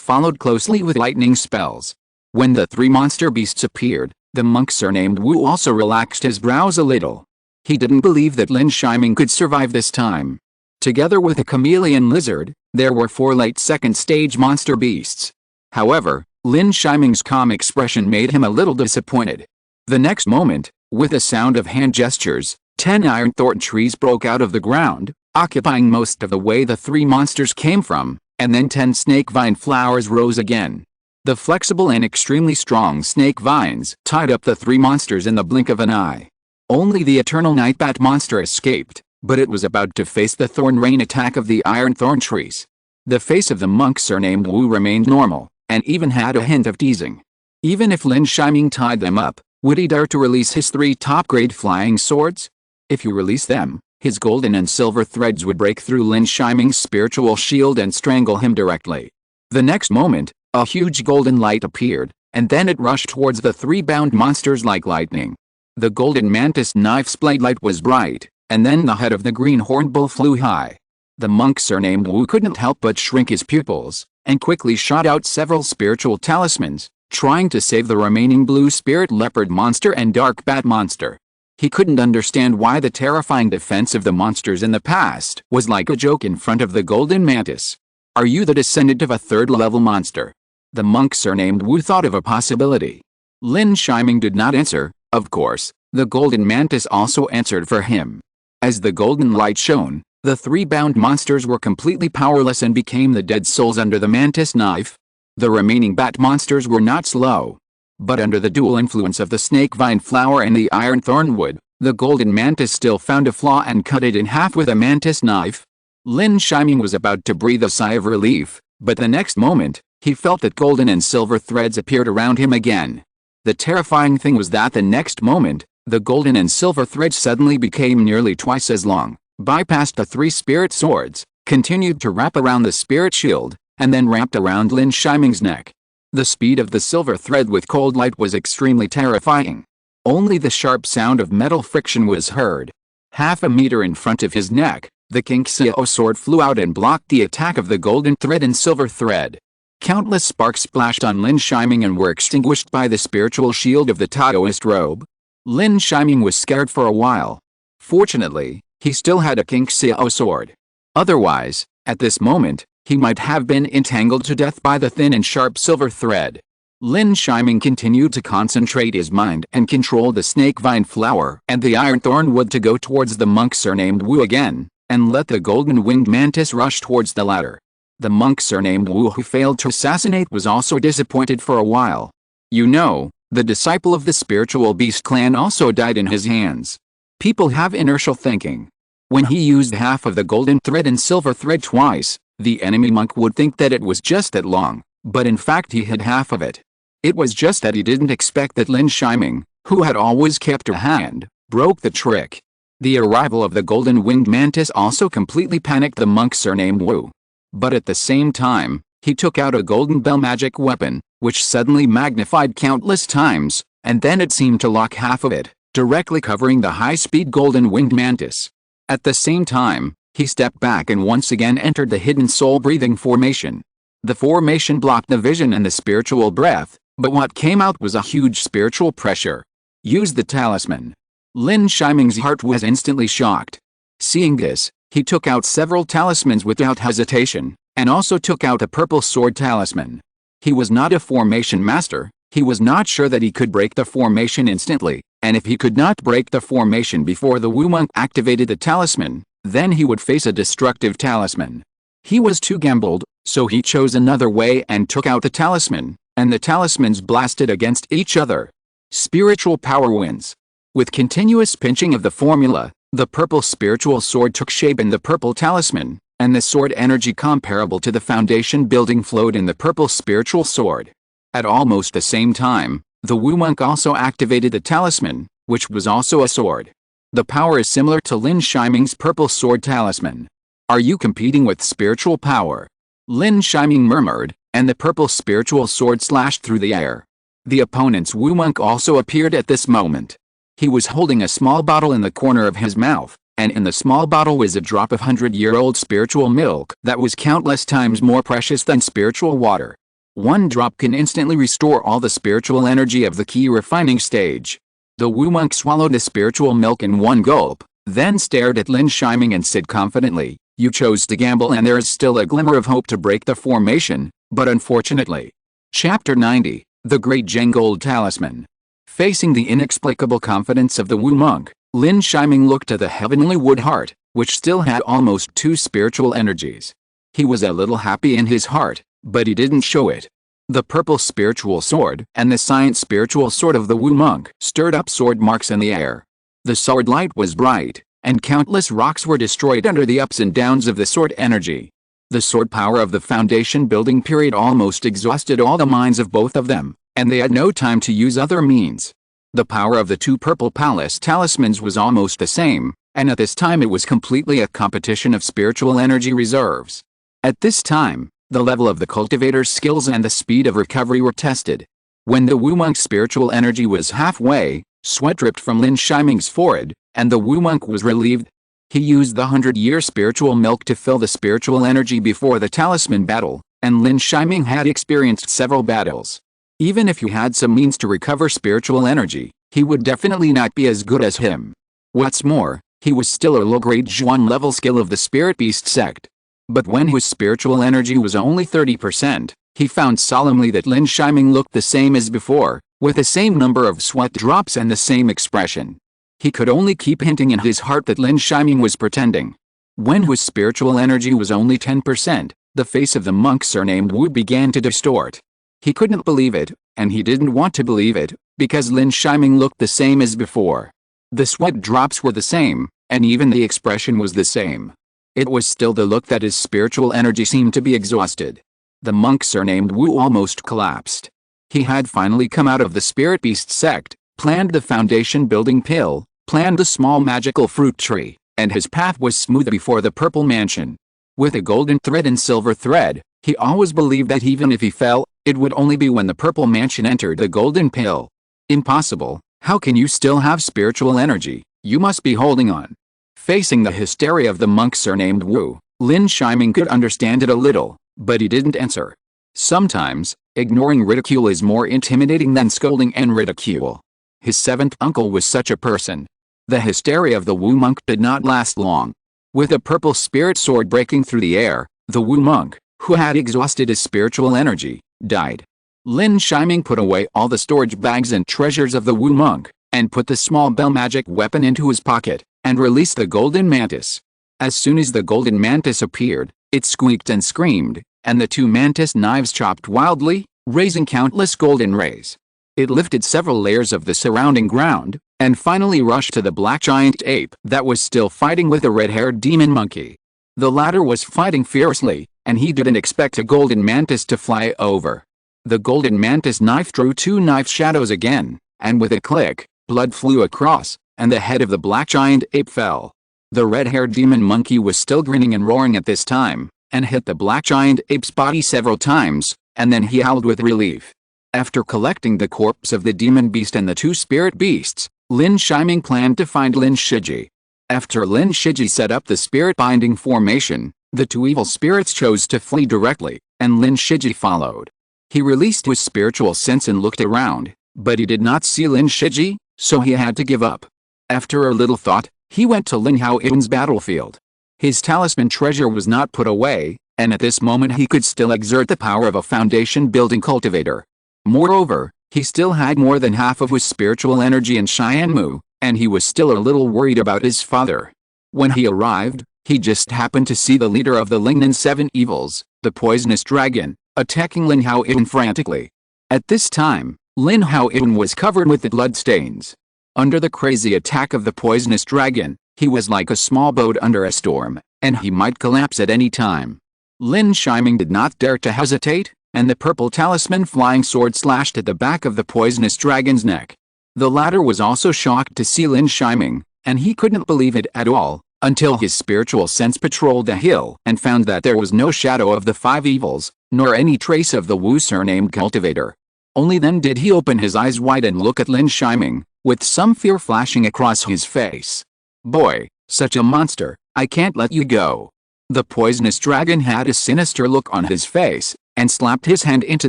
[SPEAKER 1] followed closely with lightning spells. When the 3 monster beasts appeared, the monk surnamed Wu also relaxed his brows a little. He didn't believe that Lin Shiming could survive this time. Together with a chameleon lizard, there were 4 late 2nd stage monster beasts. However, Lin Shiming's calm expression made him a little disappointed. The next moment, with a sound of hand gestures, 10 iron thorn trees broke out of the ground, occupying most of the way the 3 monsters came from, and then 10 snake vine flowers rose again. The flexible and extremely strong snake vines tied up the 3 monsters in the blink of an eye. Only the eternal nightbat monster escaped, but it was about to face the thorn rain attack of the iron thorn trees. The face of the monk surnamed Wu remained normal, and even had a hint of teasing. Even if Lin Shiming tied them up, would he dare to release his 3 top-grade flying swords? If you release them, his golden and silver threads would break through Lin Shiming's spiritual shield and strangle him directly. The next moment, a huge golden light appeared, and then it rushed towards the 3 bound monsters like lightning. The golden mantis knife's blade light was bright, and then the head of the green horned bull flew high. The monk surnamed Wu couldn't help but shrink his pupils, and quickly shot out several spiritual talismans, trying to save the remaining blue spirit leopard monster and dark bat monster. He couldn't understand why the terrifying defense of the monsters in the past was like a joke in front of the golden mantis. Are you the descendant of a 3rd-level monster? The monk surnamed Wu thought of a possibility. Lin Shiming did not answer, of course. The golden mantis also answered for him. As the golden light shone, the 3 bound monsters were completely powerless and became the dead souls under the mantis knife. The remaining bat monsters were not slow. But under the dual influence of the snake vine flower and the iron thorn wood, the golden mantis still found a flaw and cut it in half with a mantis knife. Lin Shiming was about to breathe a sigh of relief, but the next moment, he felt that golden and silver threads appeared around him again. The terrifying thing was that the next moment, the golden and silver threads suddenly became nearly twice as long, bypassed the 3 spirit swords, continued to wrap around the spirit shield, and then wrapped around Lin Shiming's neck. The speed of the silver thread with cold light was extremely terrifying. Only the sharp sound of metal friction was heard. Half a meter in front of his neck, the conceal sword flew out and blocked the attack of the golden thread and silver thread. Countless sparks splashed on Lin Shiming and were extinguished by the spiritual shield of the Taoist robe. Lin Shiming was scared for a while. Fortunately, he still had a conceal sword. Otherwise, at this moment, he might have been entangled to death by the thin and sharp silver thread. Lin Shiming continued to concentrate his mind and control the snake vine flower and the iron thorn wood to go towards the monk surnamed Wu again, and let the golden winged mantis rush towards the latter. The monk surnamed Wu who failed to assassinate was also disappointed for a while. You know, the disciple of the spiritual beast clan also died in his hands. People have inertial thinking. When he used half of the golden thread and silver thread twice, the enemy monk would think that it was just that long, but in fact he had half of it. It was just that he didn't expect that Lin Shiming, who had always kept a hand, broke the trick. The arrival of the golden winged mantis also completely panicked the monk surnamed Wu. But at the same time, he took out a golden bell magic weapon, which suddenly magnified countless times, and then it seemed to lock half of it, directly covering the high-speed golden winged mantis. At the same time, he stepped back and once again entered the hidden soul-breathing formation. The formation blocked the vision and the spiritual breath, but what came out was a huge spiritual pressure. Use the talisman. Lin Shiming's heart was instantly shocked. Seeing this, he took out several talismans without hesitation, and also took out a purple sword talisman. He was not a formation master, he was not sure that he could break the formation instantly, and if he could not break the formation before the Wu monk activated the talisman, then he would face a destructive talisman. He was too gambled, so he chose another way and took out the talisman, and the talismans blasted against each other. Spiritual power wins. With continuous pinching of the formula, the purple spiritual sword took shape in the purple talisman, and the sword energy comparable to the foundation building flowed in the purple spiritual sword. At almost the same time, the Wu monk also activated the talisman, which was also a sword. The power is similar to Lin Shiming's purple sword talisman. Are you competing with spiritual power? Lin Shiming murmured, and the purple spiritual sword slashed through the air. The opponent's Wu monk also appeared at this moment. He was holding a small bottle in the corner of his mouth, and in the small bottle was a drop of 100-year-old spiritual milk that was countless times more precious than spiritual water. One drop can instantly restore all the spiritual energy of the key refining stage. The Wu monk swallowed the spiritual milk in one gulp, then stared at Lin Shiming and said confidently, "You chose to gamble and there is still a glimmer of hope to break the formation, but unfortunately, Chapter 90, The Great Gold Talisman. Facing the inexplicable confidence of the Wu monk, Lin Shiming looked at the heavenly wood heart, which still had almost 2 spiritual energies. He was a little happy in his heart, but he didn't show it. The purple spiritual sword and the science spiritual sword of the Wu monk stirred up sword marks in the air. The sword light was bright, and countless rocks were destroyed under the ups and downs of the sword energy. The sword power of the foundation building period almost exhausted all the minds of both of them, and they had no time to use other means. The power of the 2 purple palace talismans was almost the same, and at this time it was completely a competition of spiritual energy reserves. At this time, the level of the cultivator's skills and the speed of recovery were tested. When the Wu monk's spiritual energy was halfway, sweat dripped from Lin Shiming's forehead, and the Wu monk was relieved. He used the 100-year spiritual milk to fill the spiritual energy before the talisman battle, and Lin Shiming had experienced several battles. Even if he had some means to recover spiritual energy, he would definitely not be as good as him. What's more, he was still a low-grade Zhuan level skill of the Spirit Beast sect. But when his spiritual energy was only 30%, he found solemnly that Lin Shiming looked the same as before, with the same number of sweat drops and the same expression. He could only keep hinting in his heart that Lin Shiming was pretending. When his spiritual energy was only 10%, the face of the monk surnamed Wu began to distort. He couldn't believe it, and he didn't want to believe it, because Lin Shiming looked the same as before. The sweat drops were the same, and even the expression was the same. It was still the look that his spiritual energy seemed to be exhausted. The monk surnamed Wu almost collapsed. He had finally come out of the Spirit Beast sect, planned the foundation building pill, planned the small magical fruit tree, and his path was smooth before the purple mansion. With a golden thread and silver thread, he always believed that even if he fell, it would only be when the purple mansion entered the golden pill. Impossible. How can you still have spiritual energy? You must be holding on. Facing the hysteria of the monk surnamed Wu, Lin Shiming could understand it a little, but he didn't answer. Sometimes, ignoring ridicule is more intimidating than scolding and ridicule. His 7th uncle was such a person. The hysteria of the Wu monk did not last long. With a purple spirit sword breaking through the air, the Wu monk, who had exhausted his spiritual energy, died. Lin Shiming put away all the storage bags and treasures of the Wu monk, and put the small bell magic weapon into his pocket, and released the golden mantis. As soon as the golden mantis appeared, it squeaked and screamed, and the 2 mantis knives chopped wildly, raising countless golden rays. It lifted several layers of the surrounding ground, and finally rushed to the black giant ape that was still fighting with the red-haired demon monkey. The latter was fighting fiercely, and he didn't expect a golden mantis to fly over. The golden mantis knife drew 2 knife shadows again, and with a click, blood flew across, and the head of the black giant ape fell. The red-haired demon monkey was still grinning and roaring at this time, and hit the black giant ape's body several times, and then he howled with relief. After collecting the corpse of the demon beast and the 2 spirit beasts, Lin Shiming planned to find Lin Shiji. After Lin Shiji set up the spirit binding formation, the 2 evil spirits chose to flee directly, and Lin Shiji followed. He released his spiritual sense and looked around, but he did not see Lin Shiji, so he had to give up. After a little thought, he went to Lin Haoyun's battlefield. His talisman treasure was not put away, and at this moment he could still exert the power of a foundation-building cultivator. Moreover, he still had more than half of his spiritual energy in Xianmu, and he was still a little worried about his father. When he arrived, he just happened to see the leader of the Lingnan 7 evils, the poisonous dragon, attacking Lin Haoyun frantically. At this time, Lin Haoyun was covered with the bloodstains. Under the crazy attack of the poisonous dragon, he was like a small boat under a storm, and he might collapse at any time. Lin Shiming did not dare to hesitate, and the purple talisman flying sword slashed at the back of the poisonous dragon's neck. The latter was also shocked to see Lin Shiming, and he couldn't believe it at all, until his spiritual sense patrolled the hill and found that there was no shadow of the 5 evils, nor any trace of the Wu surnamed cultivator. Only then did he open his eyes wide and look at Lin Shiming, with some fear flashing across his face. "Boy, such a monster, I can't let you go." The poisonous dragon had a sinister look on his face, and slapped his hand into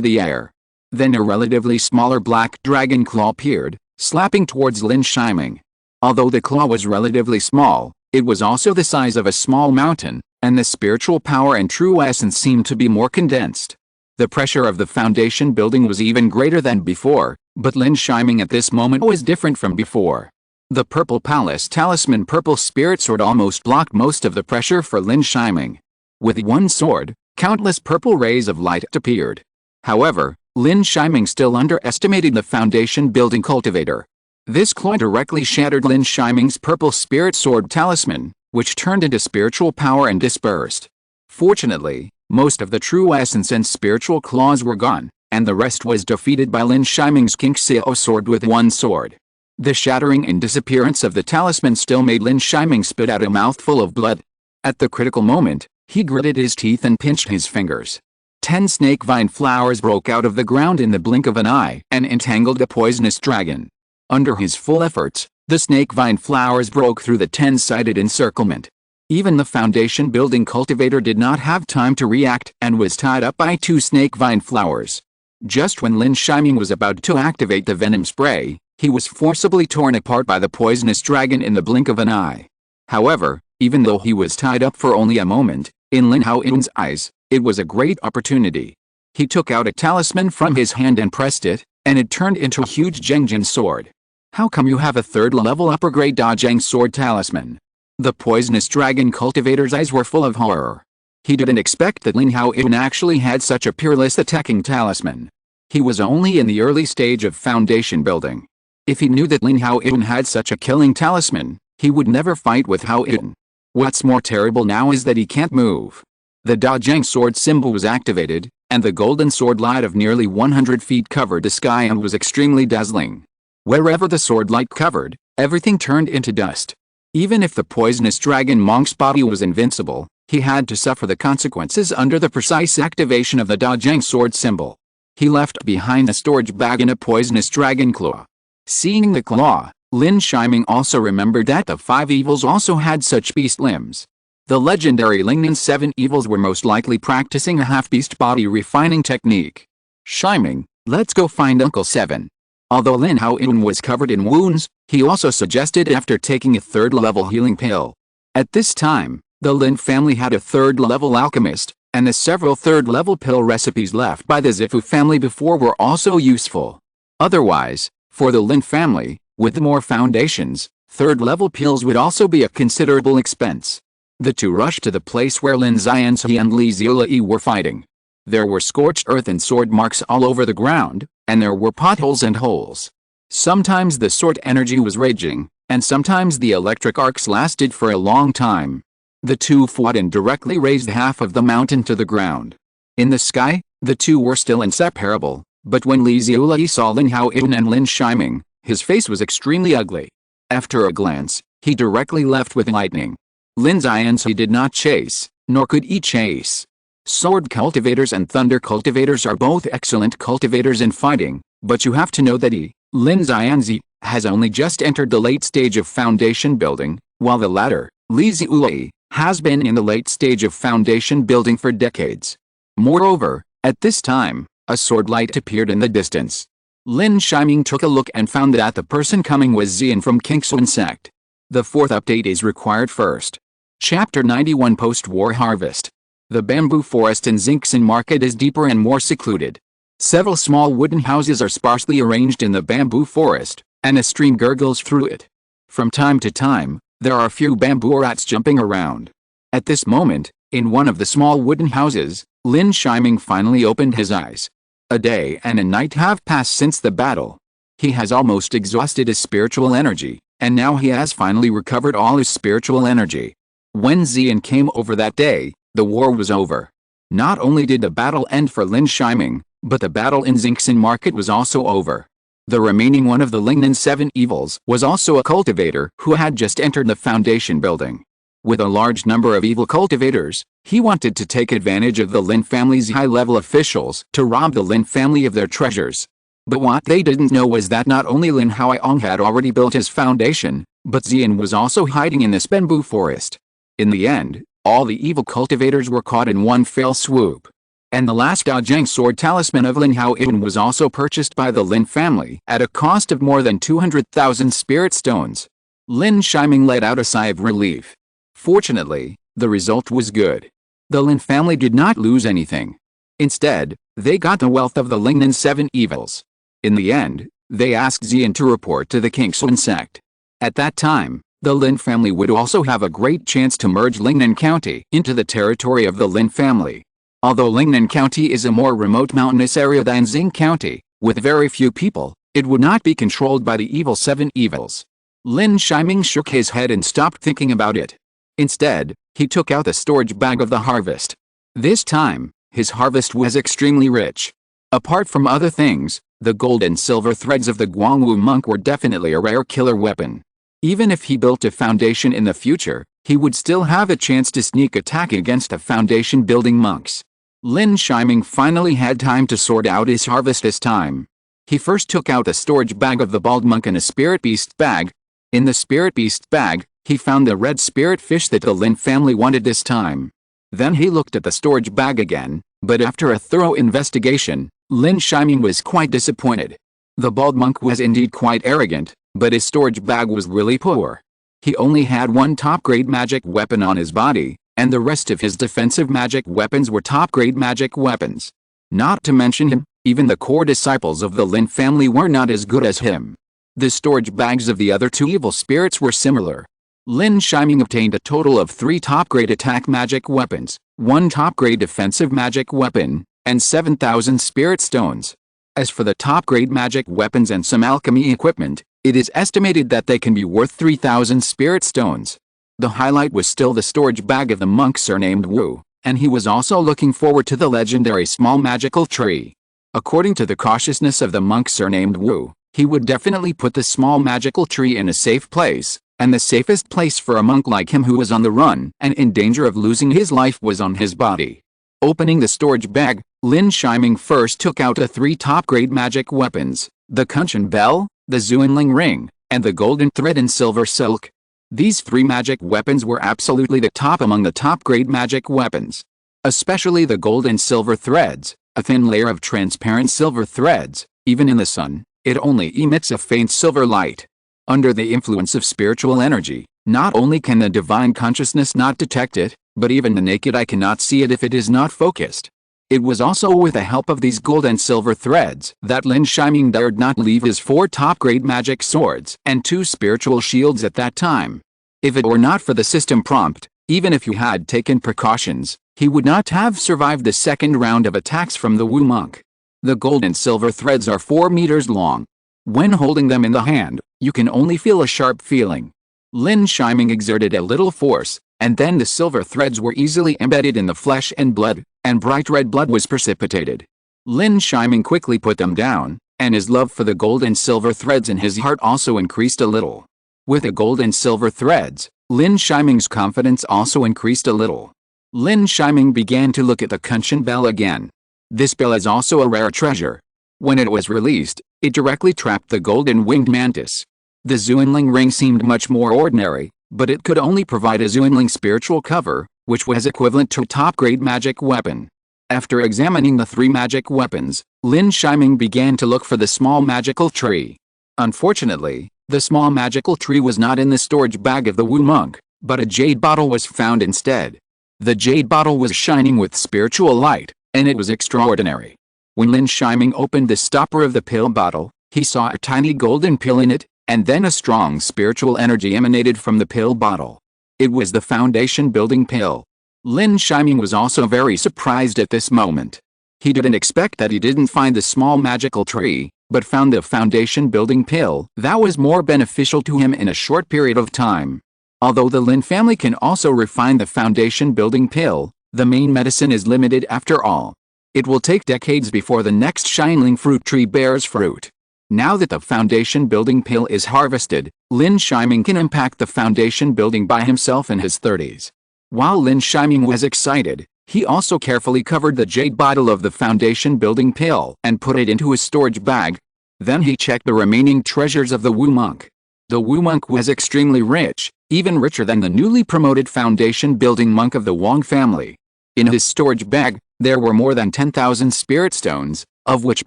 [SPEAKER 1] the air. Then a relatively smaller black dragon claw appeared, slapping towards Lin Shiming. Although the claw was relatively small, it was also the size of a small mountain, and the spiritual power and true essence seemed to be more condensed. The pressure of the foundation building was even greater than before, but Lin Shiming at this moment was different from before. The Purple Palace Talisman Purple Spirit Sword almost blocked most of the pressure for Lin Shiming. With one sword, countless purple rays of light appeared. However, Lin Shiming still underestimated the foundation building cultivator. This claw directly shattered Lin Shiming's Purple Spirit Sword Talisman, which turned into spiritual power and dispersed. Fortunately, most of the true essence and spiritual claws were gone, and the rest was defeated by Lin Shiming's conceal sword with one sword. The shattering and disappearance of the talisman still made Lin Shiming spit out a mouthful of blood. At the critical moment, he gritted his teeth and pinched his fingers. 10 snake vine flowers broke out of the ground in the blink of an eye and entangled the poisonous dragon. Under his full efforts, the snake vine flowers broke through the 10-sided encirclement. Even the foundation building cultivator did not have time to react and was tied up by 2 snake vine flowers. Just when Lin Shiming was about to activate the venom spray, he was forcibly torn apart by the poisonous dragon in the blink of an eye. However, even though he was tied up for only a moment, in Lin Haoyun's eyes, it was a great opportunity. He took out a talisman from his hand and pressed it, and it turned into a huge Zhengjin sword. How come you have a 3rd level upper grade Dajang sword talisman? The poisonous dragon cultivator's eyes were full of horror. He didn't expect that Lin Haoyun actually had such a peerless attacking talisman. He was only in the early stage of foundation building. If he knew that Lin Haoyun had such a killing talisman, he would never fight with Haoyun. What's more terrible now is that he can't move. The Dajang sword symbol was activated, and the golden sword light of nearly 100 feet covered the sky and was extremely dazzling. Wherever the sword light covered, everything turned into dust. Even if the poisonous dragon monk's body was invincible, he had to suffer the consequences under the precise activation of the Dajang sword symbol. He left behind a storage bag in a poisonous dragon claw. Seeing the claw, Lin Shiming also remembered that the 5 evils also had such beast limbs. The legendary Lingnan 7 evils were most likely practicing a half-beast body refining technique. Shiming, let's go find Uncle 7. Although Lin Haoyun was covered in wounds, he also suggested after taking a 3rd level healing pill. At this time, the Lin family had a 3rd level alchemist, and the several 3rd level pill recipes left by the Zifu family before were also useful. Otherwise, for the Lin family, with more foundations, 3rd level pills would also be a considerable expense. The two rushed to the place where Lin Xianzi and Li Yi were fighting. There were scorched earth and sword marks all over the ground, and there were potholes and holes. Sometimes the sword energy was raging, and sometimes the electric arcs lasted for a long time. The two fought and directly razed half of the mountain to the ground. In the sky, the two were still inseparable, but when Li Yi saw Lin Haoyun and Lin Shiming, his face was extremely ugly. After a glance, he directly left with lightning. Lin Xianzi did not chase, nor could he chase. Sword cultivators and thunder cultivators are both excellent cultivators in fighting, but you have to know that Lin Xianzi, has only just entered the late stage of foundation building, while the latter, Li Yi, has been in the late stage of foundation building for decades. Moreover, at this time, a sword light appeared in the distance. Lin Shiming took a look and found that the person coming was Xian from Kingsun sect. The 4th update is required first. Chapter 91 Post-War Harvest. The bamboo forest in Xingxin Market is deeper and more secluded. Several small wooden houses are sparsely arranged in the bamboo forest, and a stream gurgles through it. From time to time, there are a few bamboo rats jumping around. At this moment, in one of the small wooden houses, Lin Shiming finally opened his eyes. A day and a night have passed since the battle. He has almost exhausted his spiritual energy, and now he has finally recovered all his spiritual energy. When Xian came over that day, the war was over. Not only did the battle end for Lin Shiming, but the battle in Xingxin Market was also over. The remaining one of the Lingnan 7 evils was also a cultivator who had just entered the foundation building. With a large number of evil cultivators, he wanted to take advantage of the Lin family's high-level officials to rob the Lin family of their treasures. But what they didn't know was that not only Lin Haoyun had already built his foundation, but Xian was also hiding in this bamboo forest. In the end, all the evil cultivators were caught in one fell swoop. And the last Dajang sword talisman of Lin Haoyun was also purchased by the Lin family at a cost of more than 200,000 spirit stones. Lin Shiming let out a sigh of relief. Fortunately, the result was good. The Lin family did not lose anything. Instead, They got the wealth of the Lingnan Seven Evils. In the end, they asked Xian to report to the Kingshan sect. At that time, the Lin family would also have a great chance to merge Lingnan County into the territory of the Lin family. Although Lingnan County is a more remote mountainous area than Xing County, with very few people, it would not be controlled by the evil Seven Evils. Lin Shiming shook his head and stopped thinking about it. Instead, he took out the storage bag of the harvest. This time, his harvest was extremely rich. Apart from other things, the gold and silver threads of the Guangwu monk were definitely a rare killer weapon. Even if he built a foundation in the future, he would still have a chance to sneak attack against the foundation building monks. Lin Shiming finally had time to sort out his harvest this time. He first took out a storage bag of the bald monk and a spirit beast bag. In the spirit beast bag, he found the red spirit fish that the Lin family wanted this time. Then he looked at the storage bag again, but after a thorough investigation, Lin Shiming was quite disappointed. The bald monk was indeed quite arrogant, but his storage bag was really poor. He only had one top-grade magic weapon on his body, and the rest of his defensive magic weapons were top-grade magic weapons. Not to mention him, even the core disciples of the Lin family were not as good as him. The storage bags of the other two evil spirits were similar. Lin Shiming obtained a total of 3 top-grade attack magic weapons, 1 top-grade defensive magic weapon, and 7,000 spirit stones. As for the top-grade magic weapons and some alchemy equipment, it is estimated that they can be worth 3,000 spirit stones. The highlight was still the storage bag of the monk surnamed Wu, and he was also looking forward to the legendary small magical tree. According to the cautiousness of the monk surnamed Wu, he would definitely put the small magical tree in a safe place, and the safest place for a monk like him who was on the run and in danger of losing his life was on his body. Opening the storage bag, Lin Shiming first took out the 3 top-grade magic weapons, the Kunshan Bell, the Zuanling Ring, and the Golden Thread and Silver Silk. These 3 magic weapons were absolutely the top among the top-grade magic weapons. Especially the gold and silver threads, a thin layer of transparent silver threads. Even in the sun, it only emits a faint silver light. Under the influence of spiritual energy, not only can the divine consciousness not detect it, but even the naked eye cannot see it if it is not focused. It was also with the help of these gold and silver threads that Lin Shiming dared not leave his 4 top-grade magic swords and 2 spiritual shields at that time. If it were not for the system prompt, even if he had taken precautions, he would not have survived the second round of attacks from the Wu monk. The gold and silver threads are 4 meters long. When holding them in the hand, you can only feel a sharp feeling. Lin Shiming exerted a little force, and then the silver threads were easily embedded in the flesh and blood, and bright red blood was precipitated. Lin Shiming quickly put them down, and his love for the gold and silver threads in his heart also increased a little. With the gold and silver threads, Lin Shiming's confidence also increased a little. Lin Shiming began to look at the Kunshan Bell again. This bell is also a rare treasure. When it was released, it directly trapped the golden winged mantis. The Zuanling ring seemed much more ordinary, but it could only provide a Zuanling spiritual cover, which was equivalent to a top-grade magic weapon. After examining the 3 magic weapons, Lin Shiming began to look for the small magical tree. Unfortunately, the small magical tree was not in the storage bag of the Wu monk, but a jade bottle was found instead. The jade bottle was shining with spiritual light, and it was extraordinary. When Lin Shiming opened the stopper of the pill bottle, he saw a tiny golden pill in it, and then a strong spiritual energy emanated from the pill bottle. It was the foundation building pill. Lin Shiming was also very surprised at this moment. He didn't expect that he didn't find the small magical tree, but found the foundation building pill that was more beneficial to him in a short period of time. Although the Lin family can also refine the foundation building pill, the main medicine is limited after all. It will take decades before the next Shineling fruit tree bears fruit. Now that the foundation building pill is harvested, Lin Shiming can impact the foundation building by himself in his 30s. While Lin Shiming was excited, he also carefully covered the jade bottle of the foundation building pill and put it into his storage bag. Then he checked the remaining treasures of the Wu monk. The Wu monk was extremely rich, even richer than the newly promoted foundation building monk of the Wang family. In his storage bag, there were more than 10,000 spirit stones, of which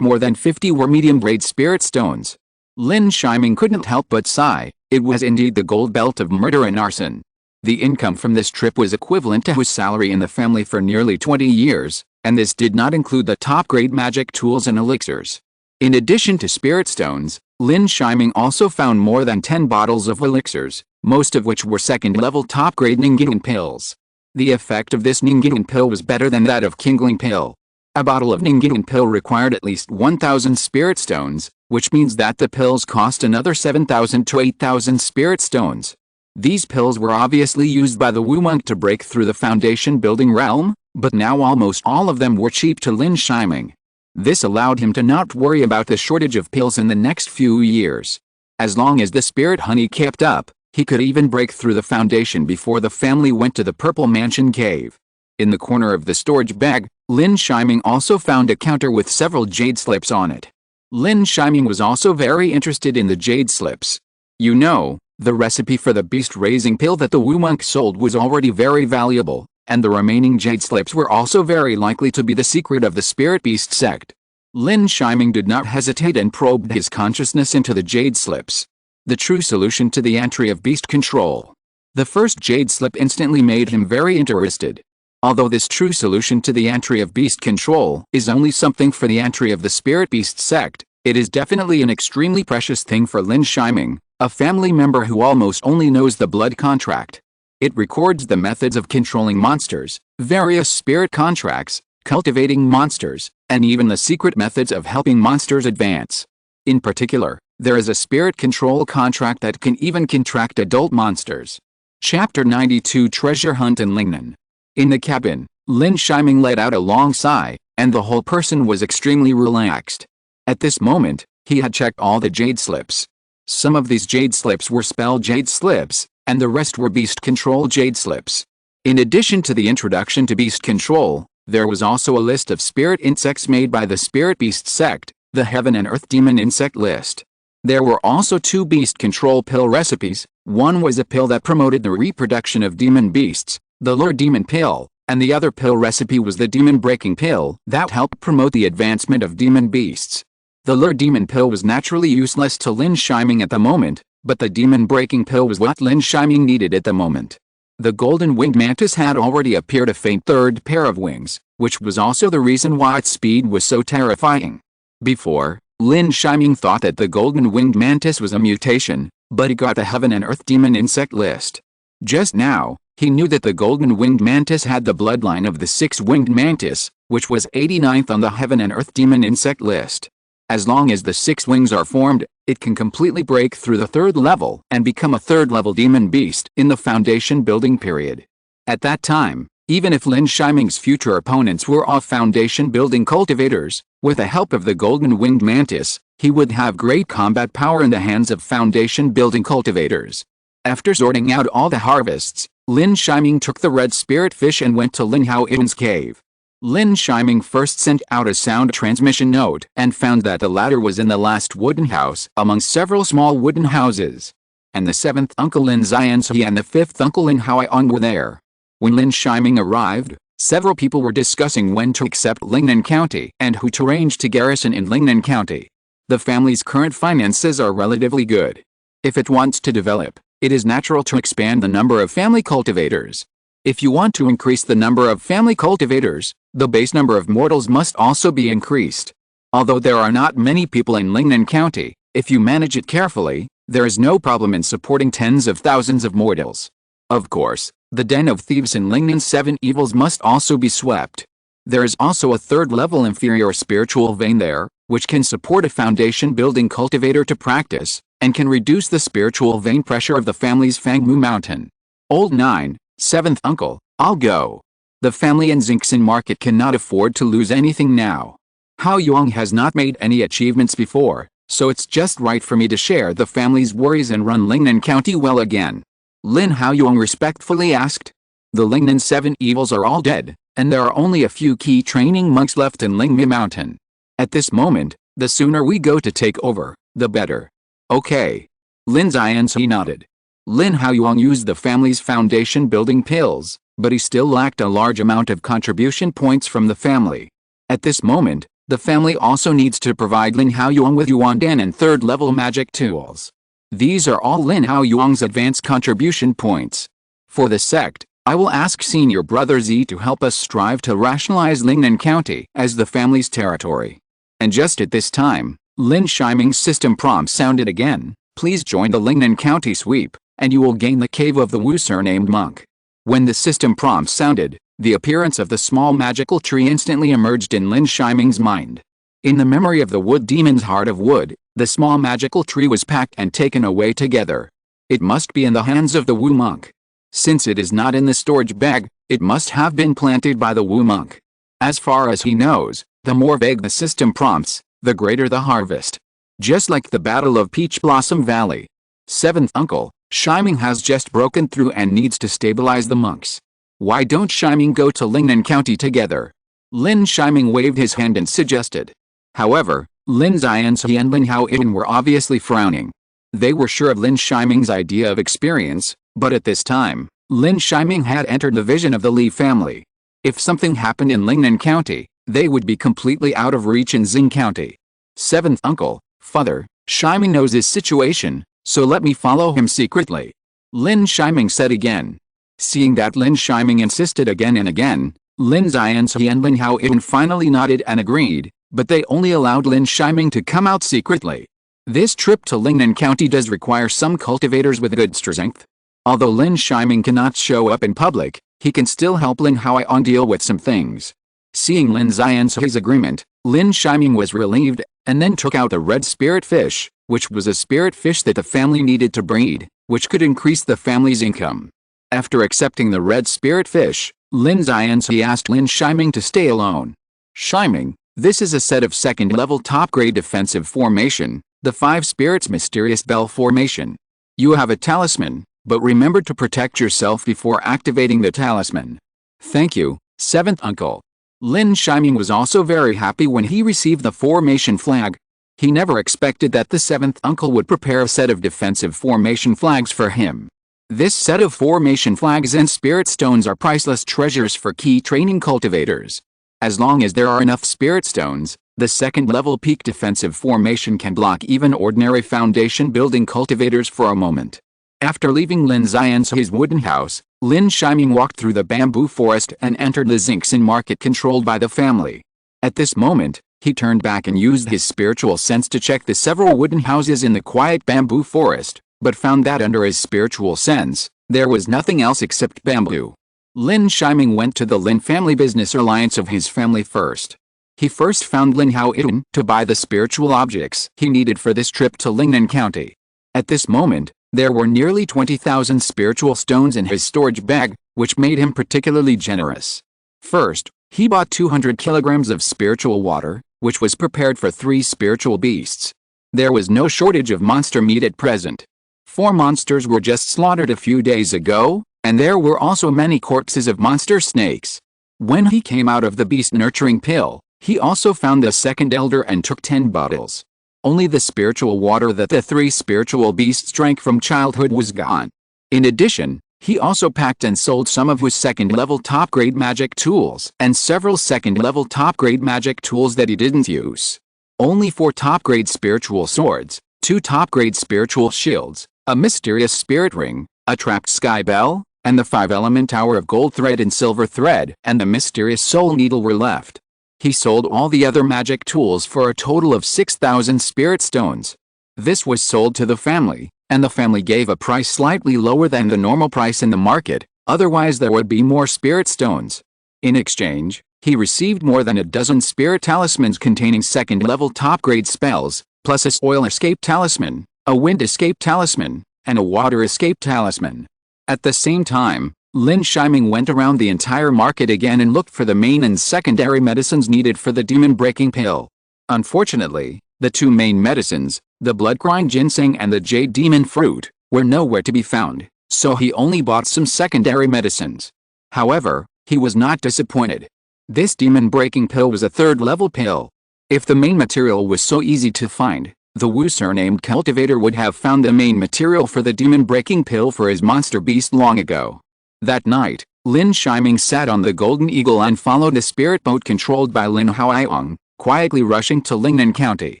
[SPEAKER 1] more than 50 were medium-grade spirit stones. Lin Shiming couldn't help but sigh. It was indeed the gold belt of murder and arson. The income from this trip was equivalent to his salary in the family for nearly 20 years, and this did not include the top-grade magic tools and elixirs. In addition to spirit stones, Lin Shiming also found more than 10 bottles of elixirs, most of which were second-level top-grade Ningguang pills. The effect of this Ningguang pill was better than that of Qingling pill. A bottle of Ningguang pill required at least 1,000 spirit stones, which means that the pills cost another 7,000 to 8,000 spirit stones. These pills were obviously used by the Wu monk to break through the foundation building realm, but now almost all of them were cheap to Lin Shiming. This allowed him to not worry about the shortage of pills in the next few years. As long as the spirit honey kept up, he could even break through the foundation before the family went to the Purple Mansion cave. In the corner of the storage bag, Lin Shiming also found a counter with several jade slips on it. Lin Shiming was also very interested in the jade slips. You know, the recipe for the beast-raising pill that the Wu monk sold was already very valuable, and the remaining jade slips were also very likely to be the secret of the spirit beast sect. Lin Shiming did not hesitate and probed his consciousness into the jade slips. The true solution to the entry of beast control. The first jade slip instantly made him very interested. Although this true solution to the entry of beast control is only something for the entry of the spirit beast sect, it is definitely an extremely precious thing for Lin Shiming, a family member who almost only knows the blood contract. It records the methods of controlling monsters, various spirit contracts, cultivating monsters, and even the secret methods of helping monsters advance. In particular, there is a spirit control contract that can even contract adult monsters. Chapter 92 Treasure Hunt in Lingnan. In the cabin, Lin Shiming let out a long sigh, and the whole person was extremely relaxed. At this moment, he had checked all the jade slips. Some of these jade slips were spell jade slips, and the rest were beast control jade slips. In addition to the introduction to beast control, there was also a list of spirit insects made by the spirit beast sect, the Heaven and Earth Demon Insect list. There were also 2 beast control pill recipes. One was a pill that promoted the reproduction of demon beasts, the Lure Demon pill, and the other pill recipe was the Demon Breaking pill that helped promote the advancement of demon beasts. The Lure Demon pill was naturally useless to Lin Shiming at the moment, but the Demon Breaking pill was what Lin Shiming needed at the moment. The golden winged mantis had already appeared a faint third pair of wings, which was also the reason why its speed was so terrifying. Before, Lin Shiming thought that the golden winged mantis was a mutation, but he got the Heaven and Earth Demon Insect list. Just now, he knew that the golden winged mantis had the bloodline of the 6-winged mantis, which was 89th on the Heaven and Earth Demon Insect list. As long as the 6 wings are formed, it can completely break through the 3rd level and become a 3rd-level demon beast in the foundation building period. At that time, even if Lin Shiming's future opponents were all foundation building cultivators, with the help of the golden winged mantis, he would have great combat power in the hands of foundation building cultivators. After sorting out all the harvests, Lin Shiming took the red spirit fish and went to Lin Hao Ian's cave. Lin Shiming first sent out a sound transmission note and found that the latter was in the last wooden house among several small wooden houses. And the 7th uncle Lin Xianzi and the 5th uncle Lin Haoyong were there. When Lin Shiming arrived, several people were discussing when to accept Lingnan County and who to arrange to garrison in Lingnan County. The family's current finances are relatively good. If it wants to develop, it is natural to expand the number of family cultivators. If you want to increase the number of family cultivators, the base number of mortals must also be increased. Although there are not many people in Lingnan County, if you manage it carefully, there is no problem in supporting tens of thousands of mortals. Of course, the den of thieves in Lingnan's 7 evils must also be swept. There is also a 3rd-level inferior spiritual vein there, which can support a foundation-building cultivator to practice, and can reduce the spiritual vein pressure of the family's Fangmu Mountain. Old 9, 7th uncle, I'll go. The family in Xingxin Market cannot afford to lose anything now. Hao Yuang has not made any achievements before, so it's just right for me to share the family's worries and run Lingnan County well again. Lin Haoyong respectfully asked. The Lingnan 7 evils are all dead, and there are only a few key training monks left in Lingmi Mountain. At this moment, the sooner we go to take over, the better. Okay. Lin Xianzi nodded. Lin Haoyong used the family's foundation building pills, but he still lacked a large amount of contribution points from the family. At this moment, the family also needs to provide Lin Haoyong with Yuandan and 3rd-level magic tools. These are all Lin Haoyong's advanced contribution points. For the sect, I will ask Senior Brother Z to help us strive to rationalize Lingnan County as the family's territory. And just at this time, Lin Shiming's system prompt sounded again. Please join the Lingnan County sweep, and you will gain the cave of the Wu surnamed monk. When the system prompt sounded, the appearance of the small magical tree instantly emerged in Lin Shiming's mind. In the memory of the wood demon's heart of wood, the small magical tree was packed and taken away together. It must be in the hands of the Wu monk. Since it is not in the storage bag, it must have been planted by the Wu monk. As far as he knows, the more vague the system prompts, the greater the harvest. Just like the Battle of Peach Blossom Valley. Seventh uncle, Shiming has just broken through and needs to stabilize the monks. Why don't Shiming go to Lingnan County together? Lin Shiming waved his hand and suggested. However, Lin Xianzi and Lin Haoyin were obviously frowning. They were sure of Lin Shiming's idea of experience, but at this time, Lin Shiming had entered the vision of the Li family. If something happened in Lingnan County, they would be completely out of reach in Xing County. Seventh uncle, father, Shiming knows his situation, so let me follow him secretly. Lin Shiming said again. Seeing that Lin Shiming insisted again and again, Lin Xianzi and Lin Haoyin finally nodded and agreed, but they only allowed Lin Shiming to come out secretly. This trip to Lingnan County does require some cultivators with good strength. Although Lin Shiming cannot show up in public, he can still help Lin Haoyin deal with some things. Seeing Lin Xianzi's agreement, Lin Shiming was relieved, and then took out a red spirit fish, which was a spirit fish that the family needed to breed, which could increase the family's income. After accepting the red spirit fish, Lin Xianzi asked Lin Shiming to stay alone. Shiming, this is a set of second-level top-grade defensive formation, the 5 Spirits Mysterious Bell Formation. You have a talisman, but remember to protect yourself before activating the talisman. Thank you, 7th uncle. Lin Shiming was also very happy when he received the formation flag. He never expected that the 7th uncle would prepare a set of defensive formation flags for him. This set of formation flags and spirit stones are priceless treasures for key training cultivators. As long as there are enough spirit stones, the second-level peak defensive formation can block even ordinary foundation building cultivators for a moment. After leaving Lin Xianzi's wooden house, Lin Shiming walked through the bamboo forest and entered the Xingxin market controlled by the family. At this moment, he turned back and used his spiritual sense to check the several wooden houses in the quiet bamboo forest, but found that under his spiritual sense, there was nothing else except bamboo. Lin Shiming went to the Lin Family Business Alliance of his family first. He first found Lin Haoyin to buy the spiritual objects he needed for this trip to Lingnan County. At this moment, there were nearly 20,000 spiritual stones in his storage bag, which made him particularly generous. First, he bought 200 kilograms of spiritual water, which was prepared for 3 spiritual beasts. There was no shortage of monster meat at present. 4 monsters were just slaughtered a few days ago, and there were also many corpses of monster snakes. When he came out of the beast nurturing pill, he also found the second elder and took 10 bottles. Only the spiritual water that the 3 spiritual beasts drank from childhood was gone. In addition, he also packed and sold some of his second-level top-grade magic tools and several second-level top-grade magic tools that he didn't use. Only 4 top-grade spiritual swords, 2 top-grade spiritual shields, a mysterious spirit ring, a trapped sky bell, and the 5-element tower of gold thread and silver thread and the mysterious soul needle were left. He sold all the other magic tools for a total of 6,000 spirit stones. This was sold to the family, and the family gave a price slightly lower than the normal price in the market, otherwise there would be more spirit stones. In exchange, he received more than a dozen spirit talismans containing second-level top-grade spells, plus a oil escape talisman, a wind escape talisman, and a water escape talisman. At the same time, Lin Shiming went around the entire market again and looked for the main and secondary medicines needed for the demon-breaking pill. Unfortunately, the 2 main medicines, the blood-crying ginseng and the jade demon fruit, were nowhere to be found, so he only bought some secondary medicines. However, he was not disappointed. This demon-breaking pill was a 3rd-level pill. If the main material was so easy to find, the Wu surnamed cultivator would have found the main material for the demon-breaking pill for his monster beast long ago. That night, Lin Shiming sat on the Golden Eagle and followed a spirit boat controlled by Lin Haoyin, quietly rushing to Lingnan County.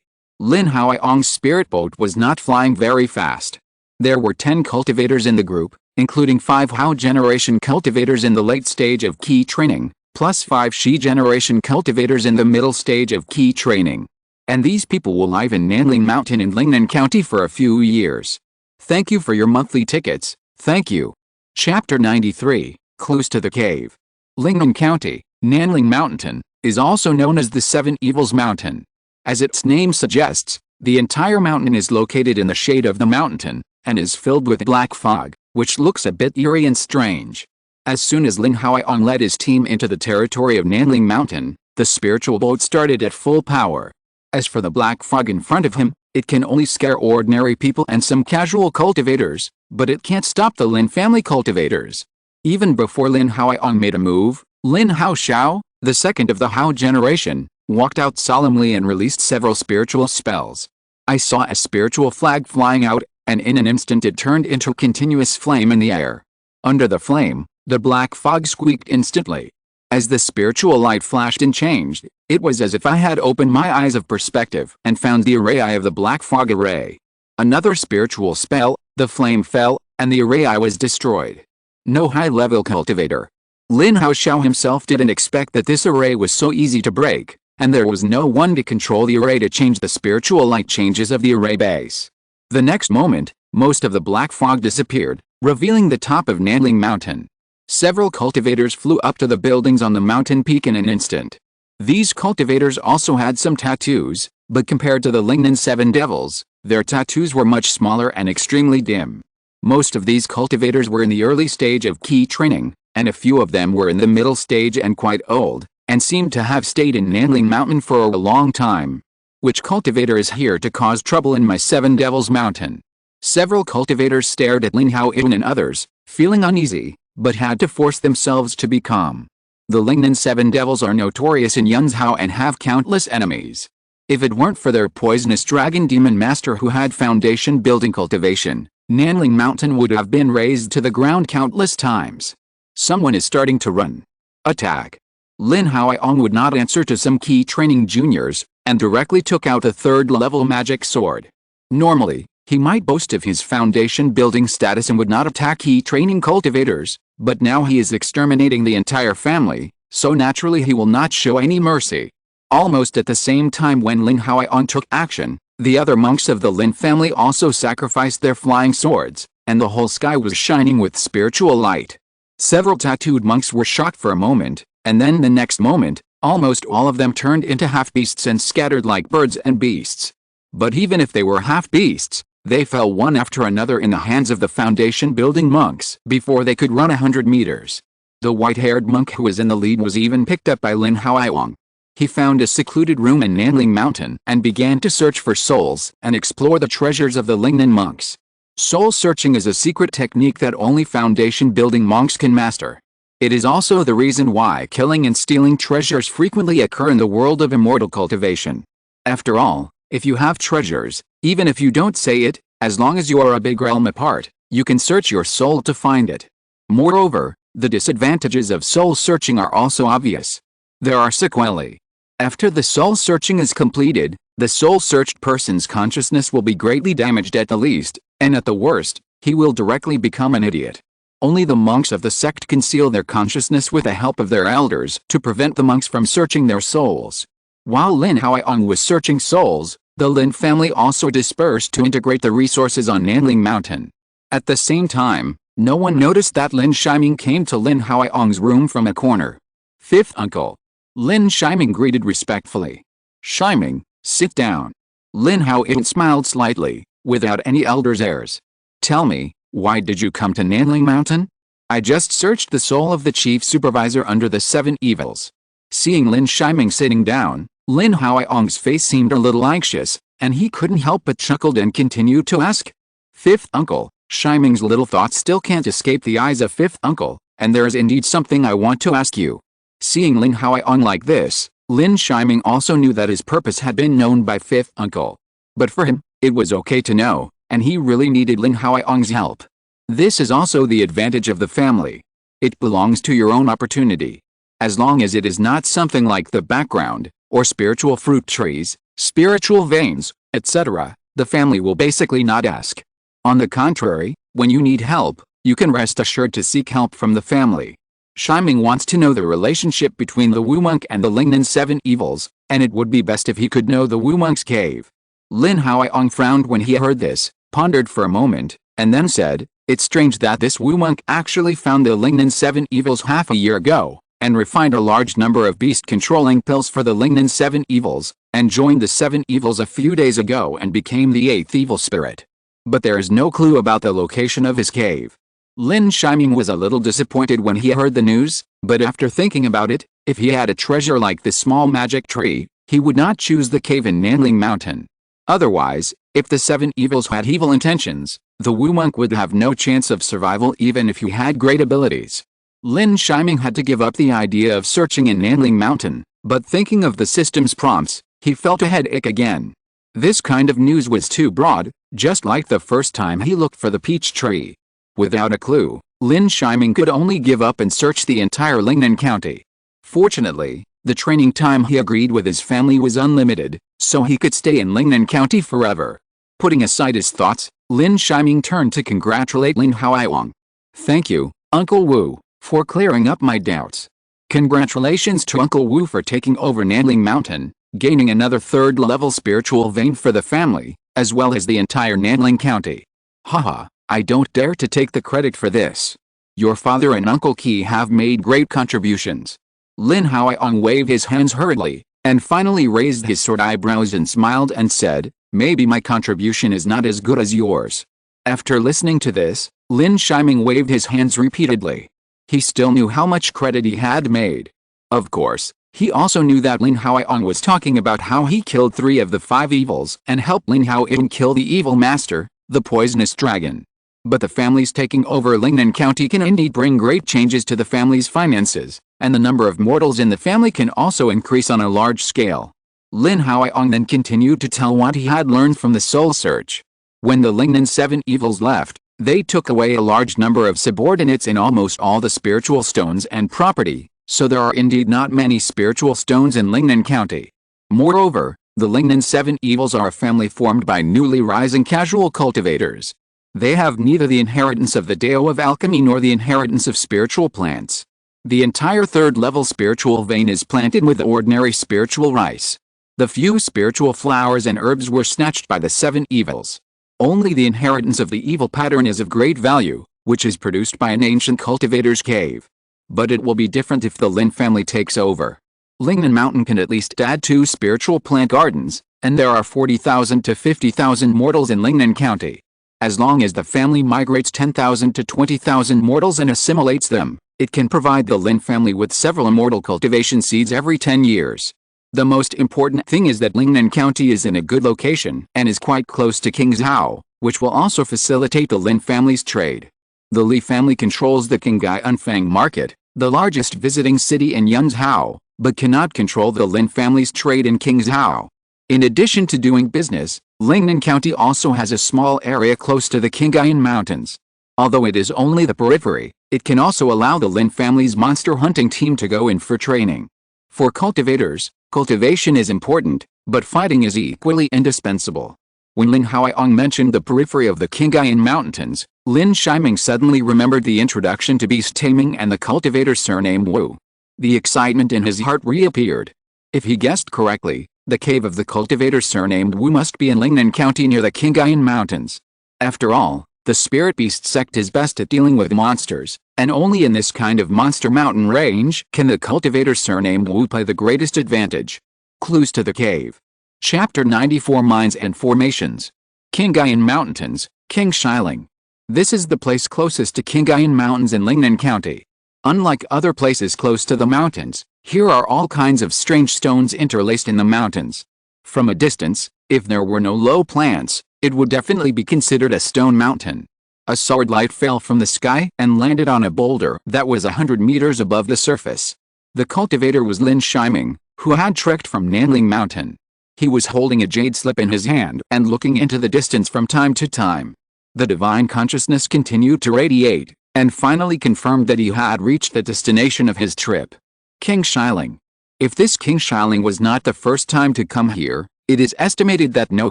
[SPEAKER 1] Lin Haoying's spirit boat was not flying very fast. There were 10 cultivators in the group, including 5 Hao generation cultivators in the late stage of key training, plus 5 Shi generation cultivators in the middle stage of key training. And these people will live in Nanling Mountain in Lingnan County for a few years. Thank you for your monthly tickets, thank you. Chapter 93, Clues to the Cave. Lingnan County, Nanling Mountain, is also known as the Seven Evils Mountain. As its name suggests, the entire mountain is located in the shade of the mountain, and is filled with black fog, which looks a bit eerie and strange. As soon as Lin Haoyong led his team into the territory of Nanling Mountain, the spiritual boat started at full power. As for the black fog in front of him, it can only scare ordinary people and some casual cultivators, but it can't stop the Lin family cultivators. Even before Lin Haoyong made a move, Lin Haoxiao, the second of the Hao generation, walked out solemnly and released several spiritual spells. I saw a spiritual flag flying out, and in an instant it turned into continuous flame in the air. Under the flame, the black fog squeaked instantly. As the spiritual light flashed and changed, it was as if I had opened my eyes of perspective and found the array eye of the black fog array. Another spiritual spell, the flame fell, and the array eye was destroyed. No high-level cultivator. Lin Haoxiao himself didn't expect that this array was so easy to break, and there was no one to control the array to change the spiritual light changes of the array base. The next moment, most of the black fog disappeared, revealing the top of Nanling Mountain. Several cultivators flew up to the buildings on the mountain peak in an instant. These cultivators also had some tattoos, but compared to the Lingnan Seven Devils, their tattoos were much smaller and extremely dim. Most of these cultivators were in the early stage of key training, and a few of them were in the middle stage and quite old, and seemed to have stayed in Nanling Mountain for a long time. Which cultivator is here to cause trouble in my Seven Devils Mountain? Several cultivators stared at Lin Haoyong and others, feeling uneasy, but had to force themselves to be calm. The Lingnan Seven Devils are notorious in Yunzhao and have countless enemies. If it weren't for their poisonous dragon demon master who had foundation building cultivation, Nanling Mountain would have been razed to the ground countless times. Someone is starting to run. Attack. Lin Haoyong would not answer to some key training juniors, and directly took out a third-level magic sword. Normally, he might boast of his foundation building status and would not attack key training cultivators, but now he is exterminating the entire family, so naturally he will not show any mercy. Almost at the same time when Lin Haoyong took action, the other monks of the Lin family also sacrificed their flying swords, and the whole sky was shining with spiritual light. Several tattooed monks were shocked for a moment, and then the next moment, almost all of them turned into half-beasts and scattered like birds and beasts. But even if they were half-beasts, they fell one after another in the hands of the foundation-building monks before they could run 100 meters. The white-haired monk who was in the lead was even picked up by Lin Haoyong. He found a secluded room in Nanling Mountain and began to search for souls and explore the treasures of the Lingnan monks. Soul searching is a secret technique that only foundation-building monks can master. It is also the reason why killing and stealing treasures frequently occur in the world of Immortal Cultivation. After all, if you have treasures, even if you don't say it, as long as you are a big realm apart, you can search your soul to find it. Moreover, the disadvantages of soul searching are also obvious. There are sequelae. After the soul searching is completed, the soul-searched person's consciousness will be greatly damaged at the least, and at the worst, he will directly become an idiot. Only the monks of the sect conceal their consciousness with the help of their elders to prevent the monks from searching their souls. While Lin Haoyong was searching souls, the Lin family also dispersed to integrate the resources on Nanling Mountain. At the same time, no one noticed that Lin Shiming came to Lin Haoyong's room from a corner. Fifth uncle. Lin Shiming greeted respectfully. Shiming, sit down. Lin Haoyong smiled slightly, without any elder's airs. Tell me, why did you come to Nanling Mountain? I just searched the soul of the chief supervisor under the Seven Evils. Seeing Lin Shiming sitting down, Lin Haoyong's face seemed a little anxious, and he couldn't help but chuckled and continued to ask. Fifth uncle, Shiming's little thoughts still can't escape the eyes of fifth uncle, and there is indeed something I want to ask you. Seeing Lin Haoyong like this, Lin Shiming also knew that his purpose had been known by fifth uncle. But for him, it was okay to know, and he really needed Lin Haoyong's help. This is also the advantage of the family. It belongs to your own opportunity. As long as it is not something like the background, or spiritual fruit trees, spiritual veins, etc., the family will basically not ask. On the contrary, when you need help, you can rest assured to seek help from the family. Shiming wants to know the relationship between the Wu monk and the Lingnan 7 evils, and it would be best if he could know the Wu monk's cave. Lin Huaiyong frowned when he heard this, pondered for a moment, and then said, "It's strange that this Wu monk actually found the Lingnan 7 evils half a year ago, and refined a large number of beast-controlling pills for the Lingnan 7 evils, and joined the 7 evils a few days ago and became the 8th evil spirit. But there is no clue about the location of his cave." Lin Shiming was a little disappointed when he heard the news, but after thinking about it, if he had a treasure like this small magic tree, he would not choose the cave in Nanling Mountain. Otherwise, if the 7 evils had evil intentions, the Wu monk would have no chance of survival even if he had great abilities. Lin Shiming had to give up the idea of searching in Nanling Mountain, but thinking of the system's prompts, he felt a headache again. This kind of news was too broad, just like the first time he looked for the peach tree. Without a clue, Lin Shiming could only give up and search the entire Lingnan County. Fortunately, the training time he agreed with his family was unlimited, so he could stay in Lingnan County forever. Putting aside his thoughts, Lin Shiming turned to congratulate Lin Huaiyong. "Thank you, Uncle Wu, for clearing up my doubts. Congratulations to Uncle Wu for taking over Nanling Mountain, gaining another 3rd-level spiritual vein for the family, as well as the entire Nanling County. Haha, I don't dare to take the credit for this. Your father and Uncle Qi have made great contributions." Lin Huaiyong waved his hands hurriedly, and finally raised his sword eyebrows and smiled and said, "Maybe my contribution is not as good as yours." After listening to this, Lin Shiming waved his hands repeatedly. He still knew how much credit he had made. Of course, he also knew that Lin Huaiyong was talking about how he killed 3 of the 5 evils and helped Lin Huaiyong kill the evil master, the poisonous dragon. But the family's taking over Lingnan County can indeed bring great changes to the family's finances, and the number of mortals in the family can also increase on a large scale. Lin Huaiyong then continued to tell what he had learned from the soul search. When the Lingnan 7 evils left, they took away a large number of subordinates in almost all the spiritual stones and property, so there are indeed not many spiritual stones in Lingnan County. Moreover, the Lingnan 7 evils are a family formed by newly rising casual cultivators. They have neither the inheritance of the Dao of alchemy nor the inheritance of spiritual plants. The entire 3rd-level spiritual vein is planted with ordinary spiritual rice. The few spiritual flowers and herbs were snatched by the 7 evils. Only the inheritance of the evil pattern is of great value, which is produced by an ancient cultivator's cave. But it will be different if the Lin family takes over. Lingnan Mountain can at least add 2 spiritual plant gardens, and there are 40,000 to 50,000 mortals in Lingnan County. As long as the family migrates 10,000 to 20,000 mortals and assimilates them, it can provide the Lin family with several immortal cultivation seeds every 10 years. The most important thing is that Lingnan County is in a good location and is quite close to Qingzhou, which will also facilitate the Lin family's trade. The Li family controls the Qinghai Unfang market, the largest visiting city in Yunzhou, but cannot control the Lin family's trade in Qingzhou. In addition to doing business, Lingnan County also has a small area close to the Qinghai Mountains. Although it is only the periphery, it can also allow the Lin family's monster hunting team to go in for training. For cultivators, cultivation is important, but fighting is equally indispensable. When Lin Huaiyong mentioned the periphery of the Qinghai Mountains, Lin Shiming suddenly remembered the introduction to beast taming and the cultivator surnamed Wu. The excitement in his heart reappeared. If he guessed correctly, the cave of the cultivator surnamed Wu must be in Lingnan County near the Qinghai Mountains. After all, the spirit beast sect is best at dealing with monsters, and only in this kind of monster mountain range can the cultivator surnamed Wu play the greatest advantage. Clues to the cave. Chapter 94 Mines and Formations. Qinghai Mountains, King Shiling. This is the place closest to Qinghai Mountains in Lingnan County. Unlike other places close to the mountains, here are all kinds of strange stones interlaced in the mountains. From a distance, if there were no low plants, it would definitely be considered a stone mountain. A sword light fell from the sky and landed on a boulder that was 100 meters above the surface. The cultivator was Lin Shiming, who had trekked from Nanling Mountain. He was holding a jade slip in his hand and looking into the distance from time to time. The divine consciousness continued to radiate, and finally confirmed that he had reached the destination of his trip. King Shiling. If this King Shiling was not the first time to come here, it is estimated that no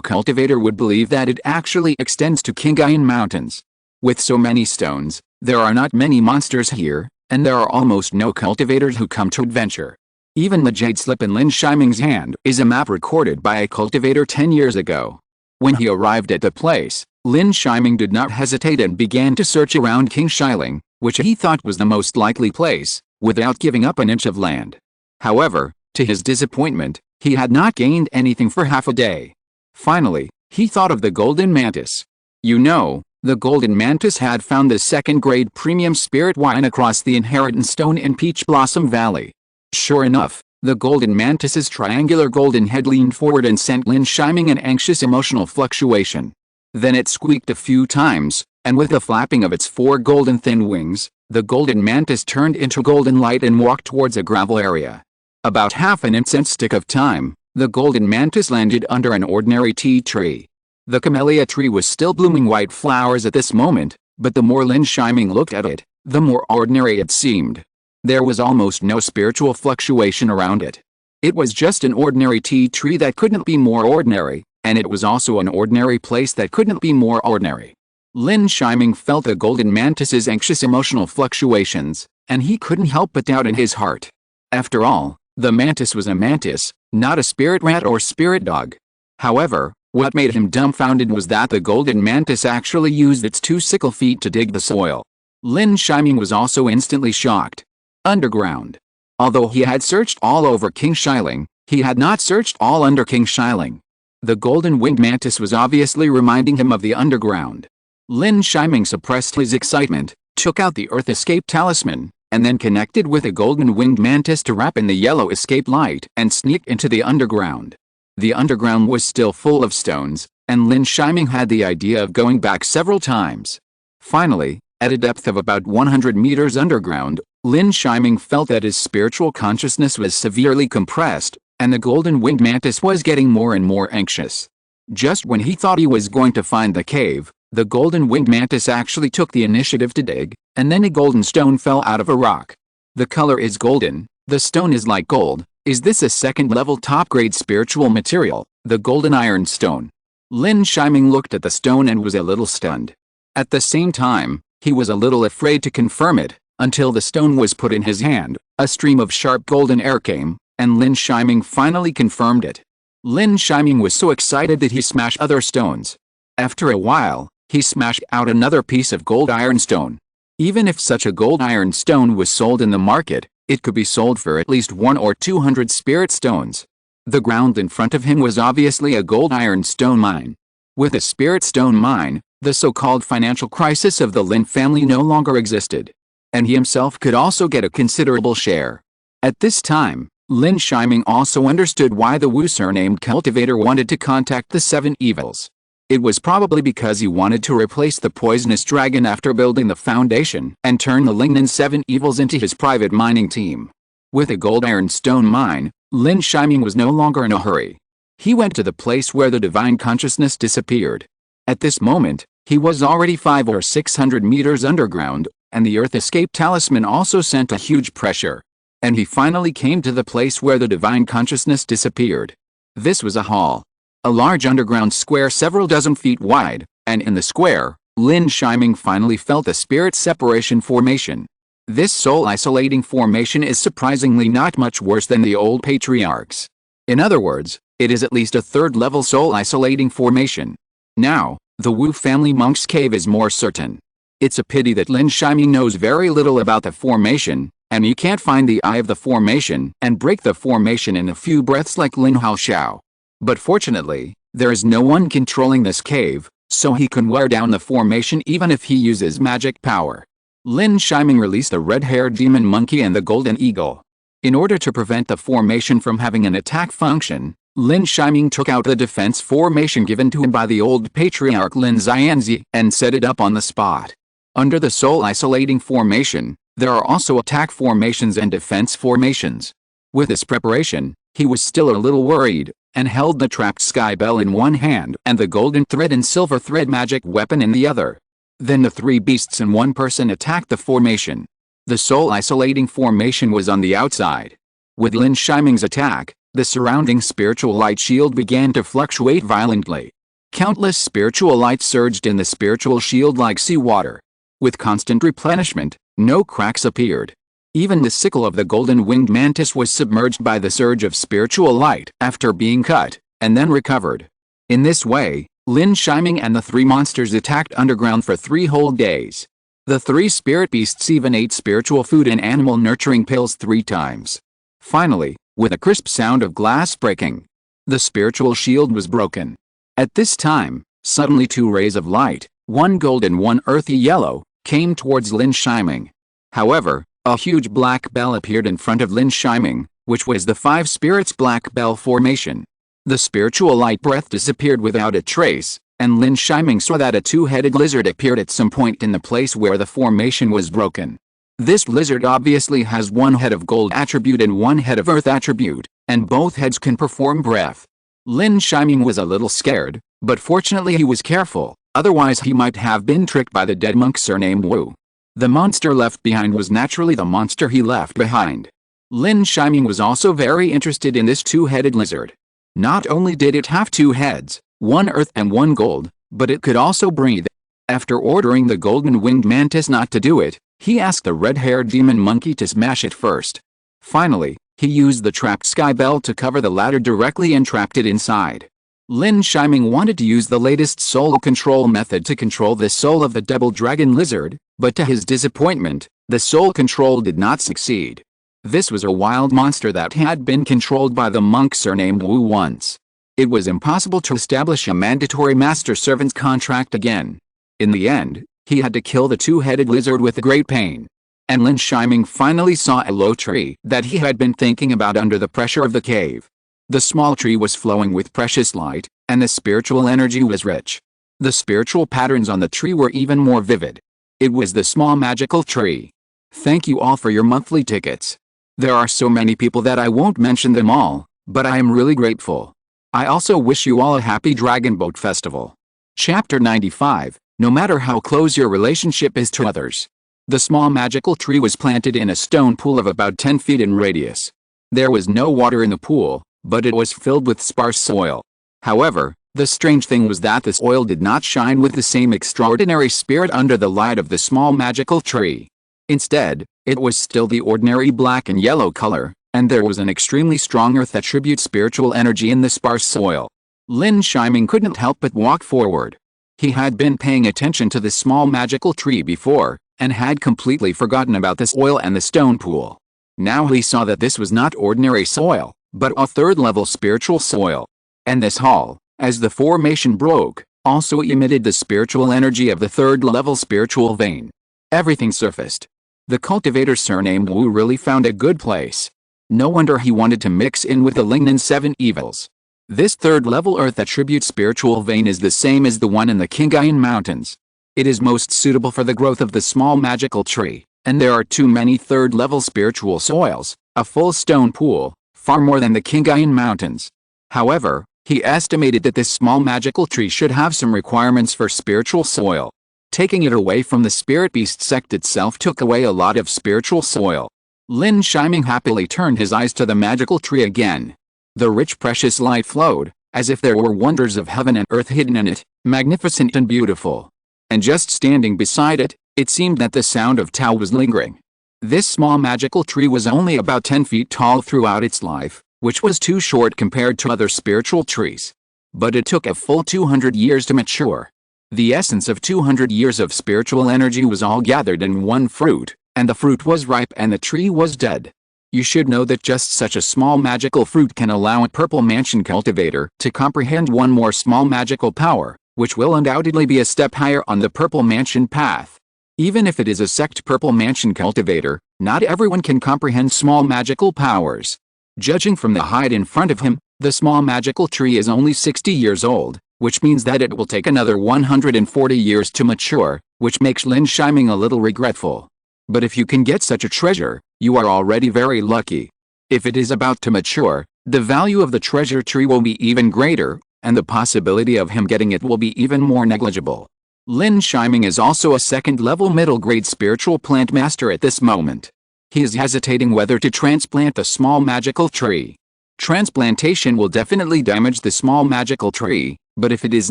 [SPEAKER 1] cultivator would believe that it actually extends to Qinghai Mountains. With so many stones, There are not many monsters here, and there are almost no cultivators who come to adventure. Even the jade slip in Lin Shiming's hand is a map recorded by a cultivator 10 years ago. When he arrived at the place, Lin Shiming did not hesitate and began to search around King Shiling, which he thought was the most likely place, without giving up an inch of land. However, to his disappointment, he had not gained anything for half a day. Finally, he thought of the golden mantis. You know, the golden mantis had found the second-grade premium spirit wine across the inheritance stone in Peach Blossom Valley. Sure enough, the golden mantis's triangular golden head leaned forward and sent Lin Shiming an anxious emotional fluctuation. Then it squeaked a few times, and with the flapping of its 4 golden thin wings, the golden mantis turned into golden light and walked towards a gravel area. About half an instant stick of time, the golden mantis landed under an ordinary tea tree. The camellia tree was still blooming white flowers at this moment, but the more Lin Shiming looked at it, the more ordinary it seemed. There was almost no spiritual fluctuation around it. It was just an ordinary tea tree that couldn't be more ordinary, and it was also an ordinary place that couldn't be more ordinary. Lin Shiming felt the golden mantis's anxious emotional fluctuations, and he couldn't help but doubt in his heart. After all, the mantis was a mantis, not a spirit rat or spirit dog. However, what made him dumbfounded was that the golden mantis actually used its 2 sickle feet to dig the soil. Lin Shiming was also instantly shocked. Underground. Although he had searched all over King Shiling, he had not searched all under King Shiling. The golden-winged mantis was obviously reminding him of the underground. Lin Shiming suppressed his excitement, took out the Earth Escape Talisman, and then connected with a golden-winged mantis to wrap in the yellow escape light and sneak into the underground. The underground was still full of stones, and Lin Shiming had the idea of going back several times. Finally, at a depth of about 100 meters underground, Lin Shiming felt that his spiritual consciousness was severely compressed, and the golden-winged mantis was getting more and more anxious. Just when he thought he was going to find the cave, the golden-winged mantis actually took the initiative to dig, and then a golden stone fell out of a rock. The color is golden, the stone is like gold. Is this a second-level top-grade spiritual material, the golden iron stone? Lin Shiming looked at the stone and was a little stunned. At the same time, he was a little afraid to confirm it, until the stone was put in his hand. A stream of sharp golden air came, and Lin Shiming finally confirmed it. Lin Shiming was so excited that he smashed other stones. After a while, he smashed out another piece of gold iron stone. Even if such a gold iron stone was sold in the market, it could be sold for at least 100 or 200 spirit stones. The ground in front of him was obviously a gold iron stone mine. With a spirit stone mine, the so-called financial crisis of the Lin family no longer existed. And he himself could also get a considerable share. At this time, Lin Shiming also understood why the Wu surnamed cultivator wanted to contact the 7 evils. It was probably because he wanted to replace the poisonous dragon after building the foundation and turn the Lingnan 7 evils into his private mining team. With a gold iron stone mine, Lin Shiming was no longer in a hurry. He went to the place where the divine consciousness disappeared. At this moment, he was already 500 or 600 meters underground, and the Earth Escape Talisman also sent a huge pressure. And he finally came to the place where the divine consciousness disappeared. This was a hall. A large underground square several dozen feet wide, and in the square, Lin Shiming finally felt a spirit separation formation. This soul-isolating formation is surprisingly not much worse than the old patriarchs. In other words, it is at least a third-level soul-isolating formation. Now, the Wu family monk's cave is more certain. It's a pity that Lin Shiming knows very little about the formation, and he can't find the eye of the formation and break the formation in a few breaths like Lin Haoxiao. But fortunately, there is no one controlling this cave, so he can wear down the formation even if he uses magic power. Lin Shiming released the red-haired demon monkey and the golden eagle. In order to prevent the formation from having an attack function, Lin Shiming took out the defense formation given to him by the old patriarch Lin Xianzi and set it up on the spot. Under the soul-isolating formation, there are also attack formations and defense formations. With this preparation, he was still a little worried, and held the trapped sky bell in one hand and the golden thread and silver thread magic weapon in the other. Then the 3 beasts and 1 person attacked the formation. The soul-isolating formation was on the outside. With Lin Shiming's attack, the surrounding spiritual light shield began to fluctuate violently. Countless spiritual lights surged in the spiritual shield like seawater. With constant replenishment, no cracks appeared. Even the sickle of the golden-winged mantis was submerged by the surge of spiritual light after being cut, and then recovered. In this way, Lin Shiming and the three monsters attacked underground for 3 whole days. The 3 spirit beasts even ate spiritual food and animal nurturing pills 3 times. Finally, with a crisp sound of glass breaking, the spiritual shield was broken. At this time, suddenly 2 rays of light, one gold and one earthy yellow, came towards Lin Shiming. However, a huge black bell appeared in front of Lin Shiming, which was the 5 spirits black bell formation. The spiritual light breath disappeared without a trace, and Lin Shiming saw that a 2-headed lizard appeared at some point in the place where the formation was broken. This lizard obviously has 1 head of gold attribute and 1 head of earth attribute, and both heads can perform breath. Lin Shiming was a little scared, but fortunately he was careful, otherwise he might have been tricked by the dead monk surnamed Wu. The monster left behind was naturally the monster he left behind. Lin Shiming was also very interested in this 2-headed lizard. Not only did it have 2 heads, 1 earth and 1 gold, but it could also breathe. After ordering the golden-winged mantis not to do it, he asked the red-haired demon monkey to smash it first. Finally, he used the trapped sky bell to cover the ladder directly and trapped it inside. Lin Shiming wanted to use the latest soul control method to control the soul of the double dragon lizard, but to his disappointment, the soul control did not succeed. This was a wild monster that had been controlled by the monk surnamed Wu once. It was impossible to establish a mandatory master-servant contract again. In the end, he had to kill the 2-headed lizard with great pain. And Lin Shiming finally saw a low tree that he had been thinking about under the pressure of the cave. The small tree was flowing with precious light, and the spiritual energy was rich. The spiritual patterns on the tree were even more vivid. It was the small magical tree. Thank you all for your monthly tickets. There are so many people that I won't mention them all, but I am really grateful. I also wish you all a happy Dragon Boat Festival. Chapter 95, No matter how close your relationship is to others. The small magical tree was planted in a stone pool of about 10 feet in radius. There was no water in the pool, but it was filled with sparse soil. However, the strange thing was that the soil did not shine with the same extraordinary spirit under the light of the small magical tree. Instead, it was still the ordinary black and yellow color, and there was an extremely strong earth attribute spiritual energy in the sparse soil. Lin Shiming couldn't help but walk forward. He had been paying attention to the small magical tree before, and had completely forgotten about the soil and the stone pool. Now he saw that this was not ordinary soil, but a 3rd-level spiritual soil. And this hall, as the formation broke, also emitted the spiritual energy of the 3rd-level spiritual vein. Everything surfaced. The cultivator surnamed Wu really found a good place. No wonder he wanted to mix in with the Lingnan 7 evils. This 3rd-level earth attribute spiritual vein is the same as the one in the Qingayan Mountains. It is most suitable for the growth of the small magical tree, and there are too many 3rd-level spiritual soils, a full stone pool, far more than the Qingayan Mountains. However, he estimated that this small magical tree should have some requirements for spiritual soil. Taking it away from the spirit beast sect itself took away a lot of spiritual soil. Lin Shiming happily turned his eyes to the magical tree again. The rich precious light flowed, as if there were wonders of heaven and earth hidden in it, magnificent and beautiful. And just standing beside it, it seemed that the sound of Tao was lingering. This small magical tree was only about 10 feet tall throughout its life, which was too short compared to other spiritual trees. But it took a full 200 years to mature. The essence of 200 years of spiritual energy was all gathered in one fruit, and the fruit was ripe and the tree was dead. You should know that just such a small magical fruit can allow a purple mansion cultivator to comprehend one more small magical power, which will undoubtedly be a step higher on the purple mansion path. Even if it is a sect purple mansion cultivator, not everyone can comprehend small magical powers. Judging from the height in front of him, the small magical tree is only 60 years old, which means that it will take another 140 years to mature, which makes Lin Shiming a little regretful. But if you can get such a treasure, you are already very lucky. If it is about to mature, the value of the treasure tree will be even greater, and the possibility of him getting it will be even more negligible. Lin Shiming is also a 2nd-level middle-grade spiritual plant master at this moment. He is hesitating whether to transplant the small magical tree. Transplantation will definitely damage the small magical tree, But if it is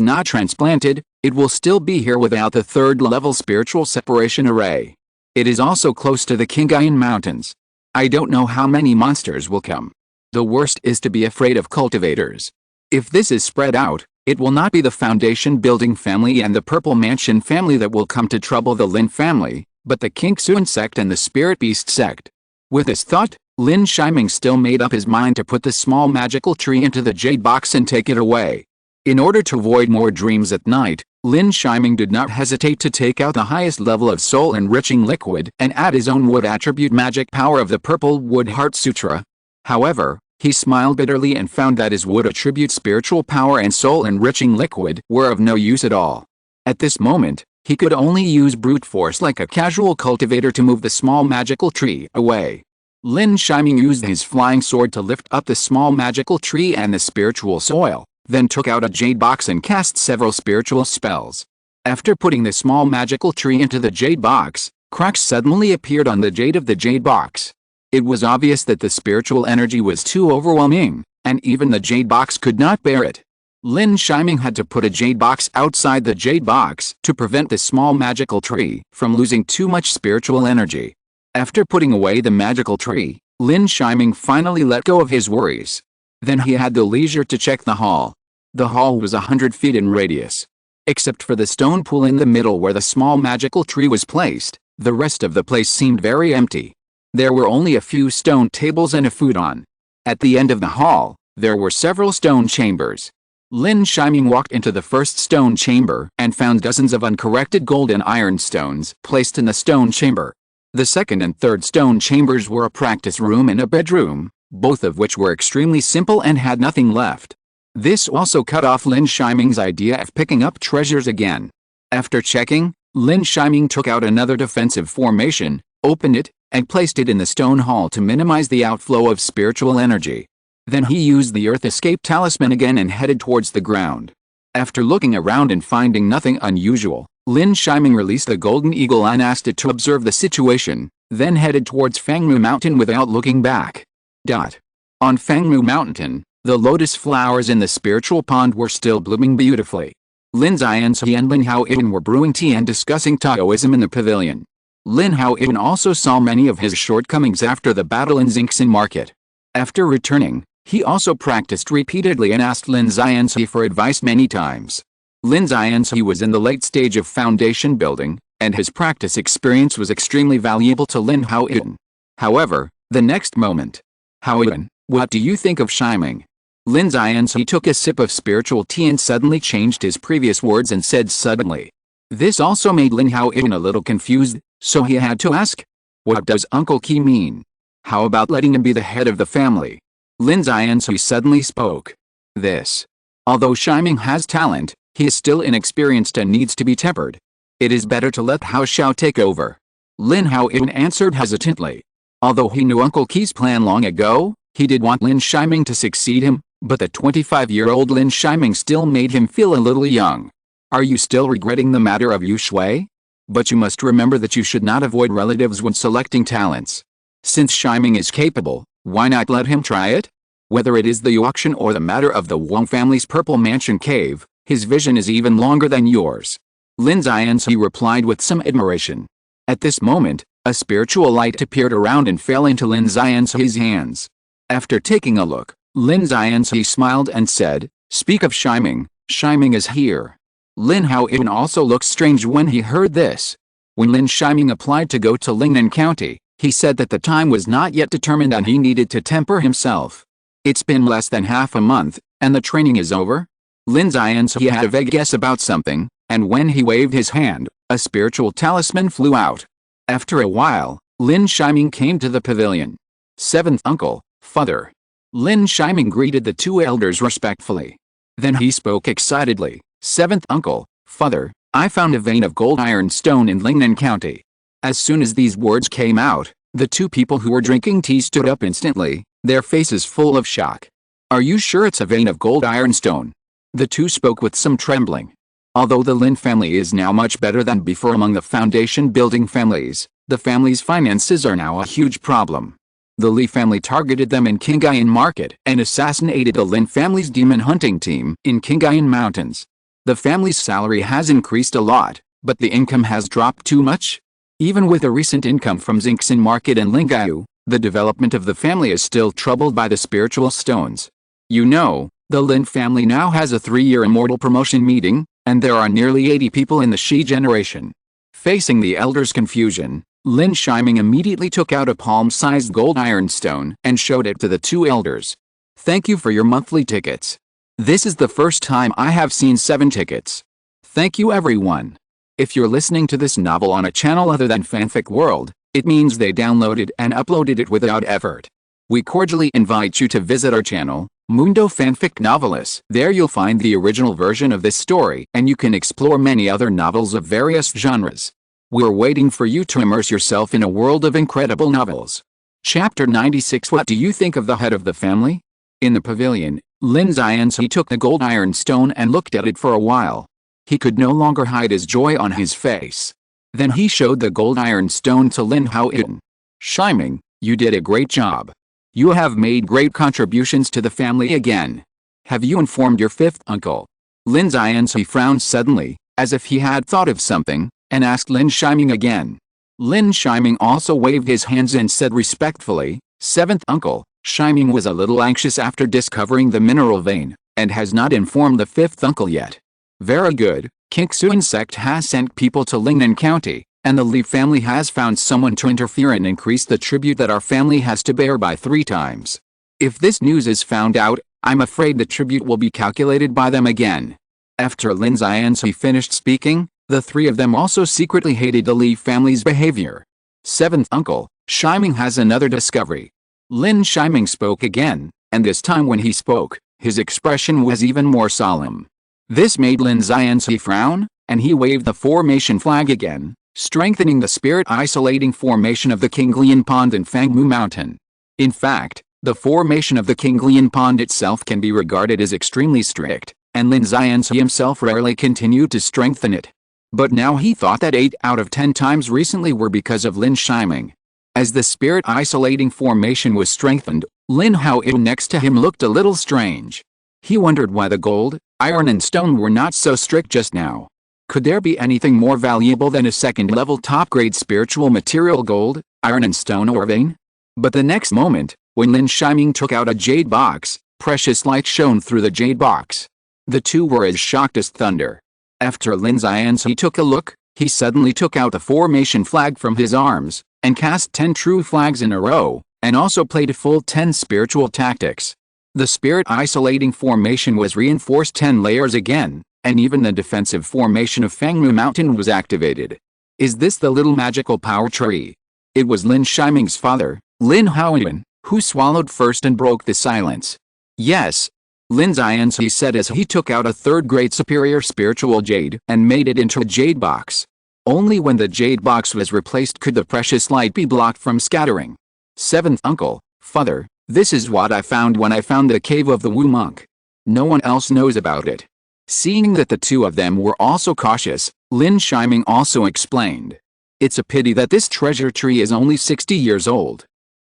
[SPEAKER 1] not transplanted, it will still be here without the third-level spiritual separation array. It is also close to the Kingayan Mountains. I don't know how many monsters will come. The worst is to be afraid of cultivators. If this is spread out, it will not be the foundation building family and the Purple Mansion family that will come to trouble the Lin family, but the Kinksuan sect and the Spirit Beast sect. With this thought, Lin Shiming still made up his mind to put the small magical tree into the jade box and take it away. In order to avoid more dreams at night, Lin Shiming did not hesitate to take out the highest level of soul-enriching liquid and add his own wood attribute magic power of the Purple Wood Heart Sutra. However, he smiled bitterly and found that his wood attribute spiritual power and soul-enriching liquid were of no use at all. At this moment, he could only use brute force like a casual cultivator to move the small magical tree away. Lin Shiming used his flying sword to lift up the small magical tree and the spiritual soil, then took out a jade box and cast several spiritual spells. After putting the small magical tree into the jade box, cracks suddenly appeared on the jade of the jade box. It was obvious that the spiritual energy was too overwhelming, and even the jade box could not bear it. Lin Shiming had to put a jade box outside the jade box to prevent the small magical tree from losing too much spiritual energy. After putting away the magical tree, Lin Shiming finally let go of his worries. Then he had the leisure to check the hall. The hall was 100 feet in radius. Except for the stone pool in the middle where the small magical tree was placed, the rest of the place seemed very empty. There were only a few stone tables and a futon. At the end of the hall, there were several stone chambers. Lin Shiming walked into the first stone chamber and found dozens of uncorrected gold and iron stones placed in the stone chamber. The second and third stone chambers were a practice room and a bedroom, both of which were extremely simple and had nothing left. This also cut off Lin Shiming's idea of picking up treasures again. After checking, Lin Shiming took out another defensive formation, opened it, and placed it in the stone hall to minimize the outflow of spiritual energy. Then he used the Earth Escape Talisman again and headed towards the ground. After looking around and finding nothing unusual, Lin Shiming released the Golden Eagle and asked it to observe the situation, then headed towards Fangmu Mountain without looking back. On Fangmu Mountain, the lotus flowers in the spiritual pond were still blooming beautifully. Lin Xianxi and Lin Haoyan were brewing tea and discussing Taoism in the pavilion. Lin Haoyan also saw many of his shortcomings after the battle in Xingxin Market. After returning, he also practiced repeatedly and asked Lin Xianxi for advice many times. Lin Xianxi was in the late stage of foundation building, and his practice experience was extremely valuable to Lin Haoyan. However, the next moment, Haoyan, what do you think of Shiming? Lin Xianxi took a sip of spiritual tea and suddenly changed his previous words and said suddenly. This also made Lin Haoyan a little confused, so he had to ask, what does Uncle Qi mean? How about letting him be the head of the family? Lin Xianxi suddenly spoke. Although Shiming has talent, he is still inexperienced and needs to be tempered. It is better to let Hao Xiao take over. Lin Haoyan answered hesitantly. Although he knew Uncle Qi's plan long ago, he did want Lin Shiming to succeed him, but the 25-year-old Lin Shiming still made him feel a little young. Are you still regretting the matter of Yu Shui? But you must remember that you should not avoid relatives when selecting talents. Since Shiming is capable, why not let him try it? Whether it is the auction or the matter of the Wang family's Purple Mansion cave, his vision is even longer than yours. Lin Xianxi replied with some admiration. At this moment, a spiritual light appeared around and fell into Lin Xianxi's hands. After taking a look, Lin Xianxi smiled and said, Speak of Shiming, Shiming is here. Lin Haoyan also looked strange when he heard this. When Lin Shiming applied to go to Lingnan County, he said that the time was not yet determined and he needed to temper himself. It's been less than half a month, and the training is over? Lin Xianxi had a vague guess about something, and when he waved his hand, a spiritual talisman flew out. After a while, Lin Shiming came to the pavilion. Seventh uncle, father. Lin Shiming greeted the two elders respectfully. Then he spoke excitedly. Seventh uncle, father, I found a vein of gold iron stone in Lingnan County. As soon as these words came out, the two people who were drinking tea stood up instantly, their faces full of shock. Are you sure it's a vein of gold iron stone? The two spoke with some trembling. Although the Lin family is now much better than before among the foundation building families, the family's finances are now a huge problem. The Li family targeted them in Qinghai Market and assassinated the Lin family's demon hunting team in Qinghai Mountains. The family's salary has increased a lot, but the income has dropped too much. Even with the recent income from Xingxin Market and Lingaiu, the development of the family is still troubled by the spiritual stones. You know, the Lin family now has a 3-year immortal promotion meeting, and there are nearly 80 people in the Shi generation. Facing the elders' confusion, Lin Shiming immediately took out a palm-sized gold ironstone and showed it to the 2 elders. Thank you for your monthly tickets. This is the first time I have seen 7 tickets. Thank you everyone. If you're listening to this novel on a channel other than Fanfic World, it means they downloaded and uploaded it without effort. We cordially invite you to visit our channel, Mundo Fanfic Novelists. There you'll find the original version of this story and you can explore many other novels of various genres. We're waiting for you to immerse yourself in a world of incredible novels. Chapter 96. What do you think of the head of the family? In the pavilion, Lin Xianzi took the gold ironstone and looked at it for a while. He could no longer hide his joy on his face. Then he showed the gold ironstone to Lin Haoyan. Shiming, you did a great job. You have made great contributions to the family again. Have you informed your 5th uncle? Lin Xianzi frowned suddenly, as if he had thought of something, and asked Lin Shiming again. Lin Shiming also waved his hands and said respectfully, 7th uncle, Shiming was a little anxious after discovering the mineral vein, and has not informed the 5th uncle yet. Very good, Qingxuan sect has sent people to Lingnan County, and the Li family has found someone to interfere and increase the tribute that our family has to bear by 3 times. If this news is found out, I'm afraid the tribute will be calculated by them again. After Lin Xianzi finished speaking, the 3 of them also secretly hated the Li family's behavior. 7th uncle, Shiming has another discovery. Lin Shiming spoke again, and this time when he spoke, his expression was even more solemn. This made Lin Xianzi frown, and he waved the formation flag again, strengthening the spirit-isolating formation of the Qinglian Pond and Fangmu Mountain. In fact, the formation of the Qinglian Pond itself can be regarded as extremely strict, and Lin Xianzi himself rarely continued to strengthen it. But now he thought that 8 out of 10 times recently were because of Lin Shiming. As the spirit-isolating formation was strengthened, Lin Haoyan next to him looked a little strange. He wondered why the gold, iron and stone were not so strict just now. Could there be anything more valuable than a 2nd-level top-grade spiritual material gold, iron and stone or vein? But the next moment, when Lin Shiming took out a jade box, precious light shone through the jade box. The 2 were as shocked as thunder. After Lin Xianzi took a look, he suddenly took out the formation flag from his arms, and cast 10 true flags in a row, and also played a full 10 spiritual tactics. The spirit-isolating formation was reinforced 10 layers again, and even the defensive formation of Fangmu Mountain was activated. Is this the little magical power tree? It was Lin Shiming's father, Lin Haoyan, who swallowed first and broke the silence. Yes. Lin Xianzi said as he took out a 3rd-grade superior spiritual jade and made it into a jade box. Only when the jade box was replaced could the precious light be blocked from scattering. 7th uncle, father, this is what I found when I found the cave of the Wu monk. No one else knows about it. Seeing that the 2 of them were also cautious, Lin Shiming also explained. It's a pity that this treasure tree is only 60 years old.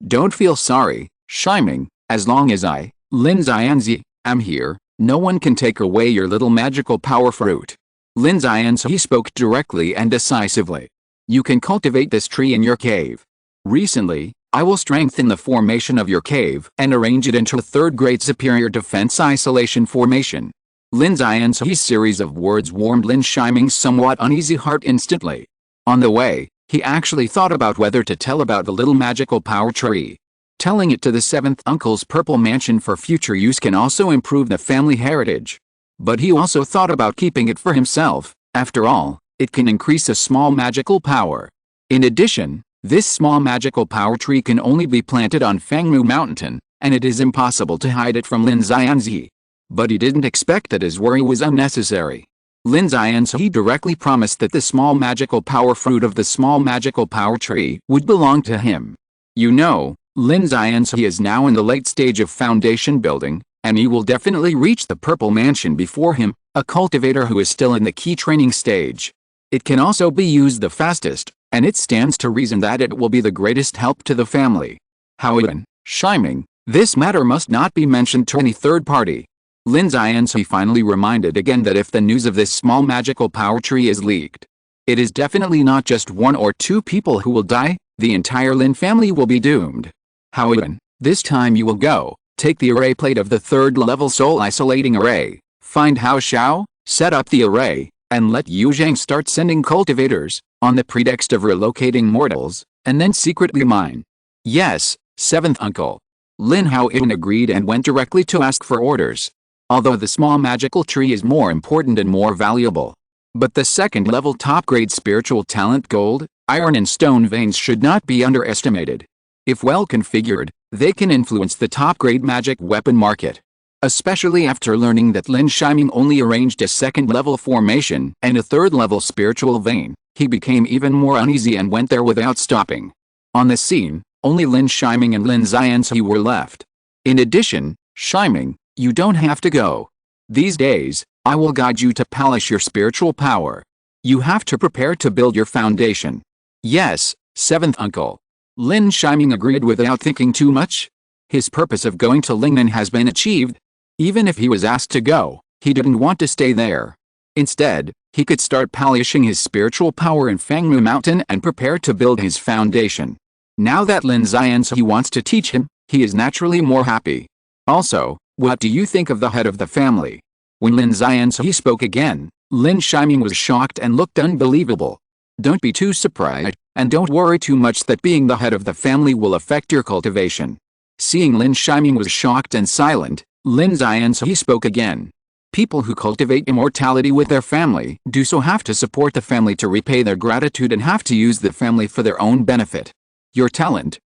[SPEAKER 1] Don't feel sorry, Shiming, as long as I, Lin Xianzi, am here, no one can take away your little magical power fruit. Lin Xianzi spoke directly and decisively. You can cultivate this tree in your cave. Recently, I will strengthen the formation of your cave and arrange it into a 3rd-grade superior defense isolation formation. Lin Xianzi's series of words warmed Lin Shiming's somewhat uneasy heart instantly. On the way, he actually thought about whether to tell about the little magical power tree. Telling it to the 7th uncle's purple mansion for future use can also improve the family heritage. But he also thought about keeping it for himself. After all, it can increase a small magical power. In addition, this small magical power tree can only be planted on Fangmu Mountain, and it is impossible to hide it from Lin Xianzi. But he didn't expect that his worry was unnecessary. Lin Xianzi directly promised that the small magical power fruit of the small magical power tree would belong to him. You know, Lin Xianzi is now in the late stage of foundation building, and he will definitely reach the purple mansion before him, a cultivator who is still in the key training stage. It can also be used the fastest, and it stands to reason that it will be the greatest help to the family. However, Shiming, this matter must not be mentioned to any third party. Lin Yi finally reminded again that if the news of this small magical power tree is leaked, it is definitely not just 1 or 2 people who will die, the entire Lin family will be doomed. However, this time you will go, take the array plate of the 3rd level soul isolating array, find Hao Xiao, set up the array, and let Yu Zhang start sending cultivators, on the pretext of relocating mortals, and then secretly mine. Yes, 7th uncle. Lin Hao agreed and went directly to ask for orders. Although the small magical tree is more important and more valuable, but the 2nd level top grade spiritual talent gold, iron and stone veins should not be underestimated. If well configured, they can influence the top grade magic weapon market. Especially after learning that Lin Shiming only arranged a 2nd level formation and a 3rd level spiritual vein, he became even more uneasy and went there without stopping. On the scene, only Lin Shiming and Lin Yi were left. In addition, Shiming, you don't have to go. These days, I will guide you to polish your spiritual power. You have to prepare to build your foundation. Yes, 7th uncle. Lin Shiming agreed without thinking too much. His purpose of going to Lingnan has been achieved. Even if he was asked to go, he didn't want to stay there. Instead, he could start polishing his spiritual power in Fangmu Mountain and prepare to build his foundation. Now that Lin Yi wants to teach him, he is naturally more happy. Also, what do you think of the head of the family? When Lin Yi spoke again, Lin Shiming was shocked and looked unbelievable. Don't be too surprised, and don't worry too much that being the head of the family will affect your cultivation. Seeing Lin Shiming was shocked and silent, Lin Yi spoke again. People who cultivate immortality with their family do so have to support the family to repay their gratitude and have to use the family for their own benefit. Your talent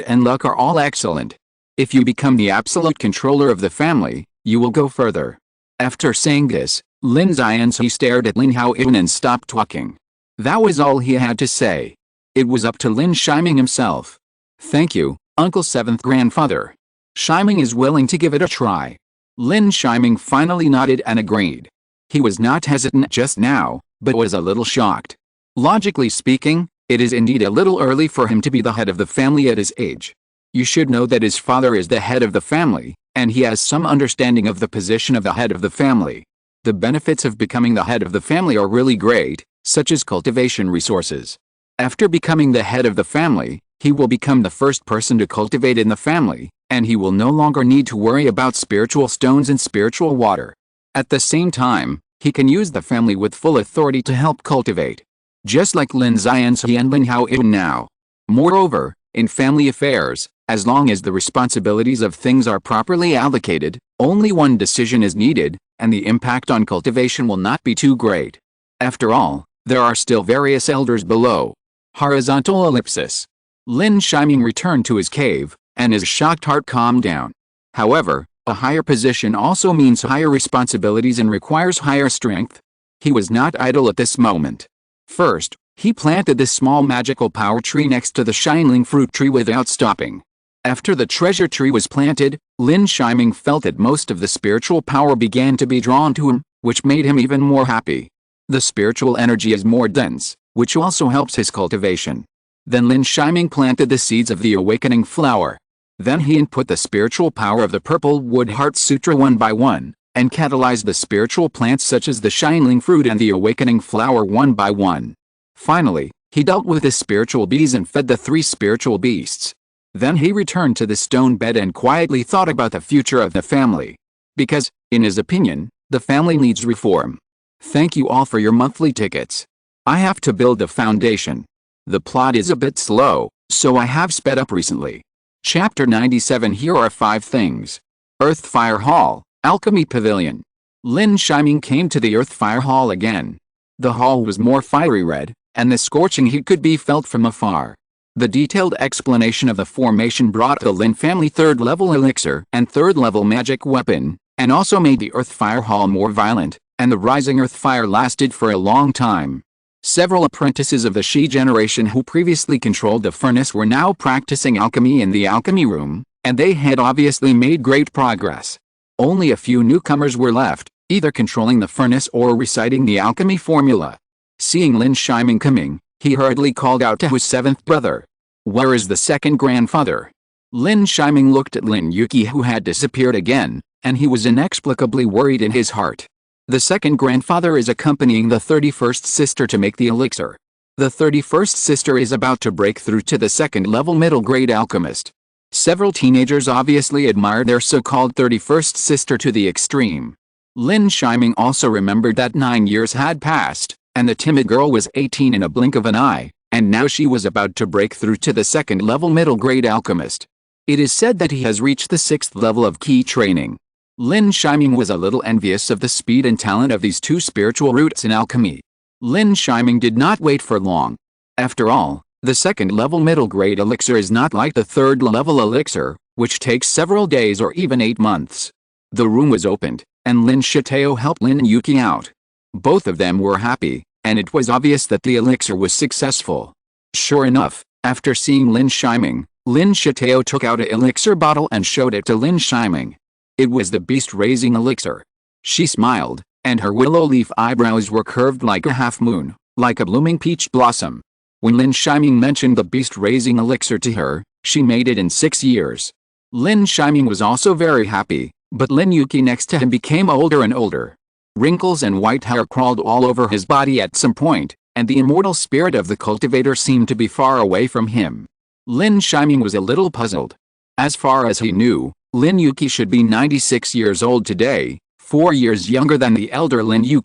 [SPEAKER 1] and luck are all excellent. If you become the absolute controller of the family, you will go further. After saying this, Lin Yi stared at Lin Hao and stopped talking. That was all he had to say. It was up to Lin Shiming himself. Thank you, Uncle 7th grandfather. Shiming is willing to give it a try. Lin Shiming finally nodded and agreed. He was not hesitant just now, but was a little shocked. Logically speaking, it is indeed a little early for him to be the head of the family at his age. You should know that his father is the head of the family, and he has some understanding of the position of the head of the family. The benefits of becoming the head of the family are really great, such as cultivation resources. After becoming the head of the family, he will become the first person to cultivate in the family, and he will no longer need to worry about spiritual stones and spiritual water. At the same time, he can use the family with full authority to help cultivate. Just like Lin Yi and Lin Hao now. Moreover, in family affairs, as long as the responsibilities of things are properly allocated, only one decision is needed, and the impact on cultivation will not be too great. After all, there are still various elders below. Horizontal ellipsis. Lin Shiming returned to his cave, and his shocked heart calmed down. However, a higher position also means higher responsibilities and requires higher strength. He was not idle at this moment. First, he planted this small magical power tree next to the Shining fruit tree without stopping. After the treasure tree was planted, Lin Shiming felt that most of the spiritual power began to be drawn to him, which made him even more happy. The spiritual energy is more dense, which also helps his cultivation. Then Lin Shiming planted the seeds of the awakening flower. Then he input the spiritual power of the Purple Wood Heart Sutra one by one, and catalyzed the spiritual plants such as the Shining fruit and the awakening flower one by one. Finally, he dealt with the spiritual bees and fed the 3 spiritual beasts. Then he returned to the stone bed and quietly thought about the future of the family. Because, in his opinion, the family needs reform. Thank you all for your monthly tickets. I have to build a foundation. The plot is a bit slow, so I have sped up recently. Chapter 97. Here are 5 things. Earth Fire Hall, Alchemy Pavilion. Lin Shiming came to the Earth Fire Hall again. The hall was more fiery red, and the scorching heat could be felt from afar. The detailed explanation of the formation brought the Lin family 3rd level elixir and 3rd level magic weapon, and also made the Earth Fire Hall more violent, and the rising earth fire lasted for a long time. Several apprentices of the Shi generation who previously controlled the furnace were now practicing alchemy in the alchemy room, and they had obviously made great progress. Only a few newcomers were left, either controlling the furnace or reciting the alchemy formula. Seeing Lin Shiming coming, he hurriedly called out to his 7th brother. Where is the 2nd grandfather? Lin Shiming looked at Lin Yi, who had disappeared again, and he was inexplicably worried in his heart. The second grandfather is accompanying the 31st sister to make the elixir. The 31st sister is about to break through to the second-level middle-grade alchemist. Several teenagers obviously admired their so-called 31st sister to the extreme. Lin Shiming also remembered that 9 years had passed, and the timid girl was 18 in a blink of an eye, and now she was about to break through to the second-level middle-grade alchemist. It is said that he has reached the 6th level of key training. Lin Shiming was a little envious of the speed and talent of these two spiritual roots in alchemy. Lin Shiming did not wait for long. After all, the second-level middle-grade elixir is not like the third-level elixir, which takes several days or even 8 months. The room was opened, and Lin Shitao helped Lin Yi out. Both of them were happy, and it was obvious that the elixir was successful. Sure enough, after seeing Lin Shiming, Lin Shitao took out an elixir bottle and showed it to Lin Shiming. It was the beast-raising elixir. She smiled, and her willow leaf eyebrows were curved like a half-moon, like a blooming peach blossom. When Lin Shiming mentioned the beast-raising elixir to her, she made it in 6 years. Lin Shiming was also very happy, but Lin Yi next to him became older and older. Wrinkles and white hair crawled all over his body at some point, and the immortal spirit of the cultivator seemed to be far away from him. Lin Shiming was a little puzzled. As far as he knew, Lin Yi should be 96 years old today, 4 years younger than the elder Lin Yi.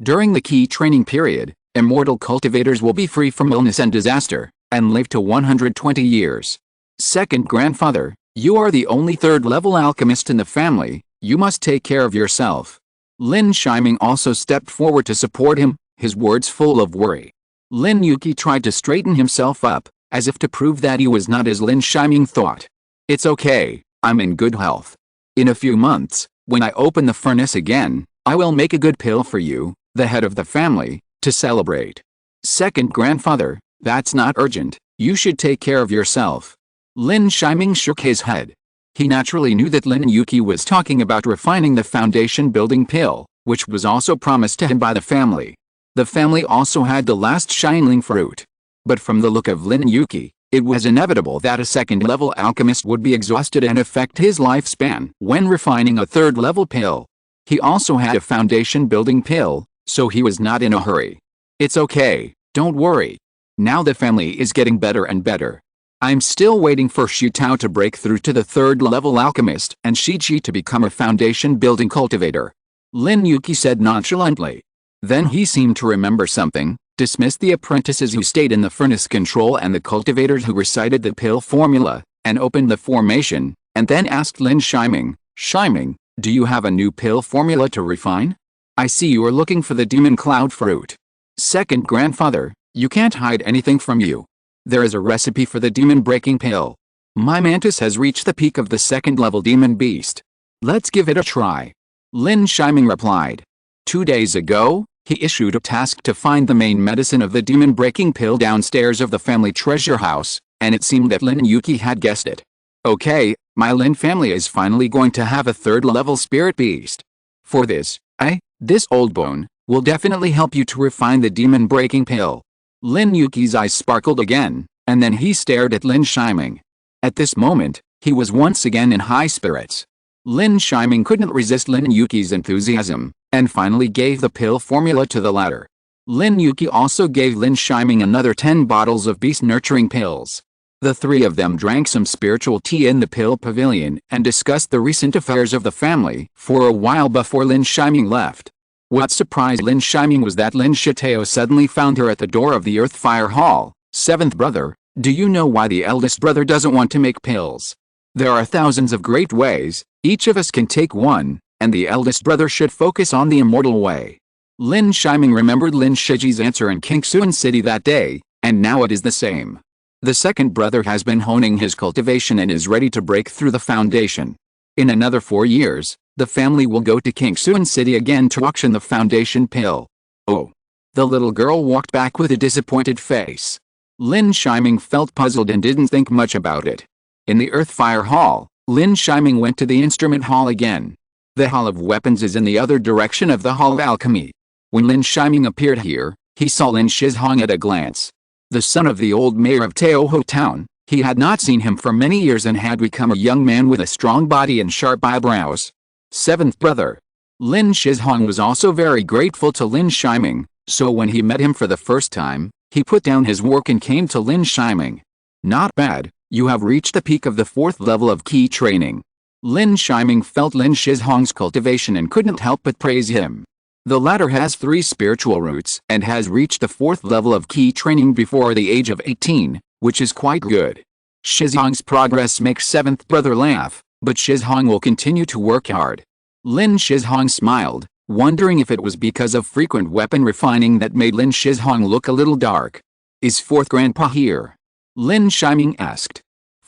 [SPEAKER 1] During the key training period, immortal cultivators will be free from illness and disaster, and live to 120 years. Second grandfather, you are the only third-level alchemist in the family, you must take care of yourself. Lin Shiming also stepped forward to support him, his words full of worry. Lin Yi tried to straighten himself up, as if to prove that he was not as Lin Shiming thought. It's okay, I'm in good health. In a few months, when I open the furnace again, I will make a good pill for you, the head of the family, to celebrate. Second grandfather, that's not urgent, you should take care of yourself. Lin Shiming shook his head. He naturally knew that Lin Yi was talking about refining the foundation-building pill, which was also promised to him by the family. The family also had the last shining fruit. But from the look of Lin Yi, it was inevitable that a second-level alchemist would be exhausted and affect his lifespan when refining a third-level pill. He also had a foundation-building pill, so he was not in a hurry. It's okay, don't worry. Now the family is getting better and better. I'm still waiting for Shitao to break through to the third-level alchemist and Shichi to become a foundation-building cultivator. Lin Yi said nonchalantly. Then he seemed to remember something, dismissed the apprentices who stayed in the furnace control and the cultivators who recited the pill formula, and opened the formation, and then asked Lin Shiming, Shiming, do you have a new pill formula to refine? I see you are looking for the demon cloud fruit. Second grandfather, you can't hide anything from you. There is a recipe for the demon-breaking pill. My mantis has reached the peak of the second-level demon beast. Let's give it a try. Lin Shiming replied. 2 days ago, he issued a task to find the main medicine of the demon-breaking pill downstairs of the family treasure house, and it seemed that Lin Yi had guessed it. Okay, my Lin family is finally going to have a third-level spirit beast. For this, this old bone, will definitely help you to refine the demon-breaking pill. Lin Yi's eyes sparkled again, and then he stared at Lin Shiming. At this moment, he was once again in high spirits. Lin Shiming couldn't resist Lin Yi's enthusiasm, and finally gave the pill formula to the latter. Lin Yi also gave Lin Shiming another 10 bottles of beast-nurturing pills. The three of them drank some spiritual tea in the pill pavilion and discussed the recent affairs of the family for a while before Lin Shiming left. What surprised Lin Shiming was that Lin Shitao suddenly found her at the door of the Earthfire Hall. Seventh brother, do you know why the eldest brother doesn't want to make pills? There are thousands of great ways, each of us can take one, and the eldest brother should focus on the immortal way. Lin Shiming remembered Lin Shiji's answer in Qingxuan City that day, and now it is the same. The second brother has been honing his cultivation and is ready to break through the foundation. In another 4 years, the family will go to Qingxuan City again to auction the foundation pill. Oh. The little girl walked back with a disappointed face. Lin Shiming felt puzzled and didn't think much about it. In the Earthfire Hall, Lin Shiming went to the instrument hall again. The Hall of Weapons is in the other direction of the Hall of Alchemy. When Lin Shiming appeared here, he saw Lin Shizhong at a glance. The son of the old mayor of Taoho Town, He had not seen him for many years and had become a young man with a strong body and sharp eyebrows. Seventh brother. Lin Shizhong was also very grateful to Lin Shiming, so when he met him for the first time, he put down his work and came to Lin Shiming. Not bad, you have reached the peak of the 4th level of key training. Lin Shiming felt Lin Shizhong's cultivation and couldn't help but praise him. The latter has 3 spiritual roots and has reached the 4th level of key training before the age of 18, which is quite good. Shizhong's progress makes 7th brother laugh, but Shizhong will continue to work hard. Lin Shizhong smiled, wondering if it was because of frequent weapon refining that made Lin Shizhong look a little dark. Is 4th grandpa here? Lin Shiming asked.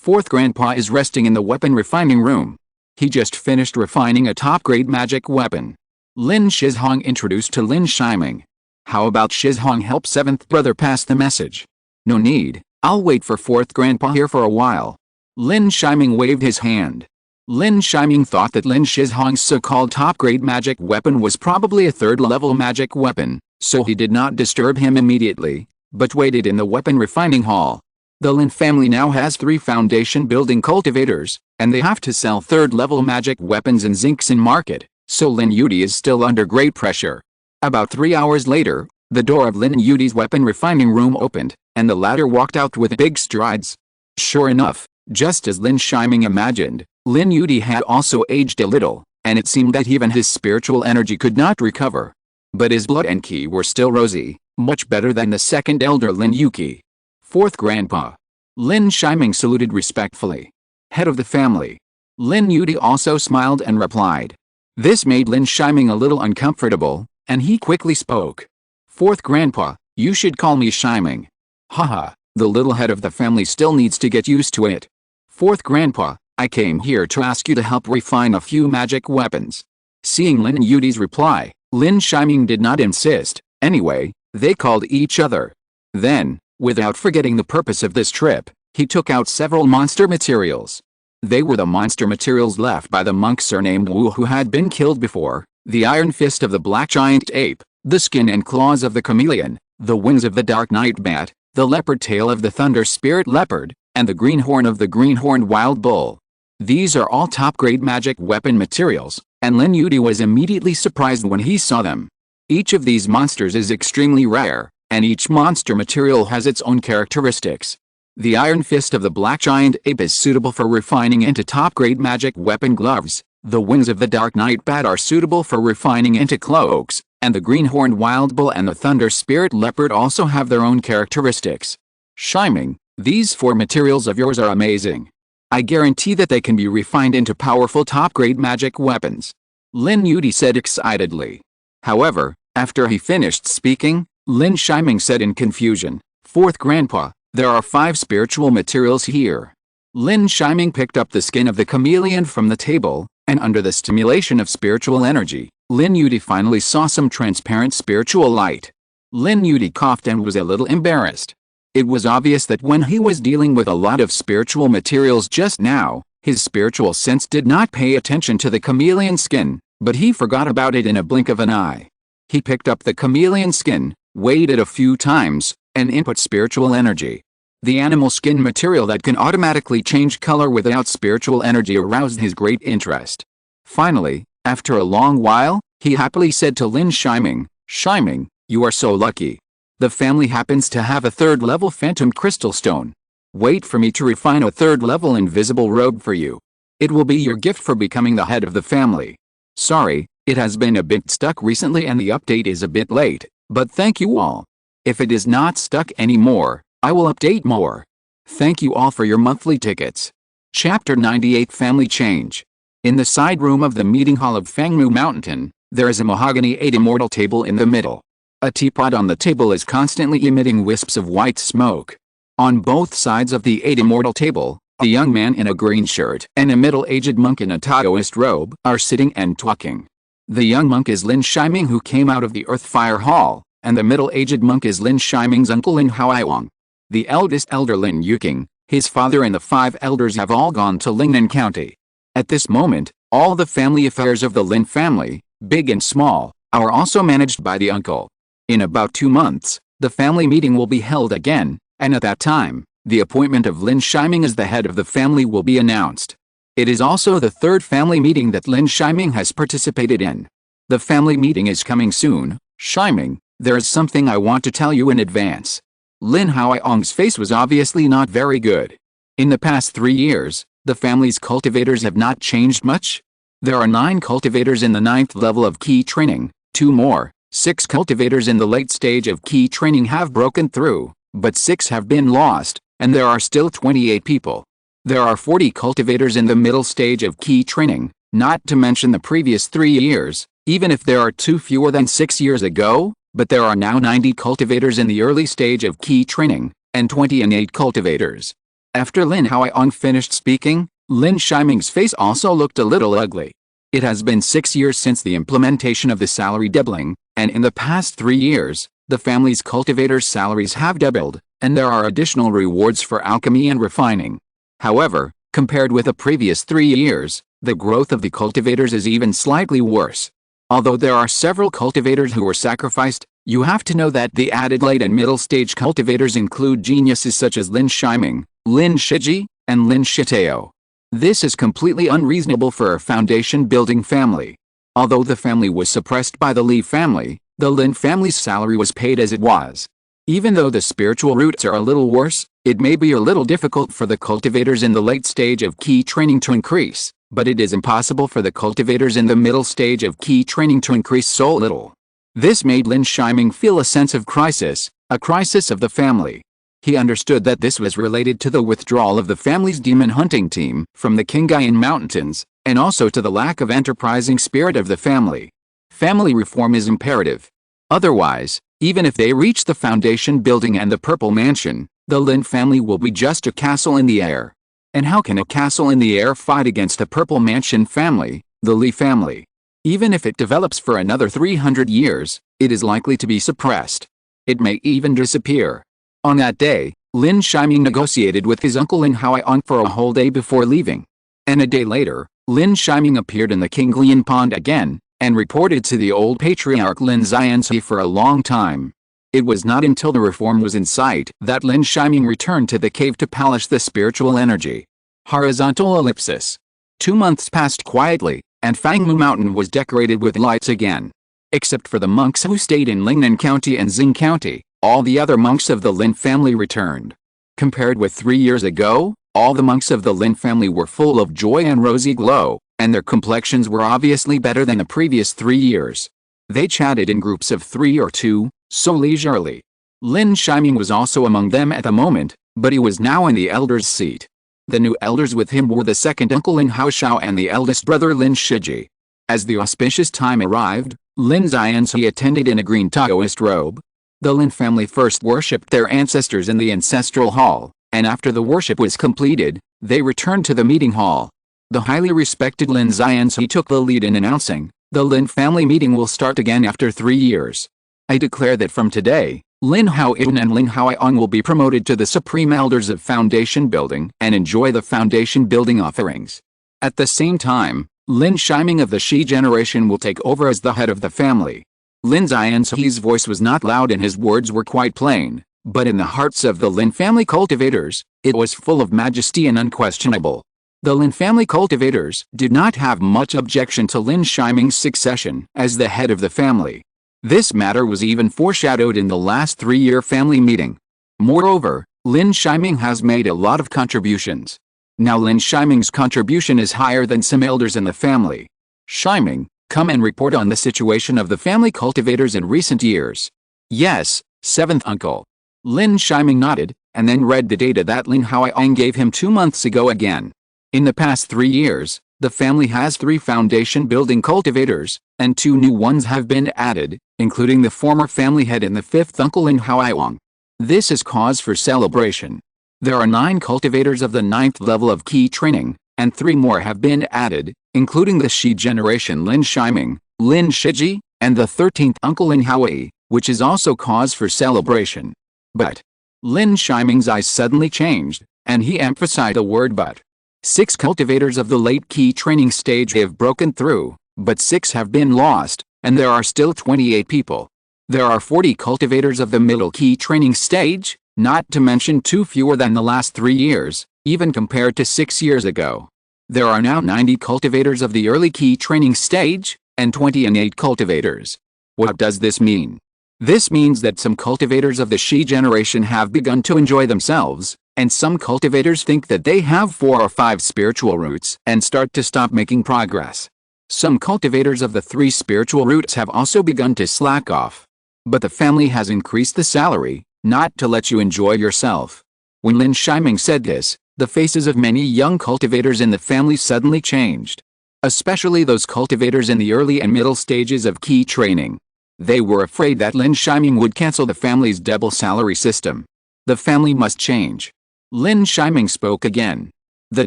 [SPEAKER 1] 4th grandpa is resting in the weapon refining room. He just finished refining a top-grade magic weapon. Lin Shizhong introduced to Lin Shiming. How about Shizhong help 7th brother pass the message? No need, I'll wait for 4th grandpa here for a while. Lin Shiming waved his hand. Lin Shiming thought that Lin Shizhong's so-called top-grade magic weapon was probably a 3rd-level magic weapon, so he did not disturb him immediately, but waited in the weapon refining hall. The Lin family now has 3 foundation-building cultivators, and they have to sell 3rd-level magic weapons in Zinxin market, so Lin Yi is still under great pressure. About 3 hours later, the door of Lin Yi's weapon refining room opened, and the latter walked out with big strides. Sure enough, just as Lin Shiming imagined, Lin Yi had also aged a little, and it seemed that even his spiritual energy could not recover. But his blood and ki were still rosy, much better than the 2nd elder Lin Yuki. 4th grandpa. Lin Shiming saluted respectfully. Head of the family. Lin Yi also smiled and replied. This made Lin Shiming a little uncomfortable, and he quickly spoke. 4th grandpa, you should call me Shiming. Haha, the little head of the family still needs to get used to it. 4th grandpa, I came here to ask you to help refine a few magic weapons. Seeing Lin Yi's reply, Lin Shiming did not insist. Anyway, they called each other. Then, without forgetting the purpose of this trip, he took out several monster materials. They were the monster materials left by the monk surnamed Wu who had been killed before, the iron fist of the black giant ape, the skin and claws of the chameleon, the wings of the dark night bat, the leopard tail of the thunder spirit leopard, and the green horn of the green-horned wild bull. These are all top-grade magic weapon materials, and Lin Yi was immediately surprised when he saw them. Each of these monsters is extremely rare, and each monster material has its own characteristics. The iron fist of the black giant ape is suitable for refining into top-grade magic weapon gloves, the wings of the dark night bat are suitable for refining into cloaks, and the green-horned wild bull and the thunder spirit leopard also have their own characteristics. Shiming, these 4 materials of yours are amazing. I guarantee that they can be refined into powerful top-grade magic weapons. Lin Yi said excitedly. However, after he finished speaking, Lin Shiming said in confusion, 4th grandpa, there are 5 spiritual materials here. Lin Shiming picked up the skin of the chameleon from the table, and under the stimulation of spiritual energy, Lin Yi finally saw some transparent spiritual light. Lin Yi coughed and was a little embarrassed. It was obvious that when he was dealing with a lot of spiritual materials just now, his spiritual sense did not pay attention to the chameleon skin, but he forgot about it in a blink of an eye. He picked up the chameleon skin, weighed it a few times, and input spiritual energy. The animal skin material that can automatically change color without spiritual energy aroused his great interest. Finally, after a long while, he happily said to Lin Shiming, Shiming, you are so lucky. The family happens to have a 3rd-level phantom crystal stone. Wait for me to refine a 3rd-level invisible robe for you. It will be your gift for becoming the head of the family. Sorry, it has been a bit stuck recently and the update is a bit late, but thank you all. If it is not stuck anymore, I will update more. Thank you all for your monthly tickets. Chapter 98 Family Change. In the side room of the meeting hall of Fangmu Mountain, there is a mahogany 8 immortal table in the middle. A teapot on the table is constantly emitting wisps of white smoke. On both sides of the 8 immortal table, a young man in a green shirt and a middle-aged monk in a Taoist robe are sitting and talking. The young monk is Lin Shiming who came out of the Earth Fire Hall, and the middle-aged monk is Lin Shiming's uncle Lin Haoiwang. The eldest elder Lin Yuking, his father and the 5 elders have all gone to Lingnan County. At this moment, all the family affairs of the Lin family, big and small, are also managed by the uncle. In about 2 months, the family meeting will be held again, and at that time, the appointment of Lin Shiming as the head of the family will be announced. It is also the third family meeting that Lin Shiming has participated in. The family meeting is coming soon. Shiming, there is something I want to tell you in advance. Lin Huaiyong's face was obviously not very good. In the past 3 years, the family's cultivators have not changed much. There are 9 cultivators in the 9th level of key training, 2 more. 6 cultivators in the late stage of key training have broken through, but 6 have been lost, and there are still 28 people. There are 40 cultivators in the middle stage of key training, not to mention the previous 3 years, even if there are 2 fewer than 6 years ago, but there are now 90 cultivators in the early stage of key training, and 28 cultivators. After Lin Huaiyong finished speaking, Lin Shiming's face also looked a little ugly. It has been 6 years since the implementation of the salary doubling, and in the past 3 years, the family's cultivators' salaries have doubled, and there are additional rewards for alchemy and refining. However, compared with the previous 3 years, the growth of the cultivators is even slightly worse. Although there are several cultivators who were sacrificed, you have to know that the added late and middle stage cultivators include geniuses such as Lin Shiming, Lin Shiji, and Lin Shitao. This is completely unreasonable for a foundation-building family. Although the family was suppressed by the Li family, the Lin family's salary was paid as it was. Even though the spiritual roots are a little worse, it may be a little difficult for the cultivators in the late stage of key training to increase, but it is impossible for the cultivators in the middle stage of key training to increase so little. This made Lin Shiming feel a sense of crisis, a crisis of the family. He understood that this was related to the withdrawal of the family's demon hunting team from the Qinghai Mountains, and also to the lack of enterprising spirit of the family. Family reform is imperative. Otherwise, even if they reach the foundation building and the Purple Mansion, the Lin family will be just a castle in the air. And how can a castle in the air fight against a Purple Mansion family, the Li family? Even if it develops for another 300 years, it is likely to be suppressed. It may even disappear. On that day, Lin Shiming negotiated with his uncle Lin Huaiyong for a whole day before leaving. And a day later, Lin Shiming appeared in the Qinglian pond again, and reported to the old patriarch Lin Zianzi for a long time. It was not until the reform was in sight that Lin Shiming returned to the cave to polish the spiritual energy. Horizontal ellipsis. 2 months passed quietly, and Fangmu Mountain was decorated with lights again. Except for the monks who stayed in Lingnan County and Xing County, all the other monks of the Lin family returned. Compared with 3 years ago, all the monks of the Lin family were full of joy and rosy glow, and their complexions were obviously better than the previous 3 years. They chatted in groups of 3 or 2, so leisurely. Lin Shiming was also among them at the moment, but he was now in the elder's seat. The new elders with him were the second uncle Lin Haoshao and the eldest brother Lin Shiji. As the auspicious time arrived, Lin Zianzi attended in a green Taoist robe. The Lin family first worshipped their ancestors in the ancestral hall, and after the worship was completed, they returned to the meeting hall. The highly respected Lin Zianzi took the lead in announcing, "The Lin family meeting will start again after 3 years. I declare that from today, Lin Haoyun and Lin Huaiyong will be promoted to the supreme elders of foundation building and enjoy the foundation building offerings. At the same time, Lin Shiming of the Shi generation will take over as the head of the family." Lin Zianzi's voice was not loud and his words were quite plain, but in the hearts of the Lin family cultivators, it was full of majesty and unquestionable. The Lin family cultivators did not have much objection to Lin Shiming's succession as the head of the family. This matter was even foreshadowed in the last 3-year family meeting. Moreover, Lin Shiming has made a lot of contributions. Now Lin Shiming's contribution is higher than some elders in the family. Shiming, come and report on the situation of the family cultivators in recent years. Yes, 7th uncle. Lin Shiming nodded, and then read the data that Lin Huaiyong gave him 2 months ago again. In the past 3 years, the family has 3 foundation building cultivators, and 2 new ones have been added, including the former family head and the 5th uncle Lin Huaiyong. This is cause for celebration. There are 9 cultivators of the 9th level of key training, and 3 more have been added, including the Shi generation Lin Shiming, Lin Shiji, and the 13th uncle Lin Haoyi, which is also cause for celebration. But Lin Shiming's eyes suddenly changed, and he emphasized the word but. 6 cultivators of the late key training stage have broken through, but 6 have been lost, and there are still 28 people. There are 40 cultivators of the middle key training stage, not to mention 2 fewer than the last 3 years, even compared to 6 years ago. There are now 90 cultivators of the early key training stage, and 20 innate cultivators. What does this mean? This means that some cultivators of the Shi generation have begun to enjoy themselves, and some cultivators think that they have 4 or 5 spiritual roots and start to stop making progress. Some cultivators of the 3 spiritual roots have also begun to slack off. But the family has increased the salary, not to let you enjoy yourself. When Lin Shiming said this, the faces of many young cultivators in the family suddenly changed. Especially those cultivators in the early and middle stages of key training. They were afraid that Lin Shiming would cancel the family's double salary system. The family must change. Lin Shiming spoke again. The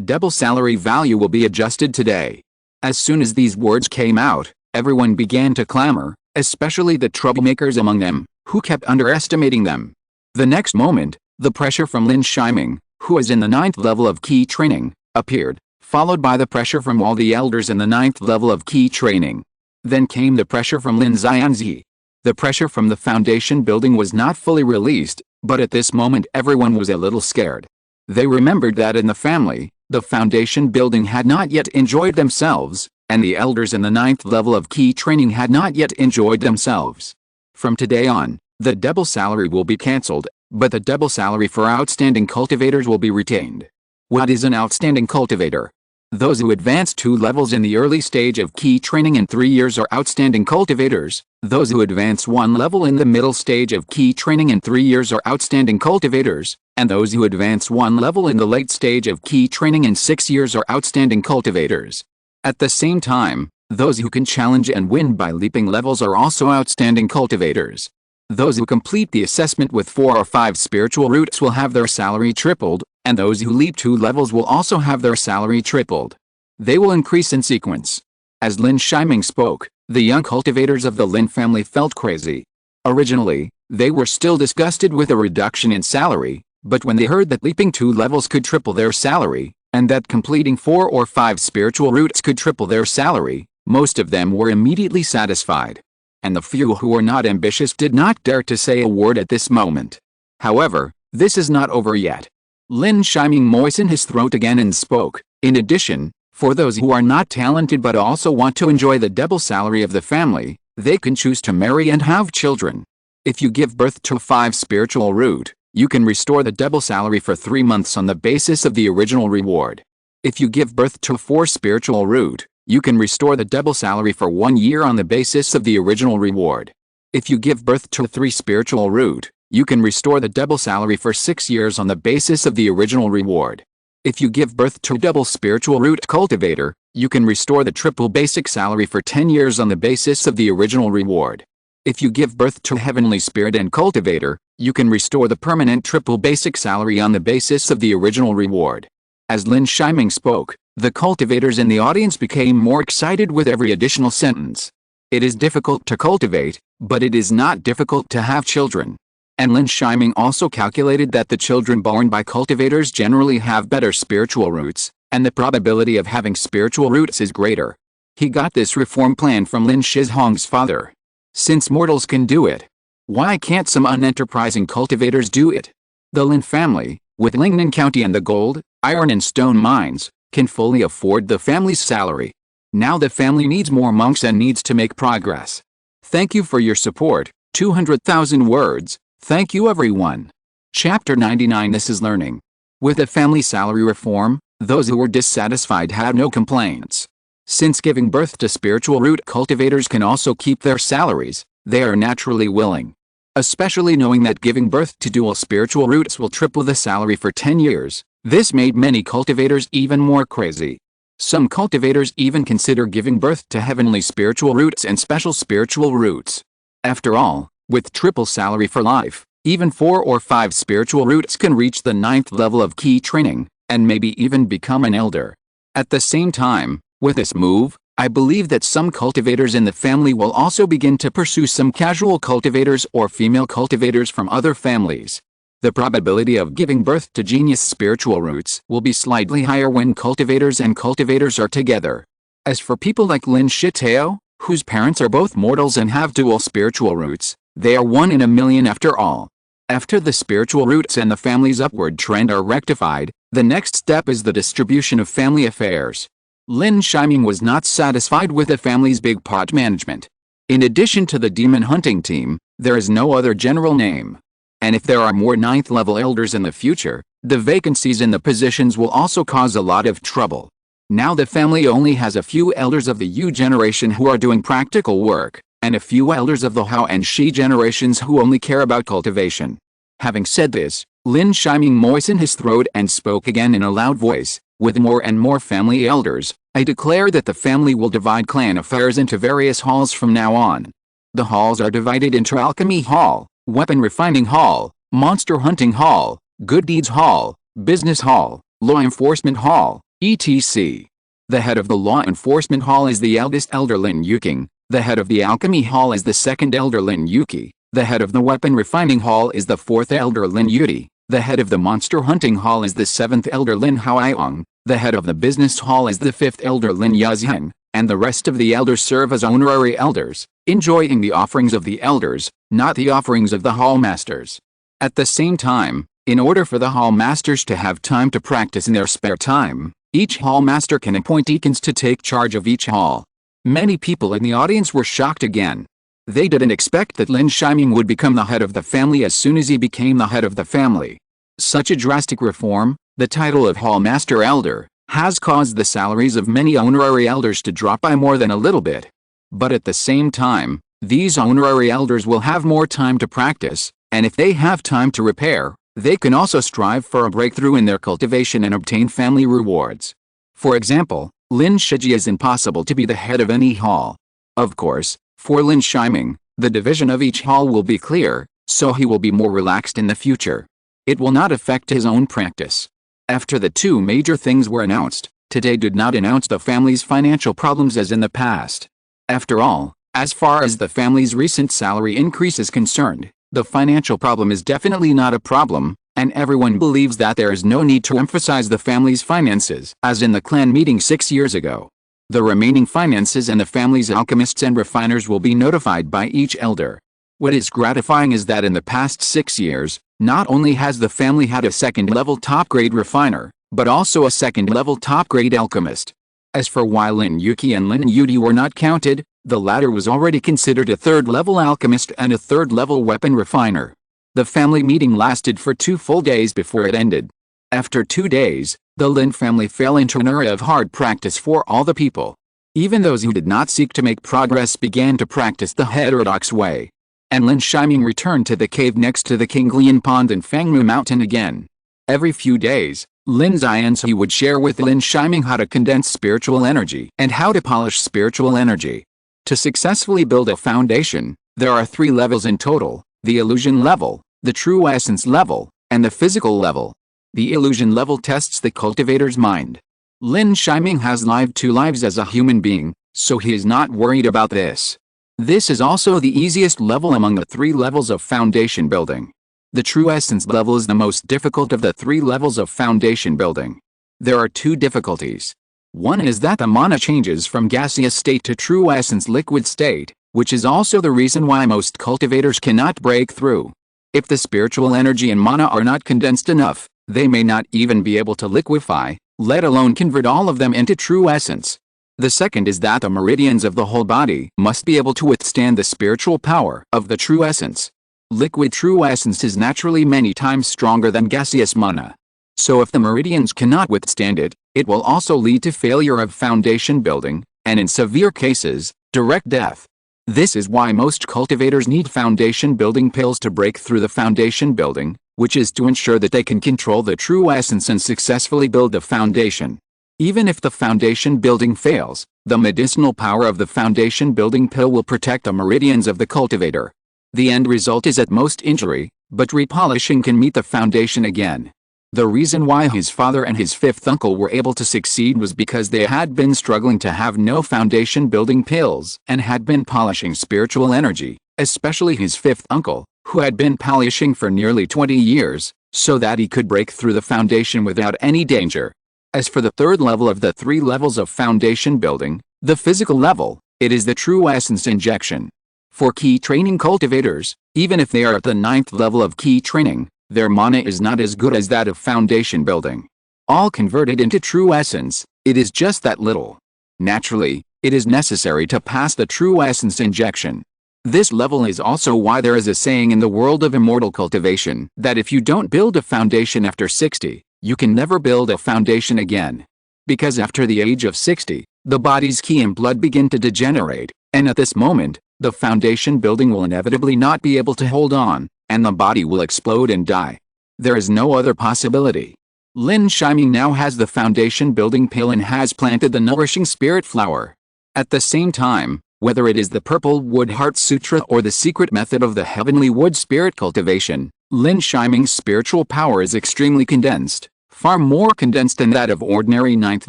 [SPEAKER 1] double salary value will be adjusted today. As soon as these words came out, everyone began to clamor, especially the troublemakers among them, who kept underestimating them. The next moment, the pressure from Lin Shiming, who is in the 9th level of key training, appeared, followed by the pressure from all the elders in the 9th level of key training. Then came the pressure from Lin Xianzi. The pressure from the foundation building was not fully released, but at this moment everyone was a little scared. They remembered that in the family, the foundation building had not yet enjoyed themselves, and the elders in the 9th level of key training had not yet enjoyed themselves. From today on, the double salary will be cancelled, but the double salary for outstanding cultivators will be retained. What is an outstanding cultivator? Those who advance 2 levels in the early stage of key training in 3 years are outstanding cultivators. Those who advance 1 level in the middle stage of key training in 3 years are outstanding cultivators, and those who advance 1 level in the late stage of key training in 6 years are outstanding cultivators. At the same time, those who can challenge and win by leaping levels are also outstanding cultivators. Those who complete the assessment with 4 or 5 spiritual roots will have their salary tripled, and those who leap 2 levels will also have their salary tripled. They will increase in sequence. As Lin Shiming spoke, the young cultivators of the Lin family felt crazy. Originally, they were still disgusted with a reduction in salary, but when they heard that leaping 2 levels could triple their salary, and that completing 4 or 5 spiritual roots could triple their salary, most of them were immediately satisfied. And the few who were not ambitious did not dare to say a word at this moment. However, this is not over yet. Lin Shiming moistened his throat again and spoke. In addition, for those who are not talented but also want to enjoy the double salary of the family, they can choose to marry and have children. If you give birth to a 5 spiritual root, you can restore the double salary for 3 months on the basis of the original reward. If you give birth to a 4 spiritual root, you can restore the double salary for 1 year on the basis of the original reward. If you give birth to a 3 spiritual root, you can restore the double salary for 6 years on the basis of the original reward. If you give birth to a double spiritual root cultivator, you can restore the triple basic salary for 10 years on the basis of the original reward. If you give birth to a heavenly spirit and cultivator, you can restore the permanent triple basic salary on the basis of the original reward. As Lin Shiming spoke, the cultivators in the audience became more excited with every additional sentence. It is difficult to cultivate, but it is not difficult to have children. And Lin Shiming also calculated that the children born by cultivators generally have better spiritual roots, and the probability of having spiritual roots is greater. He got this reform plan from Lin Shizhong's father. Since mortals can do it, why can't some unenterprising cultivators do it? The Lin family, with Lingnan County and the gold, iron and stone mines, can fully afford the family's salary. Now the family needs more monks and needs to make progress. Thank you for your support. 200,000 words. Thank you everyone. Chapter 99. This is learning. With the family salary reform, those who were dissatisfied had no complaints. Since giving birth to spiritual root cultivators can also keep their salaries, they are naturally willing. Especially knowing that giving birth to dual spiritual roots will triple the salary for 10 years, this made many cultivators even more crazy. Some cultivators even consider giving birth to heavenly spiritual roots and special spiritual roots. After all, with triple salary for life, even 4 or 5 spiritual roots can reach the 9th level of key training, and maybe even become an elder. At the same time, with this move, I believe that some cultivators in the family will also begin to pursue some casual cultivators or female cultivators from other families. The probability of giving birth to genius spiritual roots will be slightly higher when cultivators and cultivators are together. As for people like Lin Shitao, whose parents are both mortals and have dual spiritual roots, they are 1 in a million after all. After the spiritual roots and the family's upward trend are rectified, the next step is the distribution of family affairs. Lin Yi was not satisfied with the family's big pot management. In addition to the demon hunting team, there is no other general name. And if there are more 9th level elders in the future, the vacancies in the positions will also cause a lot of trouble. Now the family only has a few elders of the Yu generation who are doing practical work, and a few elders of the Hao and Shi generations who only care about cultivation. Having said this, Lin Yi moistened his throat and spoke again in a loud voice. With more and more family elders, I declare that the family will divide clan affairs into various halls from now on. The halls are divided into Alchemy Hall, Weapon Refining Hall, Monster Hunting Hall, Good Deeds Hall, Business Hall, Law Enforcement Hall, etc. The head of the Law Enforcement Hall is the eldest elder Lin Yi. The head of the Alchemy Hall is the second elder Lin Yi. The head of the Weapon Refining Hall is the fourth elder Lin Yi. The head of the Monster Hunting Hall is the seventh elder Lin Haoyong. The head of the Business Hall is the fifth elder Lin Yazhen, and the rest of the elders serve as honorary elders, enjoying the offerings of the elders, not the offerings of the hall masters. At the same time, in order for the hall masters to have time to practice in their spare time, each hall master can appoint deacons to take charge of each hall. Many people in the audience were shocked again. They didn't expect that Lin Yi would become the head of the family as soon as he became the head of the family. Such a drastic reform, the title of Hall Master Elder, has caused the salaries of many honorary elders to drop by more than a little bit. But at the same time, these honorary elders will have more time to practice, and if they have time to repair, they can also strive for a breakthrough in their cultivation and obtain family rewards. For example, Lin Yi is impossible to be the head of any hall. Of course, for Lin Yi, the division of each hall will be clear, so he will be more relaxed in the future. It will not affect his own practice. After the two major things were announced, today did not announce the family's financial problems as in the past. After all, as far as the family's recent salary increase is concerned, the financial problem is definitely not a problem, and everyone believes that there is no need to emphasize the family's finances as in the clan meeting 6 years ago. The remaining finances and the family's alchemists and refiners will be notified by each elder. What is gratifying is that in the past 6 years, not only has the family had a second-level top-grade refiner, but also a second-level top-grade alchemist. As for why Lin Yi and Lin Yi were not counted, the latter was already considered a third-level alchemist and a third-level weapon refiner. The family meeting lasted for 2 full days before it ended. After 2 days, the Lin family fell into an era of hard practice for all the people. Even those who did not seek to make progress began to practice the heterodox way. And Lin Yi returned to the cave next to the Qinglian Pond and Fangmu Mountain again. Every few days, Lin Xianzi would share with Lin Yi how to condense spiritual energy and how to polish spiritual energy. To successfully build a foundation, there are 3 levels in total: the illusion level, the true essence level, and the physical level. The illusion level tests the cultivator's mind. Lin Yi has lived 2 lives as a human being, so he is not worried about this. This is also the easiest level among the 3 levels of foundation building. The true essence level is the most difficult of the 3 levels of foundation building. There are 2 difficulties. One is that the mana changes from gaseous state to true essence liquid state, which is also the reason why most cultivators cannot break through. If the spiritual energy and mana are not condensed enough, they may not even be able to liquefy, let alone convert all of them into true essence. The second is that the meridians of the whole body must be able to withstand the spiritual power of the true essence. Liquid true essence is naturally many times stronger than gaseous mana. So if the meridians cannot withstand it, it will also lead to failure of foundation building, and in severe cases, direct death. This is why most cultivators need foundation building pills to break through the foundation building, which is to ensure that they can control the true essence and successfully build the foundation. Even if the foundation building fails, the medicinal power of the foundation building pill will protect the meridians of the cultivator. The end result is at most injury, but repolishing can meet the foundation again. The reason why his father and his 5th uncle were able to succeed was because they had been struggling to have no foundation building pills and had been polishing spiritual energy, especially his 5th uncle, who had been polishing for nearly 20 years, so that he could break through the foundation without any danger. As for the 3rd level of the 3 levels of foundation building, the physical level, it is the true essence injection. For key training cultivators, Even if they are at the 9th level of key training, their mana is not as good as that of foundation building. All converted into true essence, it is just that little. Naturally, it is necessary to pass the true essence injection. This level is also why there is a saying in the world of immortal cultivation that if you don't build a foundation after 60, you can never build a foundation again. Because after the age of 60, the body's ki and blood begin to degenerate, and at this moment, the foundation building will inevitably not be able to hold on, and the body will explode and die. There is no other possibility. Lin Yi now has the foundation building pill and has planted the nourishing spirit flower. At the same time, whether it is the Purple Wood Heart Sutra or the secret method of the Heavenly Wood Spirit Cultivation, Lin Yi's spiritual power is extremely condensed, far more condensed than that of ordinary 9th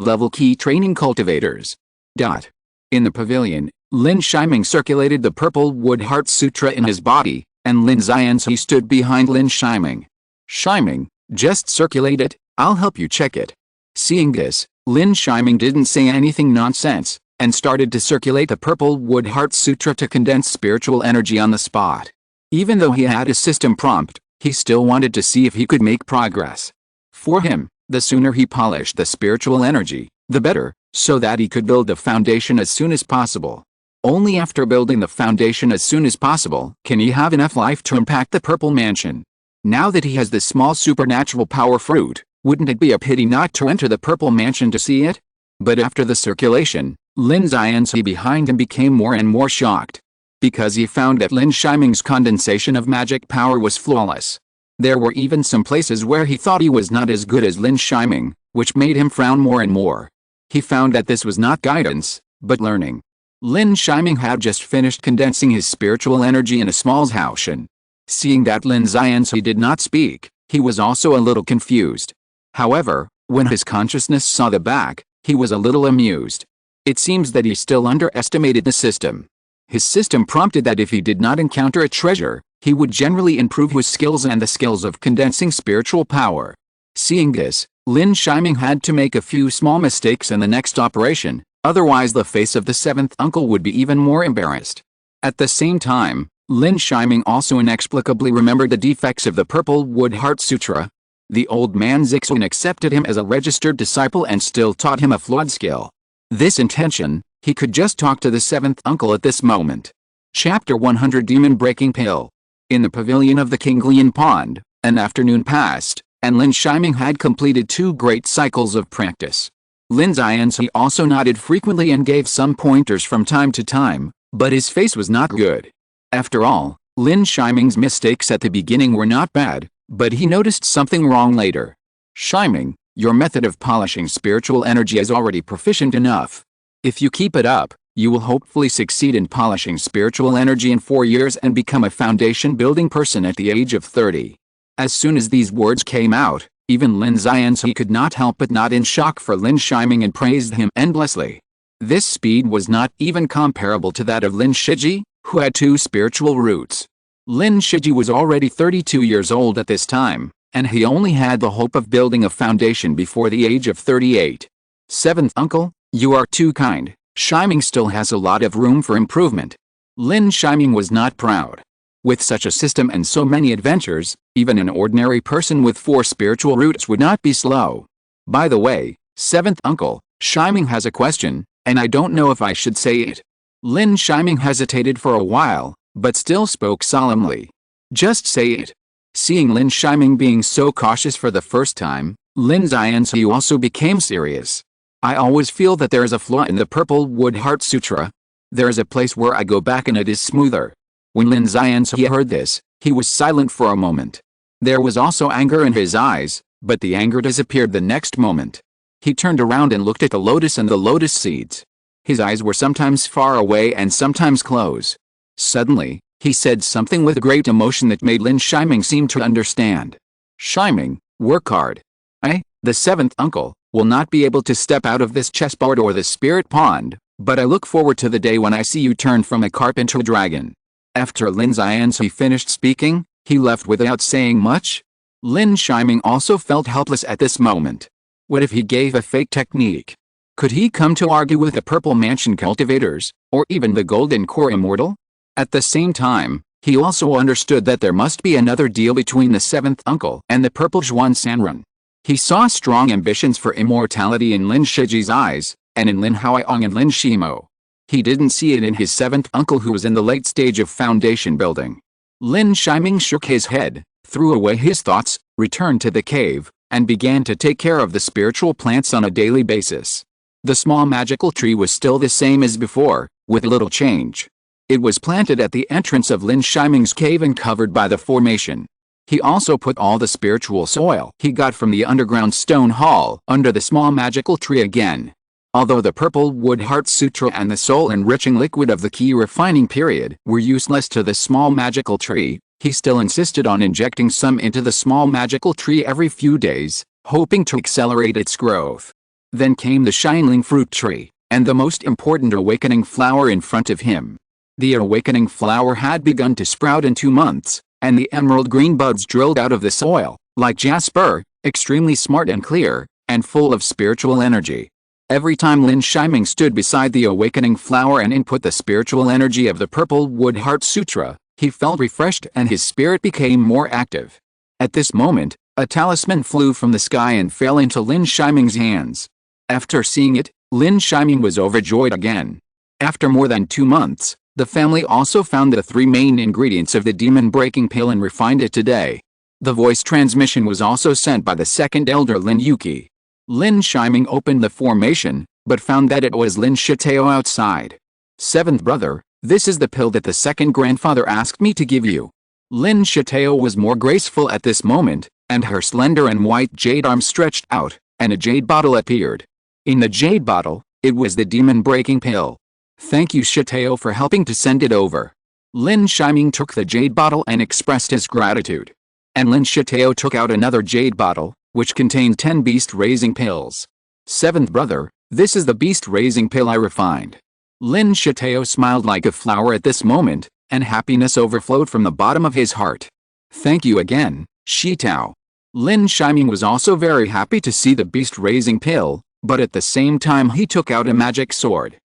[SPEAKER 1] level key training cultivators. In the pavilion, Lin Yi circulated the Purple Wood Heart Sutra in his body, and Lin Yi stood behind Lin Yi. Yi, just circulate it, I'll help you check it. Seeing this, Lin Yi didn't say anything nonsense, and started to circulate the Purple Wood Heart Sutra to condense spiritual energy on the spot. Even though he had a system prompt, he still wanted to see if he could make progress. For him, the sooner he polished the spiritual energy, the better, so that he could build the foundation as soon as possible. Only after building the foundation as soon as possible can he have enough life to impact the Purple Mansion. Now that he has this small supernatural power fruit, wouldn't it be a pity not to enter the Purple Mansion to see it? But after the circulation, Lin Yi behind him became more and more shocked. Because he found that Lin Yi's condensation of magic power was flawless. There were even some places where he thought he was not as good as Lin Yi, which made him frown more and more. He found that this was not guidance, but learning. Lin Yi had just finished condensing his spiritual energy in a small house, and seeing that Lin Yi did not speak, he was also a little confused. However, when his consciousness saw the back, he was a little amused. It seems that he still underestimated the system. His system prompted that if he did not encounter a treasure, he would generally improve his skills and the skills of condensing spiritual power. Seeing this, Lin Yi had to make a few small mistakes in the next operation, otherwise the face of the 7th uncle would be even more embarrassed. At the same time, Lin Yi also inexplicably remembered the defects of the Purple Wood Heart Sutra. The old man Zixun accepted him as a registered disciple and still taught him a flawed skill. This intention, he could just talk to the 7th uncle at this moment. Chapter 100 Demon Breaking Pill. In the pavilion of the Kinglian Pond, an afternoon passed, and Lin Yi had completed 2 great cycles of practice. Lin Yi also nodded frequently and gave some pointers from time to time, but his face was not good. After all, Lin Yi's mistakes at the beginning were not bad, but he noticed something wrong later. Yi, your method of polishing spiritual energy is already proficient enough. If you keep it up, you will hopefully succeed in polishing spiritual energy in 4 years and become a foundation-building person at the age of 30. As soon as these words came out, even Lin Yi could not help but nod in shock for Lin Yi and praised him endlessly. This speed was not even comparable to that of Lin Shiji, who had 2 spiritual roots. Lin Shiji was already 32 years old at this time, and he only had the hope of building a foundation before the age of 38. 7th uncle, you are too kind. Yi still has a lot of room for improvement. Lin Yi was not proud. With such a system and so many adventures, even an ordinary person with 4 spiritual roots would not be slow. By the way, 7th uncle, Yi has a question, and I don't know if I should say it. Lin Yi hesitated for a while, but still spoke solemnly. Just say it. Seeing Lin Yi being so cautious for the first time, Lin Yi also became serious. I always feel that there is a flaw in the Purple Wood Heart Sutra. There is a place where I go back and it is smoother. When Lin Yi heard this, he was silent for a moment. There was also anger in his eyes, but the anger disappeared the next moment. He turned around and looked at the lotus and the lotus seeds. His eyes were sometimes far away and sometimes close. Suddenly, he said something with great emotion that made Lin Yi seem to understand. Yi, work hard. I, the 7th uncle, will not be able to step out of this chessboard or the spirit pond, but I look forward to the day when I see you turn from a carp into a dragon. After Lin Yi finished speaking, he left without saying much. Lin Yi also felt helpless at this moment. What if he gave a fake technique? Could he come to argue with the Purple Mansion cultivators, or even the Golden Core Immortal? At the same time, He also understood that there must be another deal between the seventh uncle and the purple Zhuan Sanrun. He saw strong ambitions for immortality in Lin Shiji's eyes, and in Lin Haoyong and Lin Shimo. He didn't see it in his seventh uncle who was in the late stage of foundation building. Lin Shiming shook his head, threw away his thoughts, returned to the cave, and began to take care of the spiritual plants on a daily basis. The small magical tree was still the same as before, with little change. It was planted at the entrance of Lin Shiming's cave and covered by the formation. He also put all the spiritual soil he got from the underground stone hall under the small magical tree again. Although the purple wood heart sutra and the soul-enriching liquid of the key refining period were useless to the small magical tree, he still insisted on injecting some into the small magical tree every few days, hoping to accelerate its growth. Then came the shining fruit tree, and the most important awakening flower in front of him. The awakening flower had begun to sprout in 2 months, and the emerald green buds drilled out of the soil, like jasper, extremely smart and clear, and full of spiritual energy. Every time Lin Shiming stood beside the awakening flower and input the spiritual energy of the purple wood heart sutra, he felt refreshed and his spirit became more active. At this moment, a talisman flew from the sky and fell into Lin Shiming's hands. After seeing it, Lin Shiming was overjoyed again. After more than 2 months, the family also found the 3 main ingredients of the demon-breaking pill and refined it today. The voice transmission was also sent by the second elder Lin Yuki. Lin Shiming opened the formation, but found that it was Lin Shitao outside. "Seventh brother, this is the pill that the second grandfather asked me to give you." Lin Shitao was more graceful at this moment, and her slender and white jade arm stretched out, and a jade bottle appeared. In the jade bottle, it was the demon-breaking pill. "Thank you Shitao for helping to send it over." Lin Shiming took the jade bottle and expressed his gratitude. And Lin Shitao took out another jade bottle, which contained 10 beast-raising pills. "Seventh brother, this is the beast-raising pill I refined." Lin Shitao smiled like a flower at this moment, and happiness overflowed from the bottom of his heart. "Thank you again, Shitao." Lin Shiming was also very happy to see the beast-raising pill, but at the same time he took out a magic sword.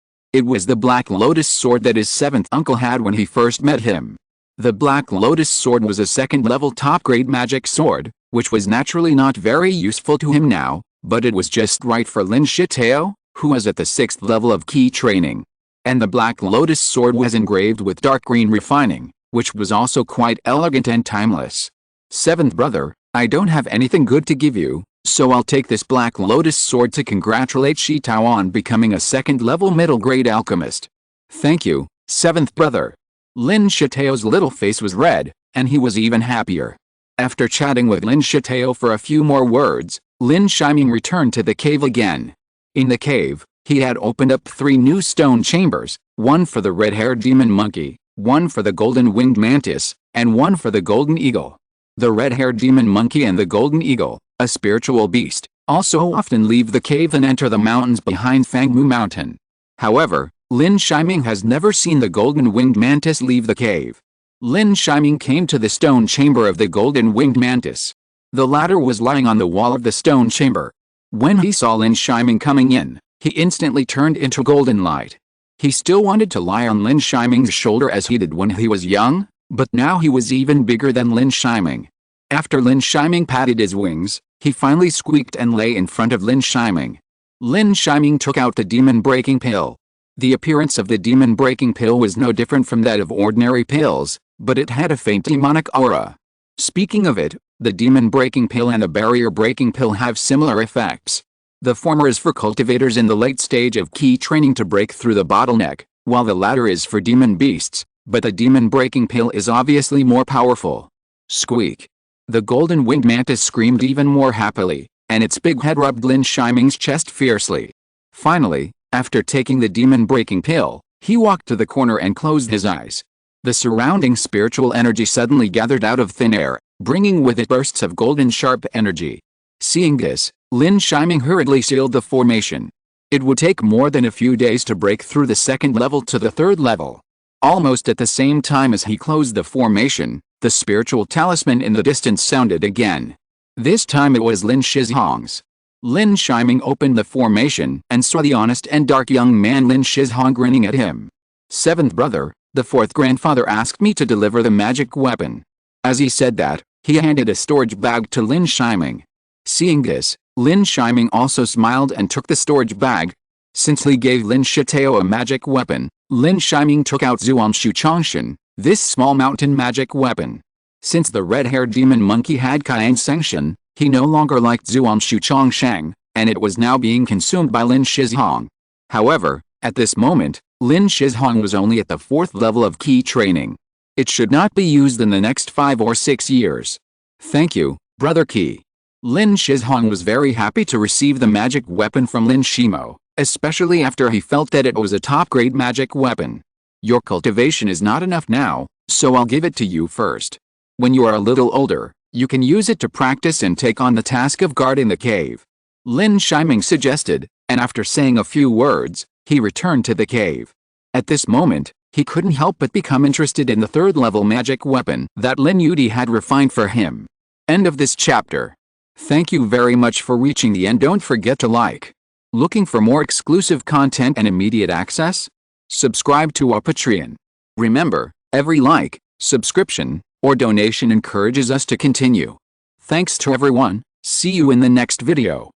[SPEAKER 1] It was the Black Lotus sword that his seventh uncle had when he first met him. The Black Lotus sword was a second-level top-grade magic sword, which was naturally not very useful to him now, but it was just right for Lin Shitao, who was at the 6th level of key training. And the Black Lotus sword was engraved with dark green refining, which was also quite elegant and timeless. "Seventh brother, I don't have anything good to give you, so I'll take this Black Lotus sword to congratulate Shitao on becoming a second-level middle-grade alchemist." "Thank you, seventh brother." Lin Shitao's little face was red, and he was even happier. After chatting with Lin Shitao for a few more words, Lin Shiming returned to the cave again. In the cave, he had opened up 3 new stone chambers, one for the red-haired demon monkey, one for the golden-winged mantis, and one for the golden eagle. The red-haired demon monkey and the golden eagle, a spiritual beast, also often leave the cave and enter the mountains behind Fangmu Mountain. However, Lin Shiming has never seen the golden-winged mantis leave the cave. Lin Shiming came to the stone chamber of the golden-winged mantis. The latter was lying on the wall of the stone chamber. When he saw Lin Shiming coming in, he instantly turned into golden light. He still wanted to lie on Lin Shiming's shoulder as he did when he was young, but now he was even bigger than Lin Shiming. After Lin Shiming patted his wings, he finally squeaked and lay in front of Lin Shiming. Lin Shiming took out the demon-breaking pill. The appearance of the demon-breaking pill was no different from that of ordinary pills, but it had a faint demonic aura. Speaking of it, the demon-breaking pill and the barrier-breaking pill have similar effects. The former is for cultivators in the late stage of key training to break through the bottleneck, while the latter is for demon beasts, but the demon-breaking pill is obviously more powerful. Squeak. The golden-winged mantis screamed even more happily, and its big head rubbed Lin Shiming's chest fiercely. Finally, after taking the demon-breaking pill, he walked to the corner and closed his eyes. The surrounding spiritual energy suddenly gathered out of thin air, bringing with it bursts of golden sharp energy. Seeing this, Lin Shiming hurriedly sealed the formation. It would take more than a few days to break through the 2nd level to the 3rd level. Almost at the same time as he closed the formation, the spiritual talisman in the distance sounded again. This time it was Lin Shizhong's. Lin Shiming opened the formation and saw the honest and dark young man Lin Shizhong grinning at him. "Seventh brother, The fourth grandfather asked me to deliver the magic weapon. As he said that, he handed a storage bag to Lin Shiming. Seeing this, Lin Shiming also smiled and took the storage bag. Since Li gave Lin Shitao a magic weapon, Lin Shiming took out Zuanshu Chongshan, this small mountain magic weapon. Since the red-haired demon monkey had Kaiang Sengshan, he no longer liked Zuanshu Chongshang, and it was now being consumed by Lin Shizhong. However, at this moment, Lin Shizhong was only at the 4th level of key training. It should not be used in the next 5 or 6 years. Thank you, Brother Qi. Lin Shizhong was very happy to receive the magic weapon from Lin Shimo, especially after he felt that it was a top-grade magic weapon. Your cultivation is not enough now, so I'll give it to you first. When you are a little older, you can use it to practice and take on the task of guarding the cave. Lin Shiming suggested, and after saying a few words, he returned to the cave. At this moment, he couldn't help but become interested in the 3rd-level magic weapon that Lin Yi had refined for him. End of this chapter. Thank you very much for reaching the end. Don't forget to like. Looking for more exclusive content and immediate access? Subscribe to our Patreon. Remember, every like, subscription, or donation encourages us to continue. Thanks to everyone. See you in the next video.